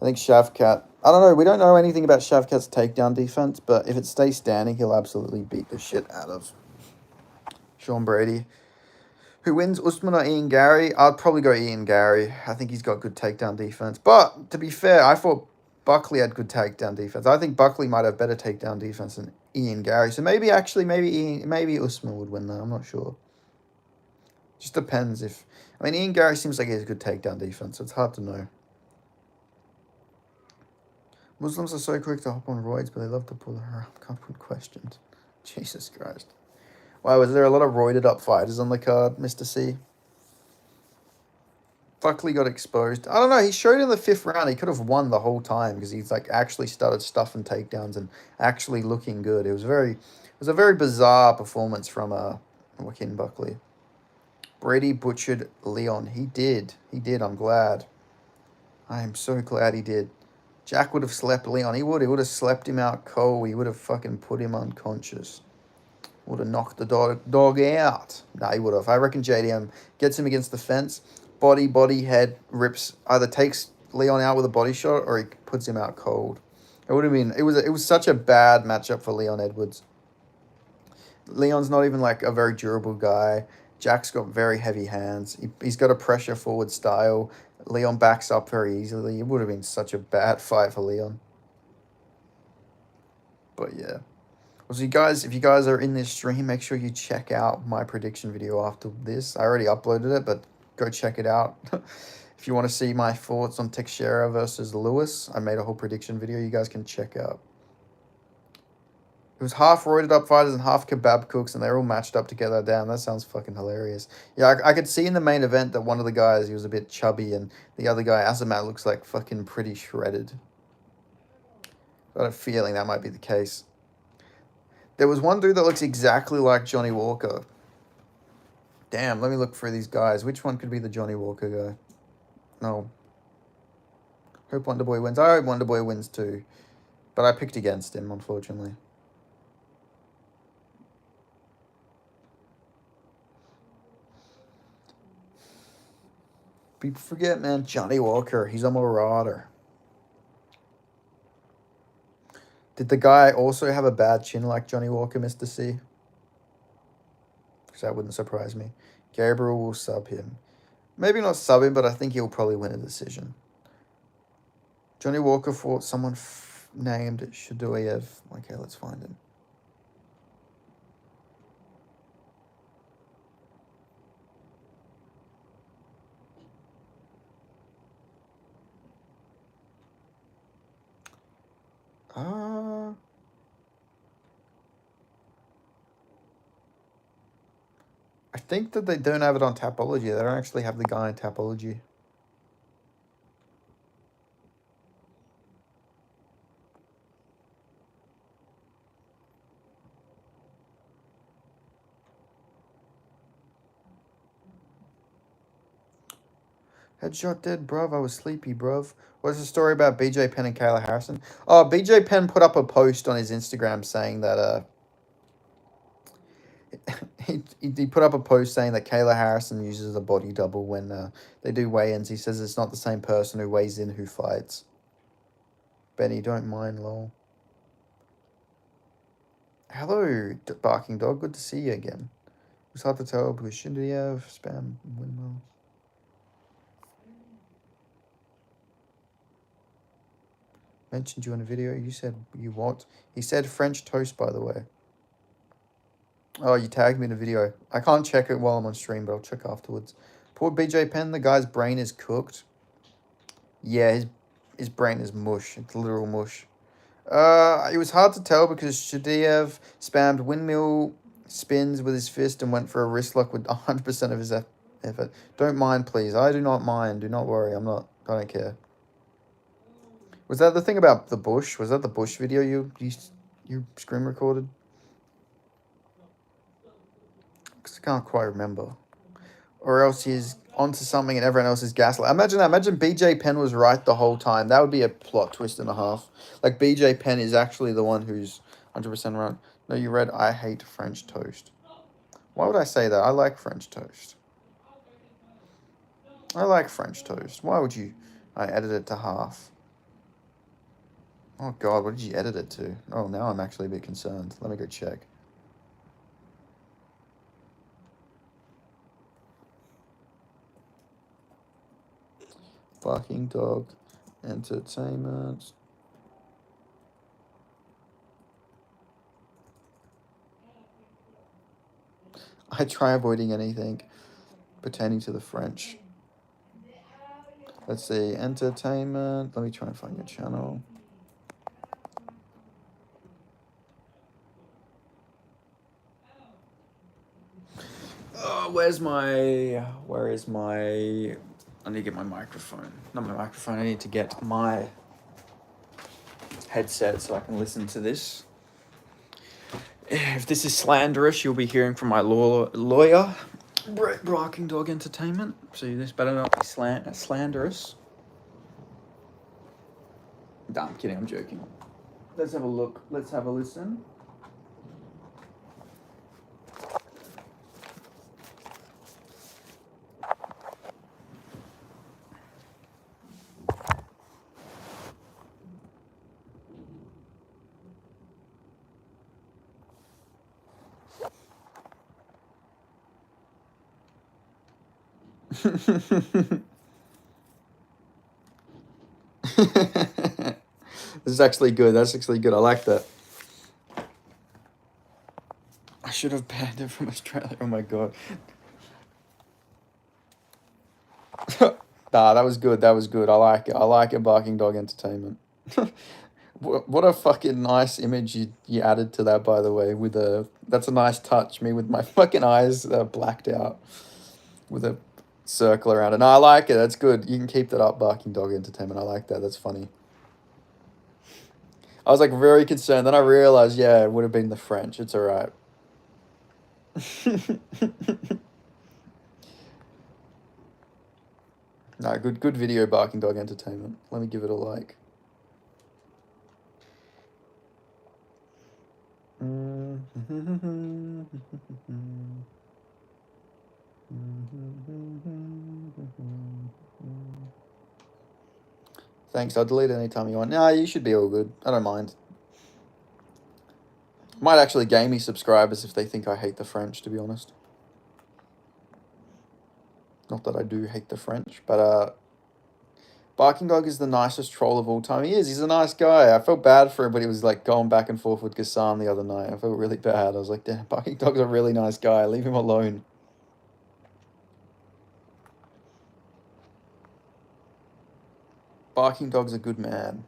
I think Shavkat. I don't know. We don't know anything about Shavkat's takedown defense, but if it stays standing, he'll absolutely beat the shit out of Sean Brady. Who wins, Usman or Ian Gary? I'd probably go Ian Gary. I think he's got good takedown defense. But to be fair, I thought Buckley had good takedown defense. I think Buckley might have better takedown defense than Ian Gary. So maybe Usman would win though. I'm not sure. Just depends if... Ian Gary seems like he has good takedown defense, so it's hard to know. Muslims are so quick to hop on roids, but they love to pull their hair up. Can't put questions. Jesus Christ. Wow, was there a lot of roided up fighters on the card, Mr. C? Buckley got exposed. I don't know. He showed in the 5th round. He could have won the whole time because he's actually started stuffing takedowns and actually looking good. It was a very bizarre performance from Joaquin Buckley. Brady butchered Leon. He did. I'm glad. I am so glad he did. Jack would have slept Leon. He would have slept him out cold. He would have fucking put him unconscious. Would have knocked the dog out. Nah, he would have. I reckon JDM gets him against the fence. Body, head, rips. Either takes Leon out with a body shot or he puts him out cold. It would have been... It was such a bad matchup for Leon Edwards. Leon's not even a very durable guy. Jack's got very heavy hands. He's got a pressure forward style. Leon backs up very easily. It would have been such a bad fight for Leon. But yeah. So if you guys are in this stream, make sure you check out my prediction video after this. I already uploaded it, but go check it out. If you want to see my thoughts on Teixeira versus Lewis, I made a whole prediction video you guys can check out. It was half roided up fighters and half kebab cooks, and they're all matched up together. Damn, that sounds fucking hilarious. Yeah, I could see in the main event that one of the guys, he was a bit chubby, and the other guy, Azamat, looks like fucking pretty shredded. Got a feeling that might be the case. There was one dude that looks exactly like Johnny Walker. Damn, let me look for these guys. Which one could be the Johnny Walker guy? No. Hope Wonderboy wins. I hope Wonderboy wins too. But I picked against him, unfortunately. People forget, man. Johnny Walker. He's a marauder. Did the guy also have a bad chin like Johnny Walker, Mr. C? Because that wouldn't surprise me. Gabriel will sub him. Maybe not sub him, but I think he'll probably win a decision. Johnny Walker fought someone named Shadoyev. Okay, let's find him. I think that they don't have it on Tapology. They don't actually have the guy in Tapology. Headshot dead, bruv. I was sleepy, bruv. What's the story about BJ Penn and Kayla Harrison? Oh, BJ Penn put up a post on his Instagram saying that he put up a post saying that Kayla Harrison uses a body double when they do weigh-ins. He says it's not the same person who weighs in who fights. Benny, don't mind, lol. Hello, barking dog. Good to see you again. It's hard to tell because should he have spam windmill? Mentioned you in a video. You said you what? He said French toast, by the way. Oh, you tagged me in a video. I can't check it while I'm on stream, but I'll check afterwards. Poor BJ Penn, the guy's brain is cooked. Yeah, his brain is mush. It's literal mush. It was hard to tell because Shadiev spammed windmill spins with his fist and went for a wrist lock with 100% of his effort. Don't mind, please. I do not mind. Do not worry. I don't care. Was that the thing about the bush? Was that the bush video you screen recorded? Because I can't quite remember. Or else he's onto something and everyone else is gaslight. Imagine that. Imagine BJ Penn was right the whole time. That would be a plot twist and a half. Like BJ Penn is actually the one who's 100% right. No, you read, I hate French toast. Why would I say that? I like French toast. I like French toast. Why would you? I edit it to half. Oh God, what did you edit it to? Oh, now I'm actually a bit concerned. Let me go check. Barking dog entertainment. I try avoiding anything pertaining to the French. Let's see, entertainment. Let me try and find your channel. Oh, where is my, I need to get my microphone. Not my microphone, I need to get my headset so I can listen to this. If this is slanderous, you'll be hearing from my lawyer, Brett Barking Dog Entertainment. So this better not be slanderous. No, I'm kidding, I'm joking. Let's have a look. Let's have a listen. This is actually good. That's actually good. I like that. I should have banned it from Australia. Oh my God. Nah, that was good. That was good. I like it. I like it, Barking Dog Entertainment. What a fucking nice image you added to that, by the way. That's a nice touch. Me with my fucking eyes blacked out with a circle around it. No, I like it. That's good. You can keep that up, Barking Dog Entertainment. I like that. That's funny. I was like very concerned. Then I realized, yeah, it would have been the French. It's all right. No, good video, Barking Dog Entertainment. Let me give it a like. Thanks, I'll delete it anytime you want. Nah, you should be all good. I don't mind. Might actually gain me subscribers if they think I hate the French, to be honest. Not that I do hate the French, but Barking Dog is the nicest troll of all time. He is. He's a nice guy. I felt bad for him, but he was like going back and forth with Gassan the other night. I felt really bad. I was like, damn, Barking Dog's a really nice guy. Leave him alone. Barking Dog's a good man.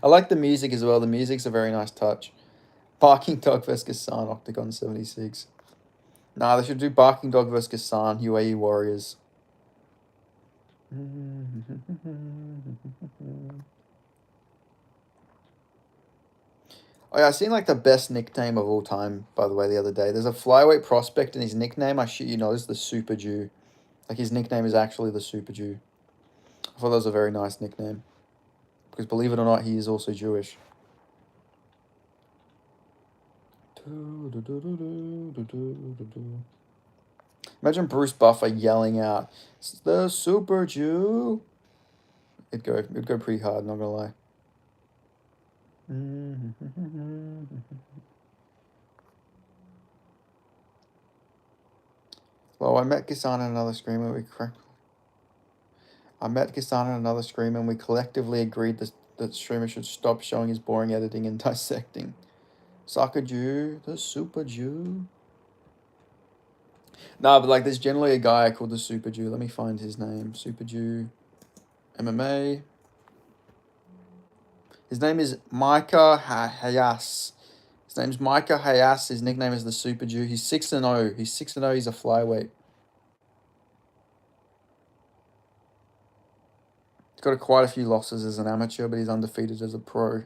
I like the music as well. The music's a very nice touch. Barking Dog vs. Gassan, Octagon 76. Nah, they should do Barking Dog vs. Gassan, UAE Warriors. Oh yeah, I seen like the best nickname of all time, by the way, the other day. There's a flyweight prospect and his nickname, I shit you not, is the Super Jew. Like his nickname is actually the Super Jew. I thought that was a very nice nickname. Because believe it or not, he is also Jewish. Imagine Bruce Buffer yelling out, "It's the Super Jew." It'd go pretty hard, not gonna lie. Well, I met Gassan in another scream and we collectively agreed that streamer should stop showing his boring editing and dissecting. Soccer Jew, the Super Jew. Nah, but like there's generally a guy called the Super Jew. Let me find his name. Super Jew MMA. His name is Micah Hayas. His name's Micah Hayas. His nickname is the Super Jew. He's 6-0. He's 6-0. He's a flyweight. He's got quite a few losses as an amateur, but he's undefeated as a pro.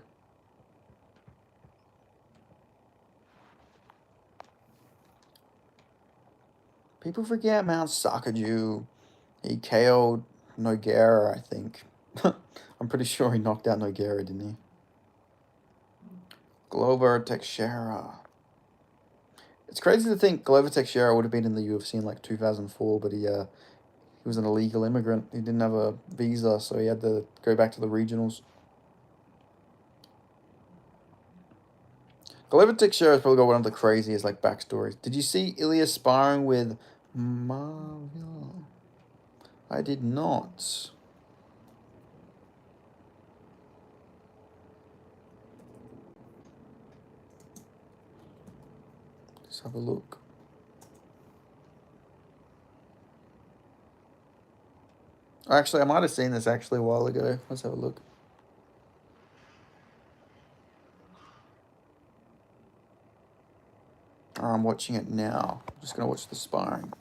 People forget Mount Sakaju. He KO'd Nogueira, I think. I'm pretty sure he knocked out Nogueira, didn't he? Glover Teixeira. It's crazy to think Glover Teixeira would have been in the UFC in like 2004, but he was an illegal immigrant. He didn't have a visa, so he had to go back to the regionals. Glover Teixeira's probably got one of the craziest like backstories. Did you see Ilya sparring with Marvel? I did not. Let's have a look. Actually, I might have seen this actually a while ago. Let's have a look. I'm watching it now. I'm just going to watch the sparring.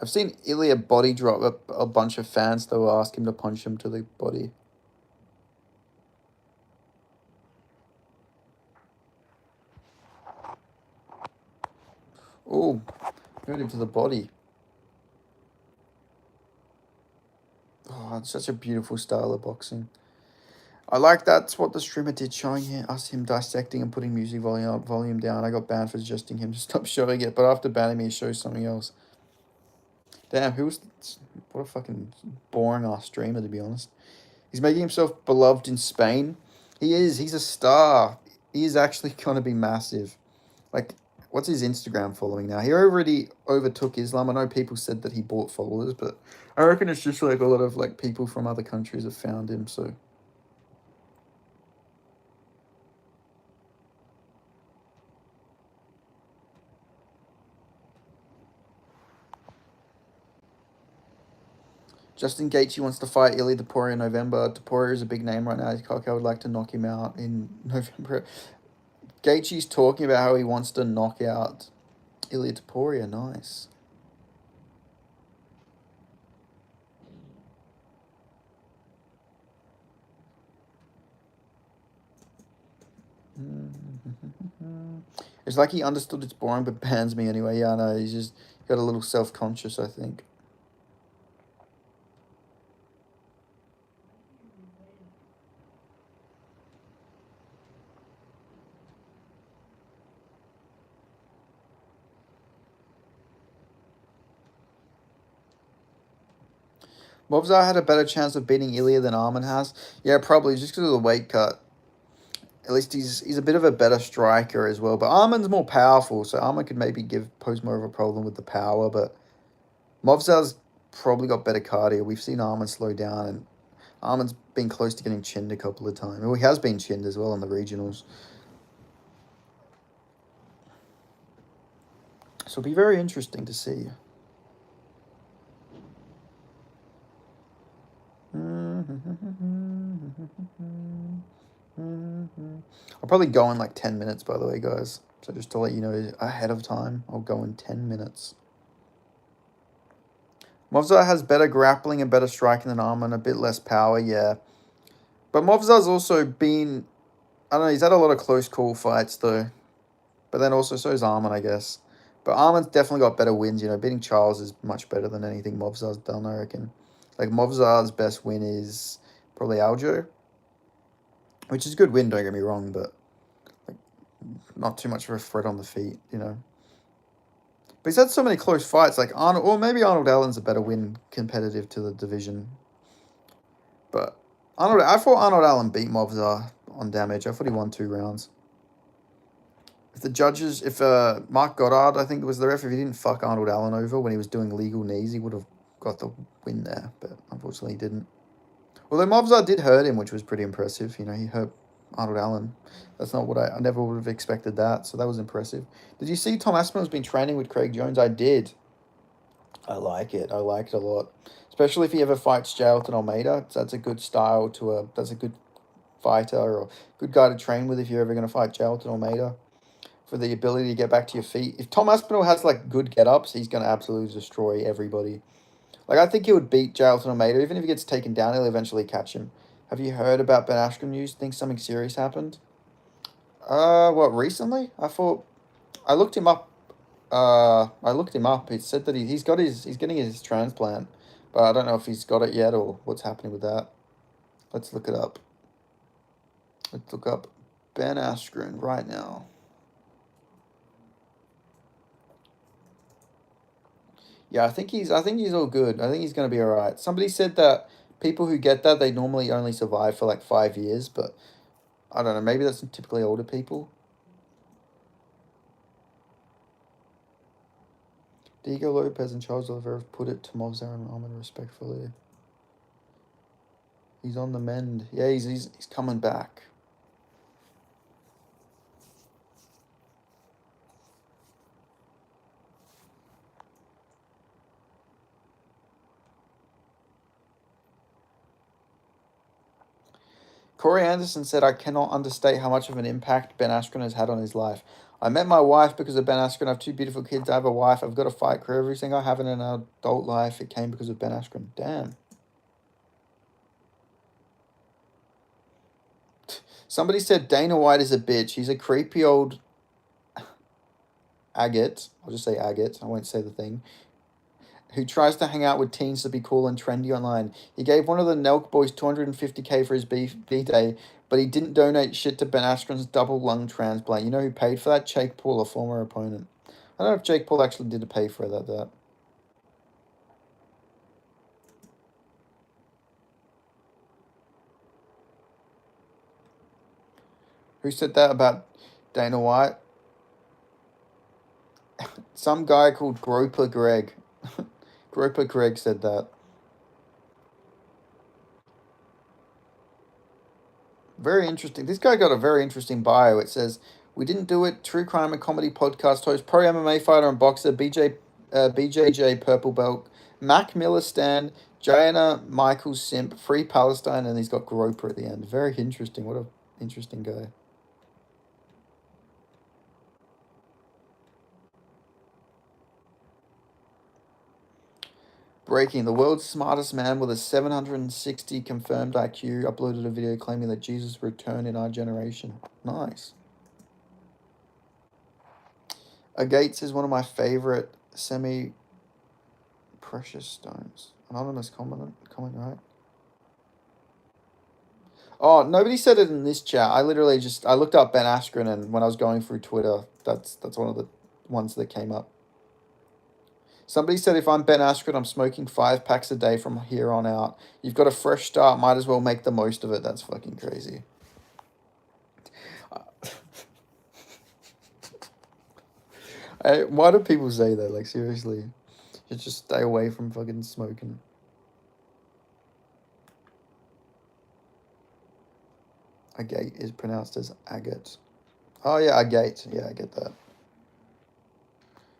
I've seen Ilya body drop a bunch of fans, though, ask him to punch him to the body. Oh, hurt him to the body. Oh, it's such a beautiful style of boxing. I like that's what the streamer did, showing him dissecting and putting music volume down. I got banned for suggesting him to stop showing it, but after banning me, he shows something else. Damn, what a fucking boring ass streamer, to be honest. He's making himself beloved in Spain. He is. He's a star. He is actually going to be massive. Like, what's his Instagram following now? He already overtook Islam. I know people said that he bought followers, but I reckon it's just like a lot of like people from other countries have found him. So Justin Gaethje wants to fight Ilya Topuria in November. Topuria is a big name right now. I would like to knock him out in November. Gaethje's talking about how he wants to knock out Ilya Topuria. Nice. It's like he understood it's boring, but bans me anyway. Yeah, I know. He's just got a little self-conscious, I think. Mobzar had a better chance of beating Ilya than Arman has. Yeah, probably just because of the weight cut. At least he's a bit of a better striker as well. But Arman's more powerful, so Arman could maybe pose more of a problem with the power. But Mobzar's probably got better cardio. We've seen Arman slow down, and Arman's been close to getting chinned a couple of times. Well, he has been chinned as well in the regionals. So it'll be very interesting to see. I'll probably go in like 10 minutes, by the way, guys. So just to let you know ahead of time, I'll go in 10 minutes. Movzar has better grappling and better striking than Arman, a bit less power, yeah. But Movzar's also been, I don't know, he's had a lot of close call fights, though. But then also, so is Arman, I guess. But Arman's definitely got better wins, you know. Beating Charles is much better than anything Movzar's done, I reckon. Like, Movzar's best win is probably Aljo, which is a good win, don't get me wrong, but like, not too much of a threat on the feet, you know. But he's had so many close fights, like Arnold, or maybe Arnold Allen's a better win competitive to the division. But I thought Arnold Allen beat Movzar on damage. I thought he won 2 rounds. If the judges, if Mark Goddard, I think it was the ref, if he didn't fuck Arnold Allen over when he was doing legal knees, he would have got the win there. But unfortunately, he didn't. Although Movzar did hurt him, which was pretty impressive. You know, he hurt Arnold Allen. That's not what I never would have expected that. So that was impressive. Did you see Tom Aspinall's been training with Craig Jones? I did. I like it. I like it a lot. Especially if he ever fights Jailton Almeida. That's a good style to a... That's a good fighter or good guy to train with if you're ever going to fight Jailton Almeida. For the ability to get back to your feet. If Tom Aspinall has like good get-ups, he's going to absolutely destroy everybody. Like, I think he would beat Jailton Almeida. Even if he gets taken down, he'll eventually catch him. Have you heard about Ben Askren news? Think something serious happened? What, recently? I looked him up. I looked him up. It said that he's getting his transplant. But I don't know if he's got it yet or what's happening with that. Let's look it up. Let's look up Ben Askren right now. Yeah, I think he's all good. I think he's going to be all right. Somebody said that people who get that, they normally only survive for like 5 years, but I don't know, maybe that's typically older people. Diego Lopez and Charles Oliveira have put it to Movzar and Arman respectfully. He's on the mend. Yeah, he's coming back. Corey Anderson said, I cannot understate how much of an impact Ben Askren has had on his life. I met my wife because of Ben Askren. I have 2 beautiful kids. I have a wife. I've got a fight career. Everything I have in an adult life, it came because of Ben Askren. Damn. Somebody said Dana White is a bitch. He's a creepy old agate. I'll just say agate. I won't say the thing. Who tries to hang out with teens to be cool and trendy online. He gave one of the Nelk boys 250K for his B-Day, but he didn't donate shit to Ben Askren's double lung transplant. You know who paid for that? Jake Paul, a former opponent. I don't know if Jake Paul actually did pay for that. Who said that about Dana White? Some guy called Groper Greg. Groper Greg said that. Very interesting. This guy got a very interesting bio. It says, we didn't do it. True crime and comedy podcast host, pro MMA fighter and boxer, BJJ purple belt, Mac Miller stand, Jana Michael Simp, Free Palestine, and he's got Groper at the end. Very interesting. What a interesting guy. Breaking. The world's smartest man with a 760 confirmed IQ uploaded a video claiming that Jesus returned in our generation. Nice. Gates is one of my favorite semi-precious stones. Anonymous comment, right? Oh, nobody said it in this chat. I literally I looked up Ben Askren, and when I was going through Twitter, that's one of the ones that came up. Somebody said, if I'm Ben Askren, I'm smoking 5 packs a day from here on out. You've got a fresh start. Might as well make the most of it. That's fucking crazy. Why do people say that? Like, seriously. You just stay away from fucking smoking. Agate is pronounced as agate. Oh, yeah, agate. Yeah, I get that.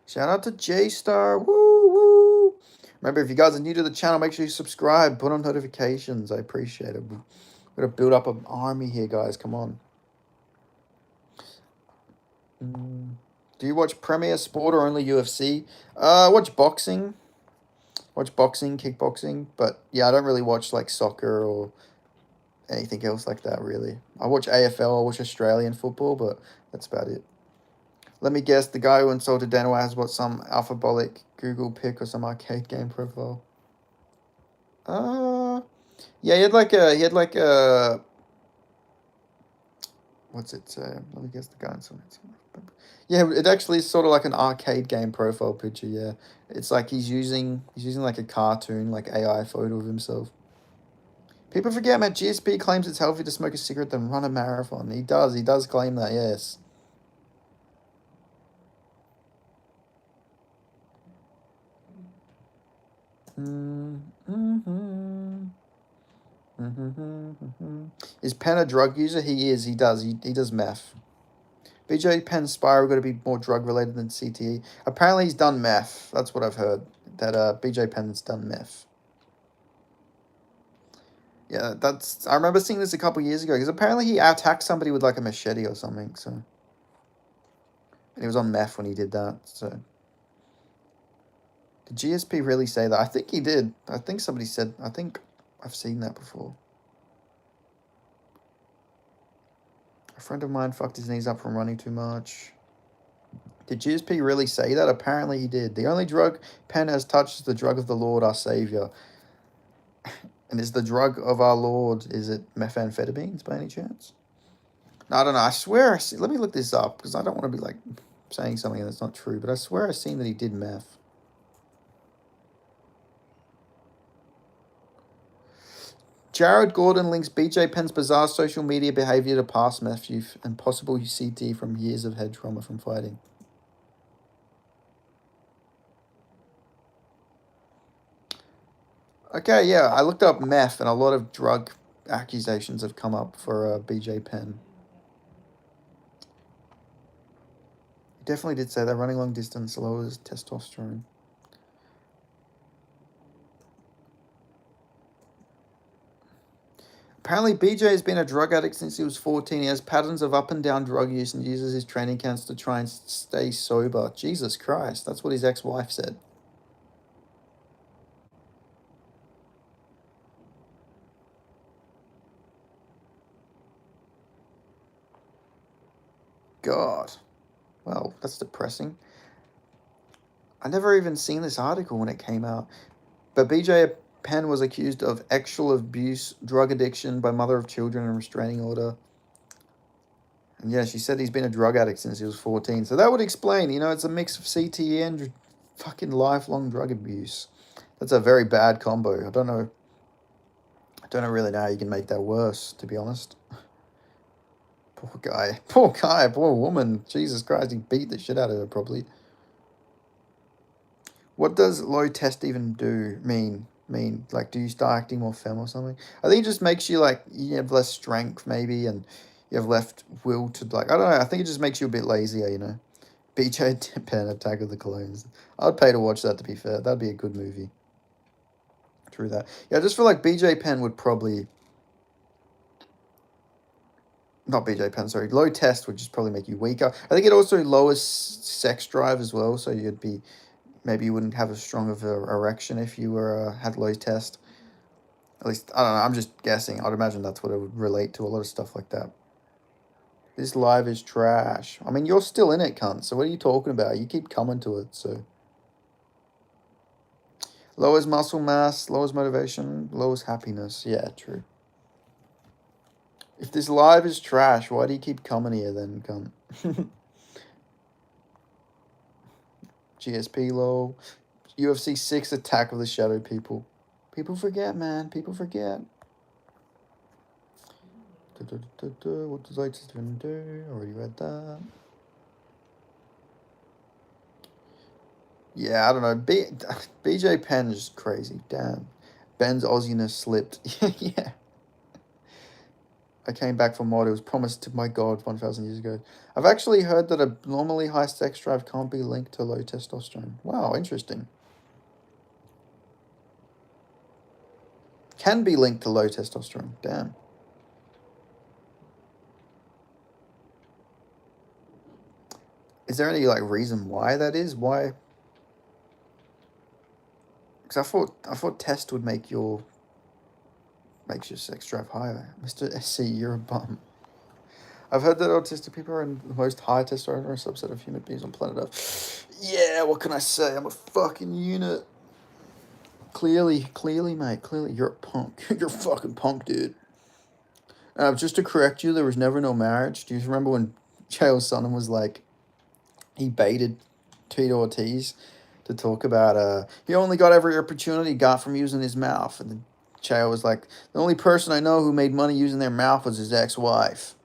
Shout out to J-Star. Woo, woo. Remember, if you guys are new to the channel, make sure you subscribe, put on notifications. I appreciate it. We're going to build up an army here, guys. Come on. Do you watch Premier Sport or only UFC? I watch boxing. Watch boxing, kickboxing. But yeah, I don't really watch like soccer or anything else like that, really. I watch AFL, I watch Australian football, but that's about it. Let me guess, the guy who insulted Dana White has what, some alphabolic Google pic or some arcade game profile? Yeah, he had like a, what's it say? Let me guess the guy insulted. Yeah, it actually is sort of like an arcade game profile picture, yeah. It's like he's using like a cartoon, like AI photo of himself. People forget, man, GSP claims it's healthy to smoke a cigarette than run a marathon. He does claim that, yes. Is Penn a drug user? He is. He does meth. BJ Penn's spiral got to be more drug related than CTE. Apparently, he's done meth. That's what I've heard. That BJ Penn's done meth. Yeah, that's. I remember seeing this a couple years ago because apparently he attacked somebody with like a machete or something. So, and he was on meth when he did that. So. Did GSP really say that? I think he did. I think somebody said. I think I've seen that before. A friend of mine fucked his knees up from running too much. Did GSP really say that? Apparently he did. The only drug Penn has touched is the drug of the Lord, our Savior. And is the drug of our Lord, is it methamphetamines by any chance? No, I don't know. I swear, let me look this up because I don't want to be like saying something that's not true. But I swear I've seen that he did meth. Jared Gordon links BJ Penn's bizarre social media behavior to past meth use and possible CT from years of head trauma from fighting. Okay, yeah, I looked up meth and a lot of drug accusations have come up for BJ Penn. He definitely did say that running long distance lowers testosterone. Apparently, BJ has been a drug addict since he was 14. He has patterns of up and down drug use and uses his training camps to try and stay sober. Jesus Christ, that's what his ex-wife said. God. Well, that's depressing. I never even seen this article when it came out. But BJ Penn was accused of sexual abuse, drug addiction by mother of children and restraining order. And yeah, she said he's been a drug addict since he was 14. So that would explain, it's a mix of CTE and fucking lifelong drug abuse. That's a very bad combo. I don't know really know how you can make that worse, to be honest. Poor guy, poor woman. Jesus Christ, he beat the shit out of her probably. What does low test even mean? Like, do you start acting more femme or something? I think it just makes you like you have less strength maybe, and you have left will to like I don't know. I think it just makes you a bit lazier. BJ Penn Attack of the Clones. I'd pay to watch that. To be fair, that'd be a good movie. True that. Yeah, I just feel like BJ Penn would probably. Not BJ Penn, sorry. Low test would just probably make you weaker. I think it also lowers sex drive as well, so maybe you wouldn't have as strong of an erection if you had low test. At least, I don't know, I'm just guessing. I'd imagine that's what it would relate to, a lot of stuff like that. This live is trash. I mean, you're still in it, cunt, so what are you talking about? You keep coming to it, so. Lowers muscle mass, lowers motivation, lowers happiness. Yeah, true. If this live is trash, why do you keep coming here then, cunt? GSP low. UFC 6 Attack of the Shadow People. People forget, man. People forget. What does I just do? Already read that. Yeah, I don't know. BJ Penn is crazy. Damn. Ben's Aussiness slipped. Yeah. I came back from what it was promised to my God 1,000 years ago. I've actually heard that a normally high sex drive can't be linked to low testosterone. Wow, interesting. can be linked to low testosterone. Damn. Is there any like reason why that is? Why? Because I thought test would makes your sex drive higher. Mr. SC, you're a bum. I've heard that autistic people are in the most high testosterone subset of human beings on planet Earth. Yeah, what can I say? I'm a fucking unit. Clearly, mate. Clearly, you're a punk. You're a fucking punk, dude. Just to correct you, there was never no marriage. Do you remember when Chael Sonnen was like, he baited Tito Ortiz to talk about he only got every opportunity he got from using his mouth, and then Chael was like, the only person I know who made money using their mouth was his ex-wife.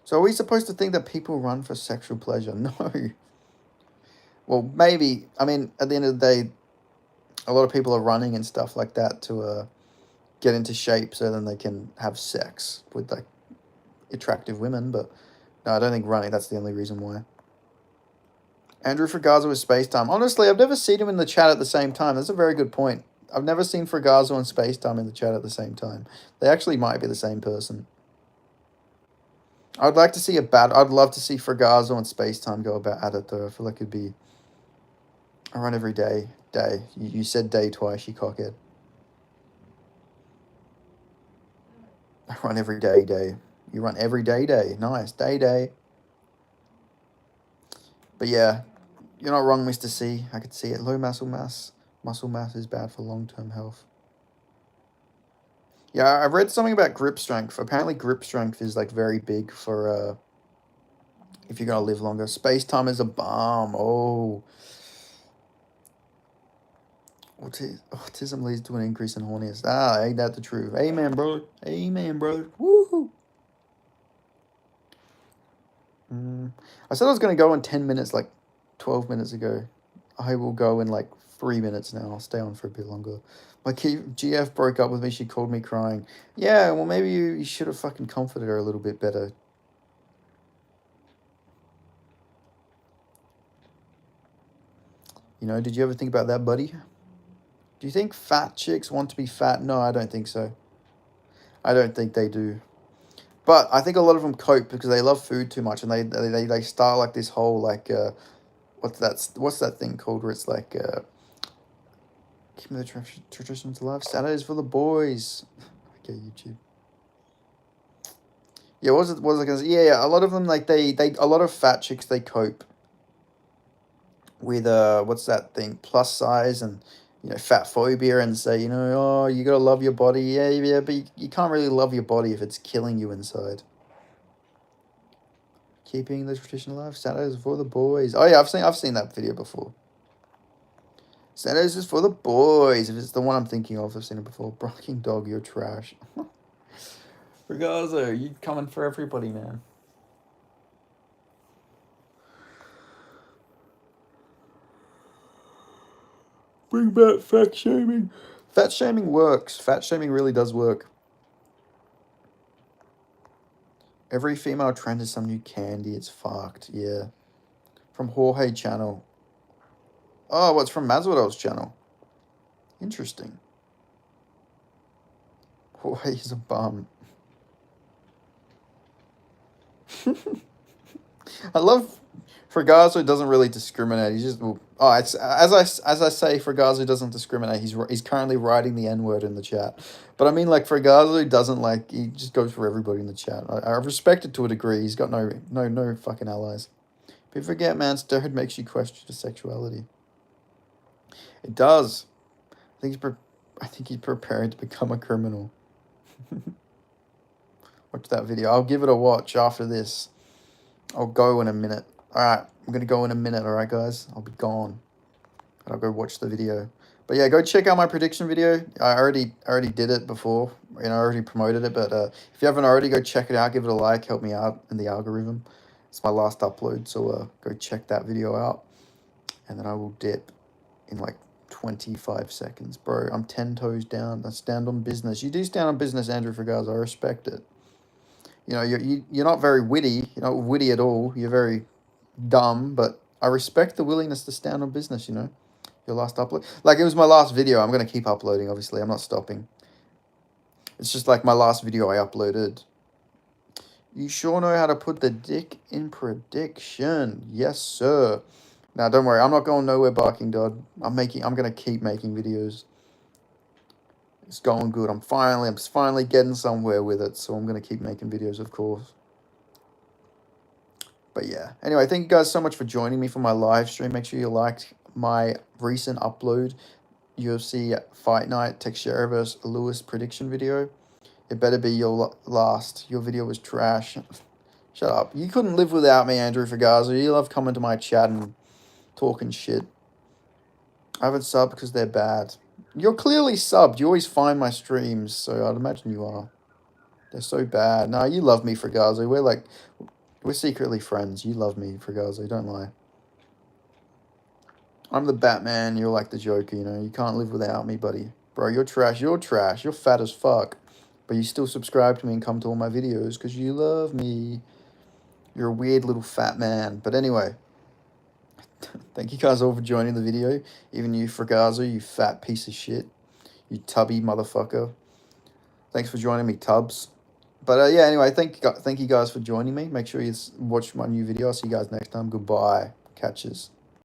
So are we supposed to think that people run for sexual pleasure? No. Well, maybe. I mean, at the end of the day, a lot of people are running and stuff like that to get into shape so then they can have sex with like attractive women. But no, I don't think running, that's the only reason why. Andrew Fragazo with Space Time. Honestly, I've never seen him in the chat at the same time. That's a very good point. I've never seen Fragazo and Space Time in the chat at the same time. They actually might be the same person. I'd like to see I'd love to see Fragazo and Space Time go at it though. I feel like it'd be. I run every day. You said day twice, you cockhead. I run every day. You run every day. Nice. Day. But yeah, you're not wrong, Mr. C. I could see it. Low muscle mass. Muscle mass is bad for long-term health. Yeah, I read something about grip strength. Apparently grip strength is like very big for if you're gonna live longer. Space time is a bomb. Oh. Autism leads to an increase in horniness. Ain't that the truth? Amen, bro. Amen, brother. Woohoo. I said I was going to go in 10 minutes, like 12 minutes ago. I will go in like 3 minutes now. I'll stay on for a bit longer. My GF broke up with me. She called me crying. Yeah, well, maybe you should have fucking comforted her a little bit better. You know, did you ever think about that, buddy? Do you think fat chicks want to be fat? No, I don't think so. I don't think they do. But I think a lot of them cope because they love food too much, and they start like this whole like what's that thing called where it's like keeping the traditions alive. Saturdays for the boys. Okay, YouTube. Yeah, what was it gonna say? Yeah. A lot of them like they a lot of fat chicks they cope with what's that thing, plus size and fat phobia, and say oh, you gotta love your body. Yeah, but you can't really love your body if it's killing you inside. Keeping the tradition alive. Saturdays for the boys. Oh yeah, I've seen that video before. Saturdays is for the boys. If it's the one I'm thinking of, I've seen it before. Barking dog, you're trash. Regazzo, you coming for everybody, man. Bring back fat shaming. Fat shaming works. Fat shaming really does work. Every female trend is some new candy. It's fucked. Yeah. From Jorge channel. Oh, what's from Masvidal's channel? Interesting. Jorge's a bum. I love Fragazo doesn't really discriminate. He's just it's as I say, Fragazo doesn't discriminate. He's currently writing the N-word in the chat, but I mean like Fragazo doesn't like he just goes for everybody in the chat. I respect it to a degree. He's got no fucking allies. But forget, man, steroid makes you question your sexuality. It does. I think he's preparing to become a criminal. Watch that video. I'll give it a watch after this. I'll go in a minute. Alright, I'm going to go in a minute, alright guys? I'll be gone. And I'll go watch the video. But yeah, go check out my prediction video. I already did it before. I already promoted it. But if you haven't already, go check it out. Give it a like. Help me out in the algorithm. It's my last upload. So go check that video out. And then I will dip in like 25 seconds. Bro, I'm 10 toes down. I stand on business. You do stand on business, Andrew Fragazo. I respect it. You're not very witty. You're not witty at all. You're very dumb, but I respect the willingness to stand on business, Your last upload? Like, it was my last video. I'm going to keep uploading, obviously. I'm not stopping. It's just like my last video I uploaded. You sure know how to put the dick in prediction. Yes, sir. Now, don't worry. I'm not going nowhere barking, Dad. I'm going to keep making videos. It's going good. I'm finally getting somewhere with it. So I'm going to keep making videos, of course. But yeah. Anyway, thank you guys so much for joining me for my live stream. Make sure you liked my recent upload. UFC Fight Night Teixeira vs. Lewis prediction video. It better be your last. Your video was trash. Shut up. You couldn't live without me, Andrew Fagaza. You love coming to my chat and talking shit. I haven't subbed because they're bad. You're clearly subbed. You always find my streams, so I'd imagine you are. They're so bad. No, you love me, Fagaza. We're secretly friends. You love me, Fagaza. Don't lie. I'm the Batman. You're like the Joker, you know. You can't live without me, buddy. Bro, you're trash. You're trash. You're fat as fuck. But you still subscribe to me and come to all my videos because you love me. You're a weird little fat man. But anyway, thank you guys all for joining the video. Even you, Fragazo, you fat piece of shit. You tubby motherfucker. Thanks for joining me, Tubbs. But yeah, anyway, thank you guys for joining me. Make sure you watch my new video. I'll see you guys next time. Goodbye. Catches.